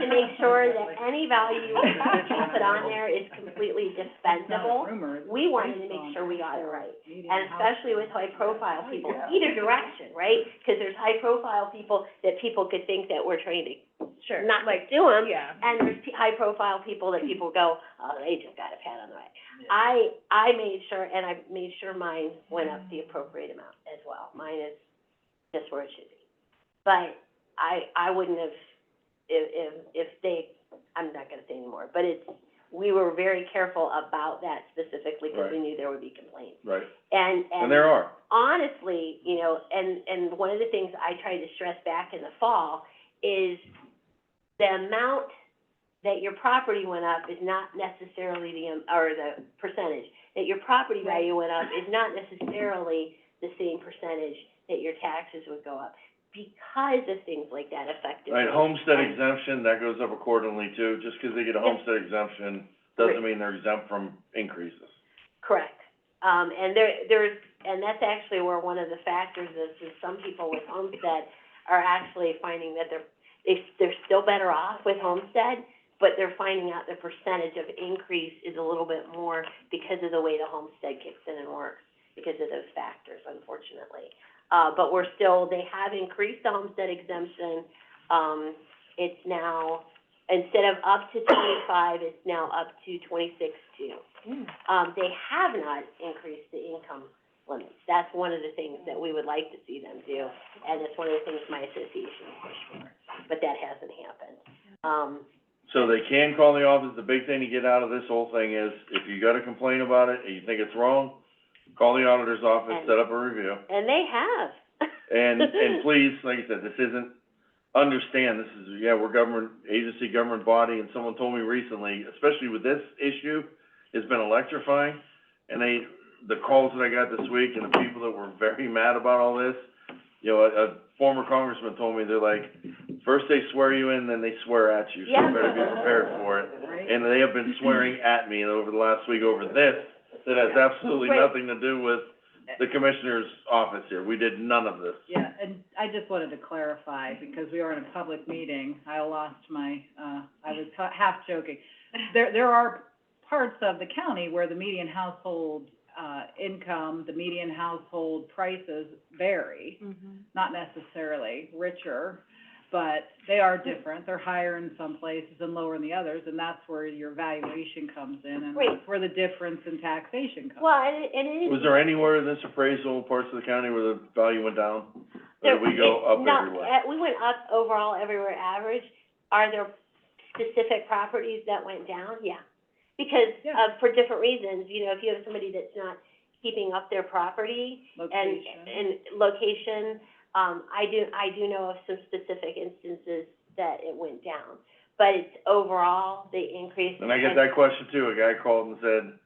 to make sure that any value that you put on there is completely dispensable. We wanted to make sure we got it right, and especially with high-profile people, either direction, right? Because there's high-profile people that people could think that we're trying to not like do them, Yeah. and there's high-profile people that people go, oh, they just got a pat on the back. I made sure, and I made sure mine went up the appropriate amount as well. Mine is just where it should be. But I wouldn't have, if they, I'm not gonna say anymore, but we were very careful about that specifically because we knew there would be complaints. Right. And there are. honestly, you know, and one of the things I tried to stress back in the fall is the amount that your property went up is not necessarily or the percentage that your property value went up is not necessarily the same percentage that your taxes would go up because of things like that effectively. Right, homestead exemption, that goes up accordingly too, just 'cause they get a homestead exemption, doesn't mean they're exempt from increases. Correct. And and that's actually where one of the factors is some people with homestead are actually finding that they're still better off with homestead, but they're finding out the percentage of increase is a little bit more because of the way the homestead kicks in and works, because of those factors, unfortunately. But they have increased the homestead exemption. It's now, instead of up to 25, it's now up to 26.2. They have not increased the income limits. That's one of the things that we would like to see them do, and it's one of the things my association pushed for, but that hasn't happened. So they can call the office. The big thing to get out of this whole thing is, if you got a complaint about it and you think it's wrong, call the auditor's office, set up a review. And they have. And please, like I said, this isn't, understand, this is, we're government agency, government body, and someone told me recently, especially with this issue, it's been electrifying, and the calls that I got this week and the people that were very mad about all this, a former congressman told me, they're like, first they swear you in, then they swear at you, so you better be prepared for it. And they have been swearing at me over the last week over this, that has absolutely nothing to do with the commissioner's office here. We did none of this. Yeah, and I just wanted to clarify, because we are in a public meeting, I lost my, I was half joking. There are parts of the county where the median household, income, the median household prices vary, not necessarily richer, but they are different. They're higher in some places and lower in the others, and that's where your valuation comes in, and that's where the difference in taxation comes. Well, and it is. Was there anywhere in this appraisal, parts of the county where the value went down? Or did we go up everywhere? We went up overall everywhere average. Are there specific properties that went down? Yeah. Because, for different reasons, if you have somebody that's not keeping up their property and location, I do know of some specific instances that it went down. But it's overall, the increase. And I get that question too. A guy called and said,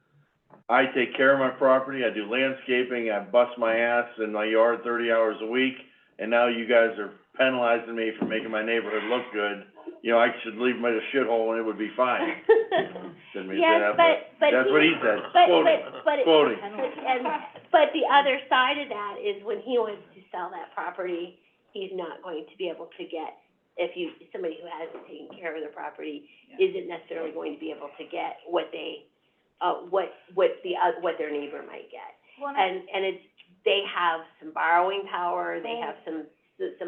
I take care of my property, I do landscaping, I bust my ass in my yard 30 hours a week, and now you guys are penalizing me for making my neighborhood look good. I should leave my shithole and it would be fine. Didn't mean to say that, but that's what he said, quoting. But the other side of that is when he wants to sell that property, he's not going to be able to get, somebody who hasn't taken care of their property isn't necessarily going to be able to get what their neighbor might get. And they have some borrowing power, they have some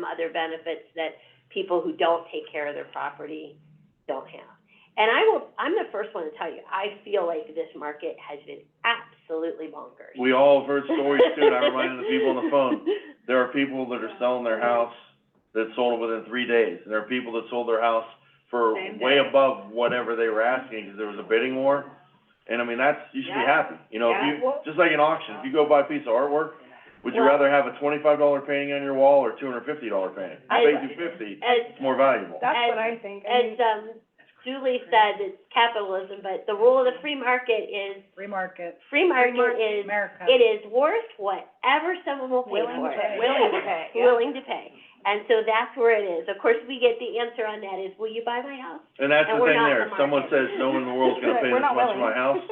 other benefits that people who don't take care of their property don't have. And I'm the first one to tell you, I feel like this market has been absolutely bonkers. We all have heard stories too, and I reminded the people on the phone, there are people that are selling their house that sold within 3 days, and there are people that sold their house for way above whatever they were asking, because there was a bidding war. And I mean, you should be happy, just like an auction, if you go buy a piece of artwork, would you rather have a $25 painting on your wall or a $250 painting? If they do $50, it's more valuable. That's what I think. As Julie said, it's capitalism, but the rule of the free market is. Free market is, America. it is worth whatever someone will pay for it. Willing to pay. And so that's where it is. Of course, we get the answer on that is, will you buy my house? And that's the thing there, if someone says, no one in the world's gonna pay this much for my house,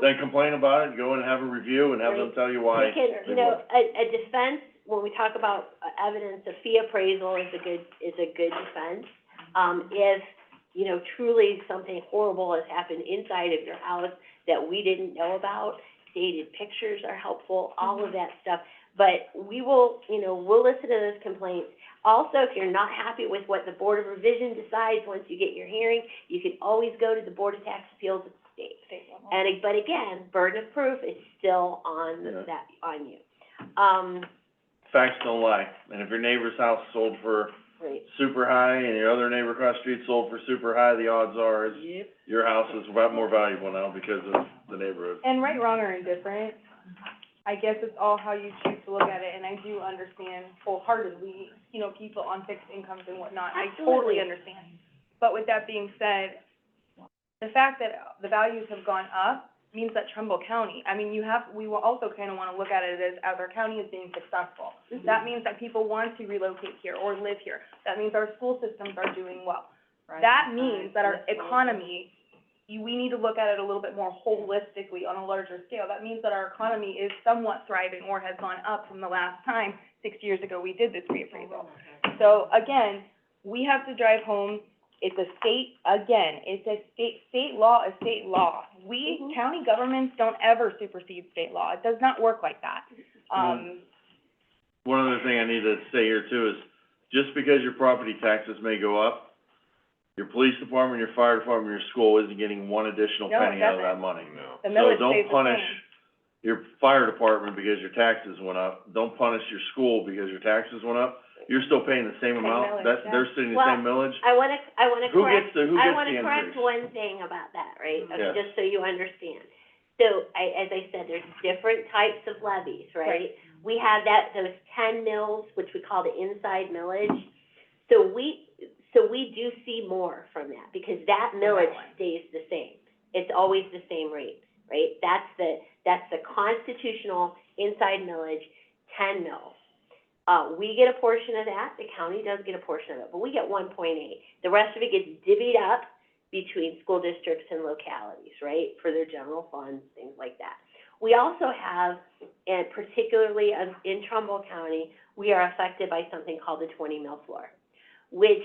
then complain about it, go in and have a review and have them tell you why. Because, a defense, when we talk about evidence, a fee appraisal is a good defense. If, truly something horrible has happened inside of your house that we didn't know about, dated pictures are helpful, all of that stuff. But we will, we'll listen to those complaints. Also, if you're not happy with what the Board of Revision decides once you get your hearing, you can always go to the Board of Tax Appeals at the state. But again, burden of proof is still on you. Facts don't lie, and if your neighbor's house sold for super high and your other neighbor across the street sold for super high, the odds are your house is more valuable now because of the neighborhood. And right, wrong, or indifferent, I guess it's all how you choose to look at it, and I do understand wholeheartedly, people on fixed incomes and whatnot. Absolutely. I totally understand. But with that being said, the fact that the values have gone up means that Trumbull County, I mean, we will also kind of want to look at it as our county is being successful. That means that people want to relocate here or live here. That means our school systems are doing well. That means that our economy, we need to look at it a little bit more holistically on a larger scale. That means that our economy is somewhat thriving or has gone up from the last time, 6 years ago, we did this reappraisal. So again, we have to drive home, it's a state, again, it's a state law is state law. We, county governments don't ever supersede state law. It does not work like that. One other thing I need to say here too is, just because your property taxes may go up, your police department, your fire department, your school isn't getting one additional No, it penny out of doesn't. that money. The millage So stays don't the punish same. your fire department because your taxes went up. Don't punish your school because your taxes went up. You're still paying the same amount. millage, They're sitting the same millage. I wanna Who correct, gets the I wanna increase? correct one thing about that, right? Okay, Yes. just so you understand. So, as I said, there's different types of levies, right? We have those 10 mills, which we call the inside millage. So we do see more from that, because that millage stays the same. It's always the same rate, right? That's the constitutional inside millage, 10 mills. We get a portion of that, the county does get a portion of it, but we get 1.8. The rest of it gets divvied up between school districts and localities, right, for their general funds, things like that. We also have, and particularly in Trumbull County, we are affected by something called the 20 mil floor, which,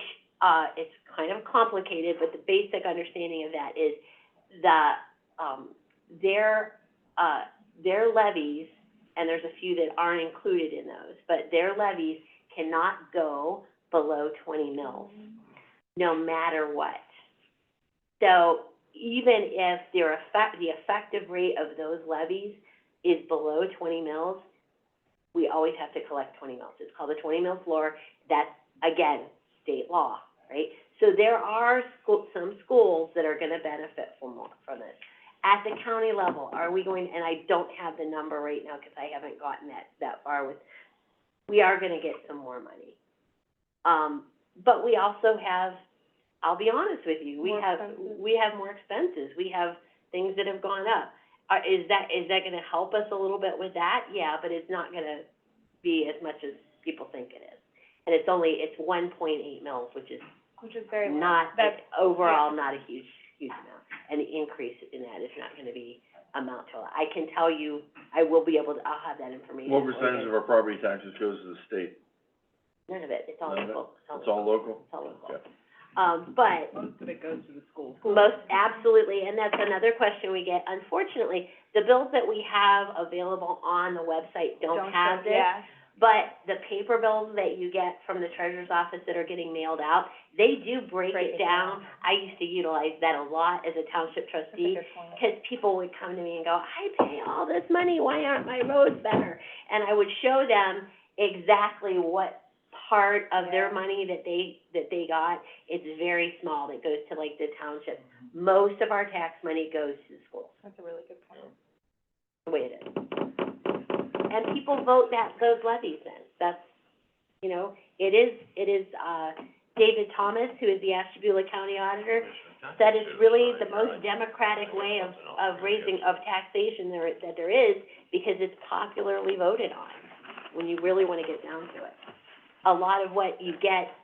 it's kind of complicated, but the basic understanding of that is their levies, and there's a few that aren't included in those, but their levies cannot go below 20 mils, no matter what. So even if the effective rate of those levies is below 20 mils, we always have to collect 20 mils. It's called the 20 mil floor. That's, again, state law, right? So there are some schools that are gonna benefit from this. At the county level, are we going, and I don't have the number right now because I haven't gotten that far with, we are gonna get some more money. But we also have, I'll be honest with you, we have more expenses. We have things that have gone up. Is that gonna help us a little bit with that? Yeah, but it's not gonna be as much as people think it is. And it's 1.8 mils, which is very low. not a huge amount. And the increase in that is not gonna be amount to a lot. I can tell you, I'll have that information. What for you. percentage of our property taxes goes to the state? None of it, it's all None of it? local. It's all local? It's all local. Okay. But Most of it goes to the schools. most absolutely, and that's another question we get. Unfortunately, the bills that we have available on the website don't have this. Yeah. But the paper bills that you get from the treasurer's office that are getting mailed out, they do break it down. I used to utilize that a lot as a township trustee, because people would come to me and go, I pay all this money, why aren't my roads better? And I would show them exactly what part of their money that they got. It's very small, that goes to like the township. Most of our tax money goes to the schools. That's a really good point. The way it is. And people vote those levies in. That's, it is, David Thomas, who is the Ashtabula County Auditor, said it's really the most democratic way of taxation that there is, because it's popularly voted on, when you really wanna get down to it. A lot of what you get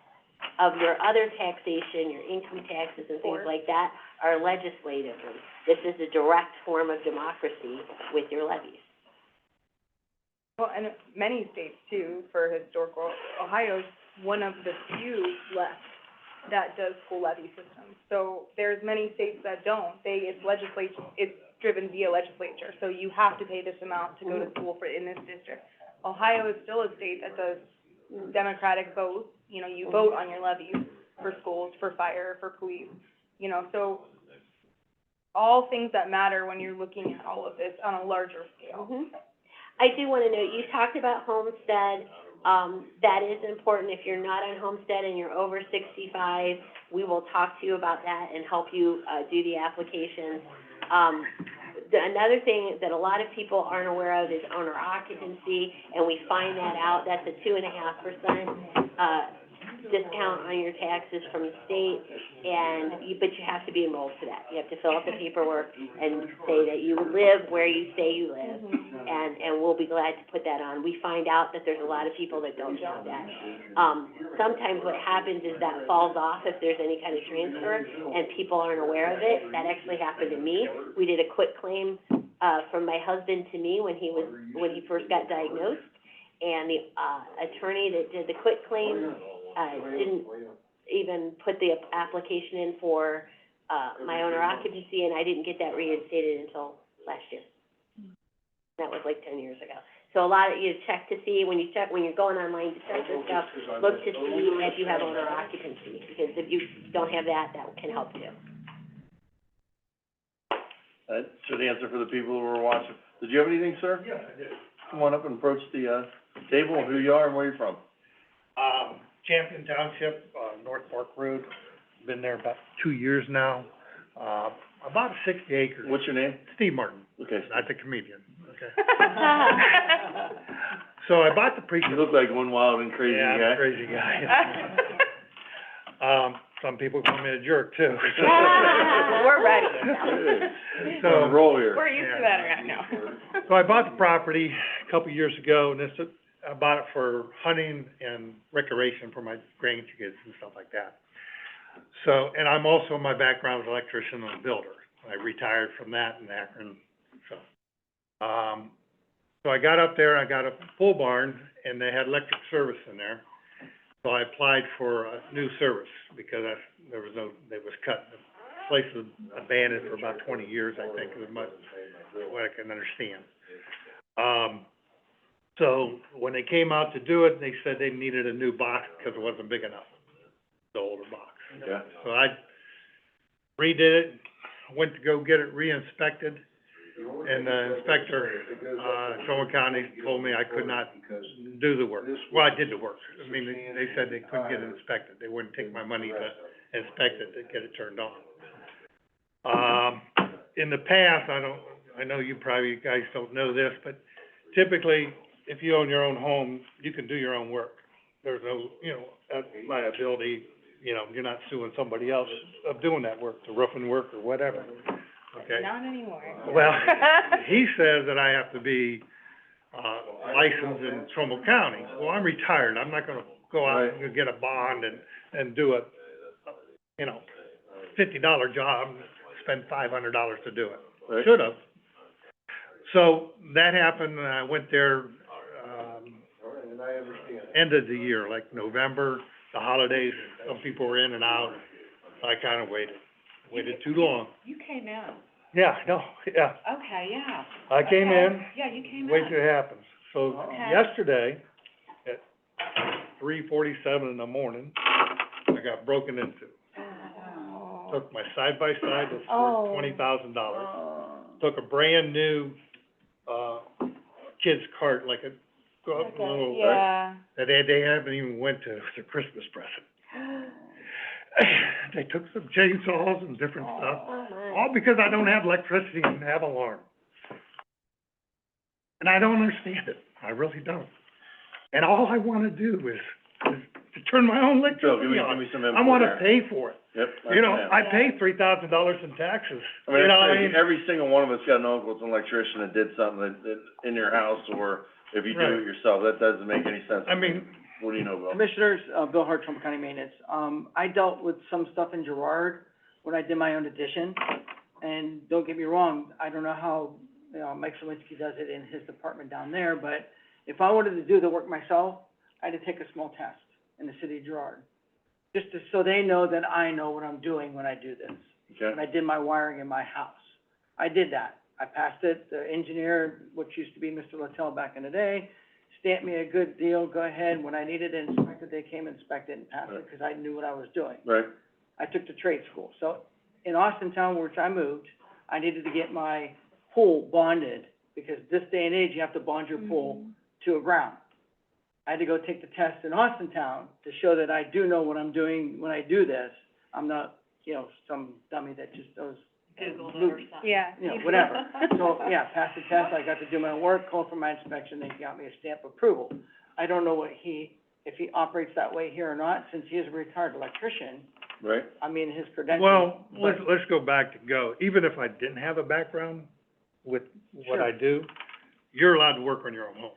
of your other taxation, your income taxes and things like that, are legislatively. This is a direct form of democracy with your levies. Well, and many states too, for historical, Ohio's one of the few left that does school levy systems. So there's many states that don't. It's driven via legislature, so you have to pay this amount to go to school in this district. Ohio is still a state that does democratic vote, you vote on your levies for schools, for fire, for police, so all things that matter when you're looking at all of this on a larger scale. I do wanna note, you talked about homestead, that is important. If you're not on homestead and you're over 65, we will talk to you about that and help you, do the applications. Another thing that a lot of people aren't aware of is owner occupancy, and we find that out, that's a 2.5%, discount on your taxes from the state, but you have to be enrolled for that. You have to fill out the paperwork and say that you live where you say you live, and we'll be glad to put that on. We find out that there's a lot of people that don't have that. Sometimes what happens is that falls off if there's any kind of transfer, and people aren't aware of it. That actually happened to me. We did a quit claim, from my husband to me when he first got diagnosed, and the, attorney that did the quit claim, didn't even put the application in for, my owner occupancy, and I didn't get that reinstated until last year. That was like 10 years ago. So you check to see, when you're going online to check this stuff, look to see if you have owner occupancy, because if you don't have that, that can help too. That should answer for the people who are watching. Did you have anything, sir? Yeah, I did. Come on up and approach the, table, who you are and where you're from. Champion Township, North Park Road, been there about 2 years now, about 60 acres. What's your name? Steve Martin, Okay. not the comedian, okay? So I bought the You precinct. look like one wild and crazy Yeah, guy. I'm a crazy guy. Some people call me a jerk too. We're ready. So, On the roll here. We're used to that right now. So I bought the property a couple of years ago, and I bought it for hunting and recreation for my grandkids and stuff like that. So, and I'm also, my background is electrician and a builder. I retired from that in Akron, so. So I got up there, I got a pole barn, and they had electric service in there. So I applied for a new service, because they was cut. The place was abandoned for about 20 years, I think, is what I can understand. So when they came out to do it, they said they needed a new box because it wasn't big enough, the older box. Okay. So I redid it, went to go get it re-inspected, and the inspector, Trumbull County told me I could not do the work. Well, I did the work. I mean, they said they couldn't get it inspected. They wouldn't take my money to inspect it, to get it turned on. In the past, I know you guys don't know this, but typically, if you own your own home, you can do your own work. There's no, liability, you're not suing somebody else of doing that work, the roofing work or whatever, okay? Not anymore. Well, he says that I have to be, licensed in Trumbull County. Well, I'm retired, I'm not gonna go out and get a bond and do a, $50 job, spend $500 to do it. Right. Should've. So, that happened, and I went there, end of the year, like November, the holidays, some people were in and out, so I kinda waited too long. You came in. Yeah, no, yeah. Okay, yeah. I came in, Yeah, you came in. wait till it happens. So, Okay. yesterday, at 3:47 in the morning, I got broken into. Oh. Took my side-by-side that's Oh. worth $20,000. Took a brand-new, kid's cart, like a little, Yeah. that they haven't even went to, it's a Christmas present. They took some chainsaws and different stuff, Oh, my. all because I don't have electricity and have alarm. And I don't understand it, I really don't. And all I wanna do is to turn my own Joe, electricity give on. me some info I wanna there. pay for it. Yep. I pay $3,000 in taxes, I mean, you know it's what I crazy. mean? Every single one of us got an uncle that's an electrician that did something that in your house, or if you do Right. it yourself, that doesn't make any sense. I mean, What do you know, Bill? Commissioners, Bill Hart, Trumbull County Maintenance. I dealt with some stuff in Girard when I did my own addition. And don't get me wrong, I don't know how, Mike Selinsky does it in his department down there, but if I wanted to do the work myself, I had to take a small test in the city of Girard. So they know that I know what I'm doing when I do this. Okay. When I did my wiring in my house. I did that. I passed it. The engineer, which used to be Mr. Littell back in the day, stamped me a good deal, go ahead. When I needed it inspected, they came inspect it and passed it, because I knew what I was doing. Right. I took the trade school. So in Austintown, which I moved, I needed to get my pool bonded, because this day and age, you have to bond your pool to a ground. I had to go take the test in Austintown to show that I do know what I'm doing when I do this. I'm not, some dummy that just goes, Googled it or something. Yeah. whatever. So, yeah, passed the test, I got to do my work, called for my inspection, they got me a stamp approval. I don't know what he if he operates that way here or not, since he is a retired electrician, Right? I mean, his credentials. Well, but- let's go back to go. Even if I didn't have a background with what Sure. I do, you're allowed to work on your own home,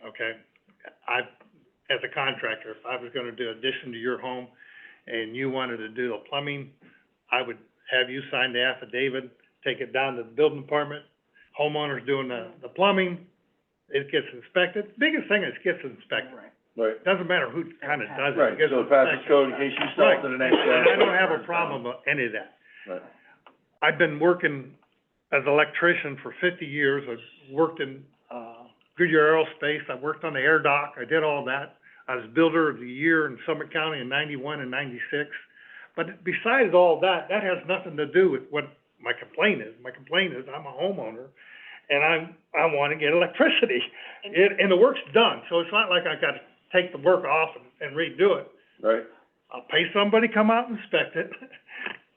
okay? As a contractor, if I was gonna do addition to your home and you wanted to do the plumbing, I would have you sign the affidavit, take it down to the building department, homeowner's doing the plumbing, it gets inspected. Biggest thing is it gets inspected. Right. Right. Doesn't matter who kinda does it. Right, it gets so it passes inspected. code in case you sell it to the next guy. And I don't have a problem with any of that. Right. I've been working as an electrician for 50 years. I've worked in, Goodyear Aerospace. I worked on the air dock. I did all that. I was Builder of the Year in Summit County in 91 and 96. But besides all that, that has nothing to do with what my complaint is. My complaint is I'm a homeowner and I wanna get electricity. And the work's done, so it's not like I gotta take the work off and redo it. Right? I'll pay somebody to come out and inspect it.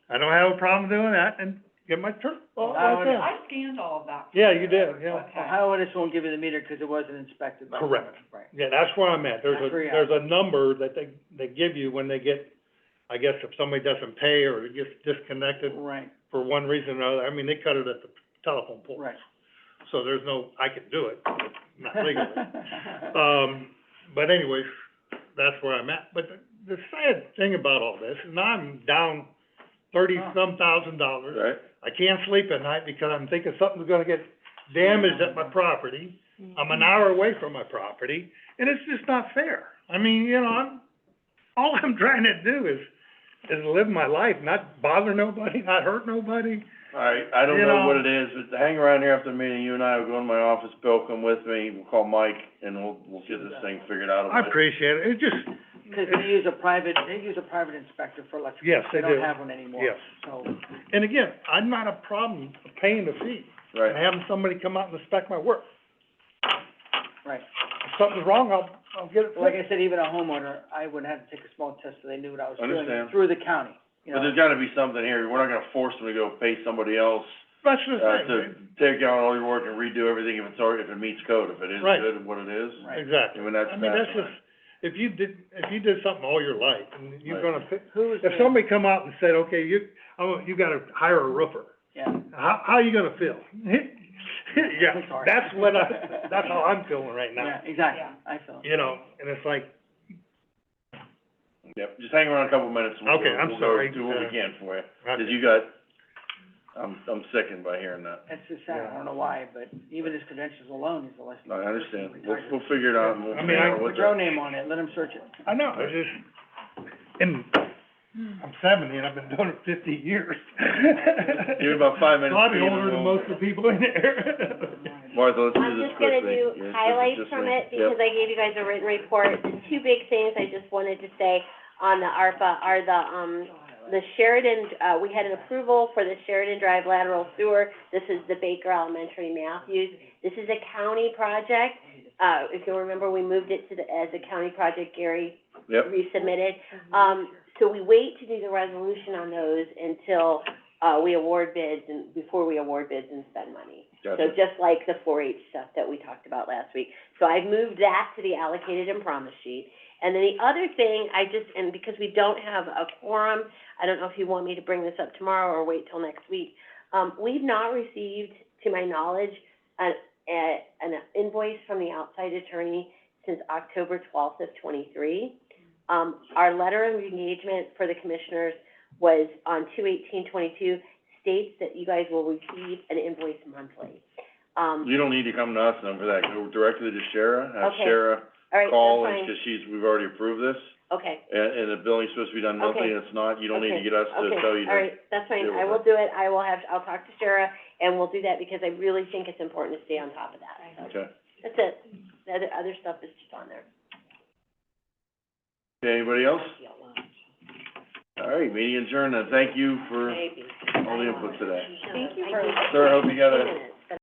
I don't have a problem doing that and get my turn. I scanned all of that. Yeah, you did, yeah. Ohio Edison won't give you the meter because it wasn't inspected by. Correct. Right. Yeah, that's where I'm at. That's where you're There's a number that they give you when they get, I guess if somebody doesn't pay or it gets disconnected Right, for one reason or another. I mean, they cut it at the telephone pole. right. So there's no, I can do it, but not legally. But anyways, that's where I'm at. But the sad thing about all this, is now I'm down $30-some thousand. Right? I can't sleep at night because I'm thinking something's gonna get damaged at my property. I'm an hour away from my property, and it's just not fair. I mean, you know, all I'm trying to do is live my life, not bother nobody, not hurt nobody. All right, I don't You know know- what it is, but hang around here after the meeting, you and I will go in my office, Bill, come with me, we'll call Mike, and we'll get this thing figured out. I appreciate it. It just, Because they use a private inspector for electrical. Yes, they don't do. have one anymore. Yes. So, and again, I'm not a problem paying the fee. Right. And having somebody come out and inspect my work. right. If something's wrong, I'll get it Like fixed. I said, even a homeowner, I would have to take a small test so they knew what I was doing Understand. through the county, you But know. there's gotta be something here, we're not gonna force them to go pay somebody else, That's the thing, to right? take out all your work and redo everything if it's already, if it meets code, if it is Right. good and what it is. Right. Exactly. I mean, that's that's fine. just, if you did something all your life, and you're Right. gonna pick, Who is if the- somebody come out and said, okay, you gotta hire a roofer, Yeah. how are you gonna feel? Yeah, Sorry. that's how I'm feeling right now, Yeah, exactly, I feel. you know, and it's like, Yep, just hang around a couple minutes and Okay, I'm we'll sorry, go do what we uh, can for you. okay. 'Cause you got, I'm sickened by hearing that. That's just sad, I don't know why, but even his credentials alone, he's a less. No, I understand, we'll figure it out and we'll I mean, figure I- out what Put your own the, name on it, let him search it. I know, it's just, and I'm 70 and I've been doing it 50 years. Give it about 5 minutes. Probably Steve, and older than we'll- most of the people in there. Martha, let's do I'm this just gonna quickly. do Yeah, this is highlights just from me. it, Yep. because I gave you guys a written report. The two big things I just wanted to say on the ARPA are the Sheridan, we had an approval for the Sheridan Drive lateral sewer. This is the Baker Elementary Matthews. This is a county project. If you'll remember, we moved it as a county project, Gary Yep, resubmitted. So we wait to do the resolution on those until, we award bids and, before we award bids and spend money. So gotcha. just like the 4-H stuff that we talked about last week. So I've moved that to the allocated and promise sheet. And then the other thing, and because we don't have a quorum, I don't know if you want me to bring this up tomorrow or wait till next week. We've not received, to my knowledge, an invoice from the outside attorney since October 12th of '23. Our letter of engagement for the commissioners was on 2/18/22, states that you guys will receive an invoice monthly. You don't need to come to us then for that, go directly to Shara, have Okay. Shara All right, call, that's and, fine. 'cause we've already approved this, Okay. and the billing's supposed to be done monthly, Okay. and it's not, you don't need to Okay. get us to Okay. tell you to. All right, that's fine. deal I with will it. do it. I'll talk to Shara, and we'll do that because I really think it's important to stay on top of that. So Okay. that's it. The other stuff is just on there. Okay, anybody else? All right, meeting adjourned, and thank you for Maybe. all the input today. Thank you for. Sir, I hope you got a- minutes.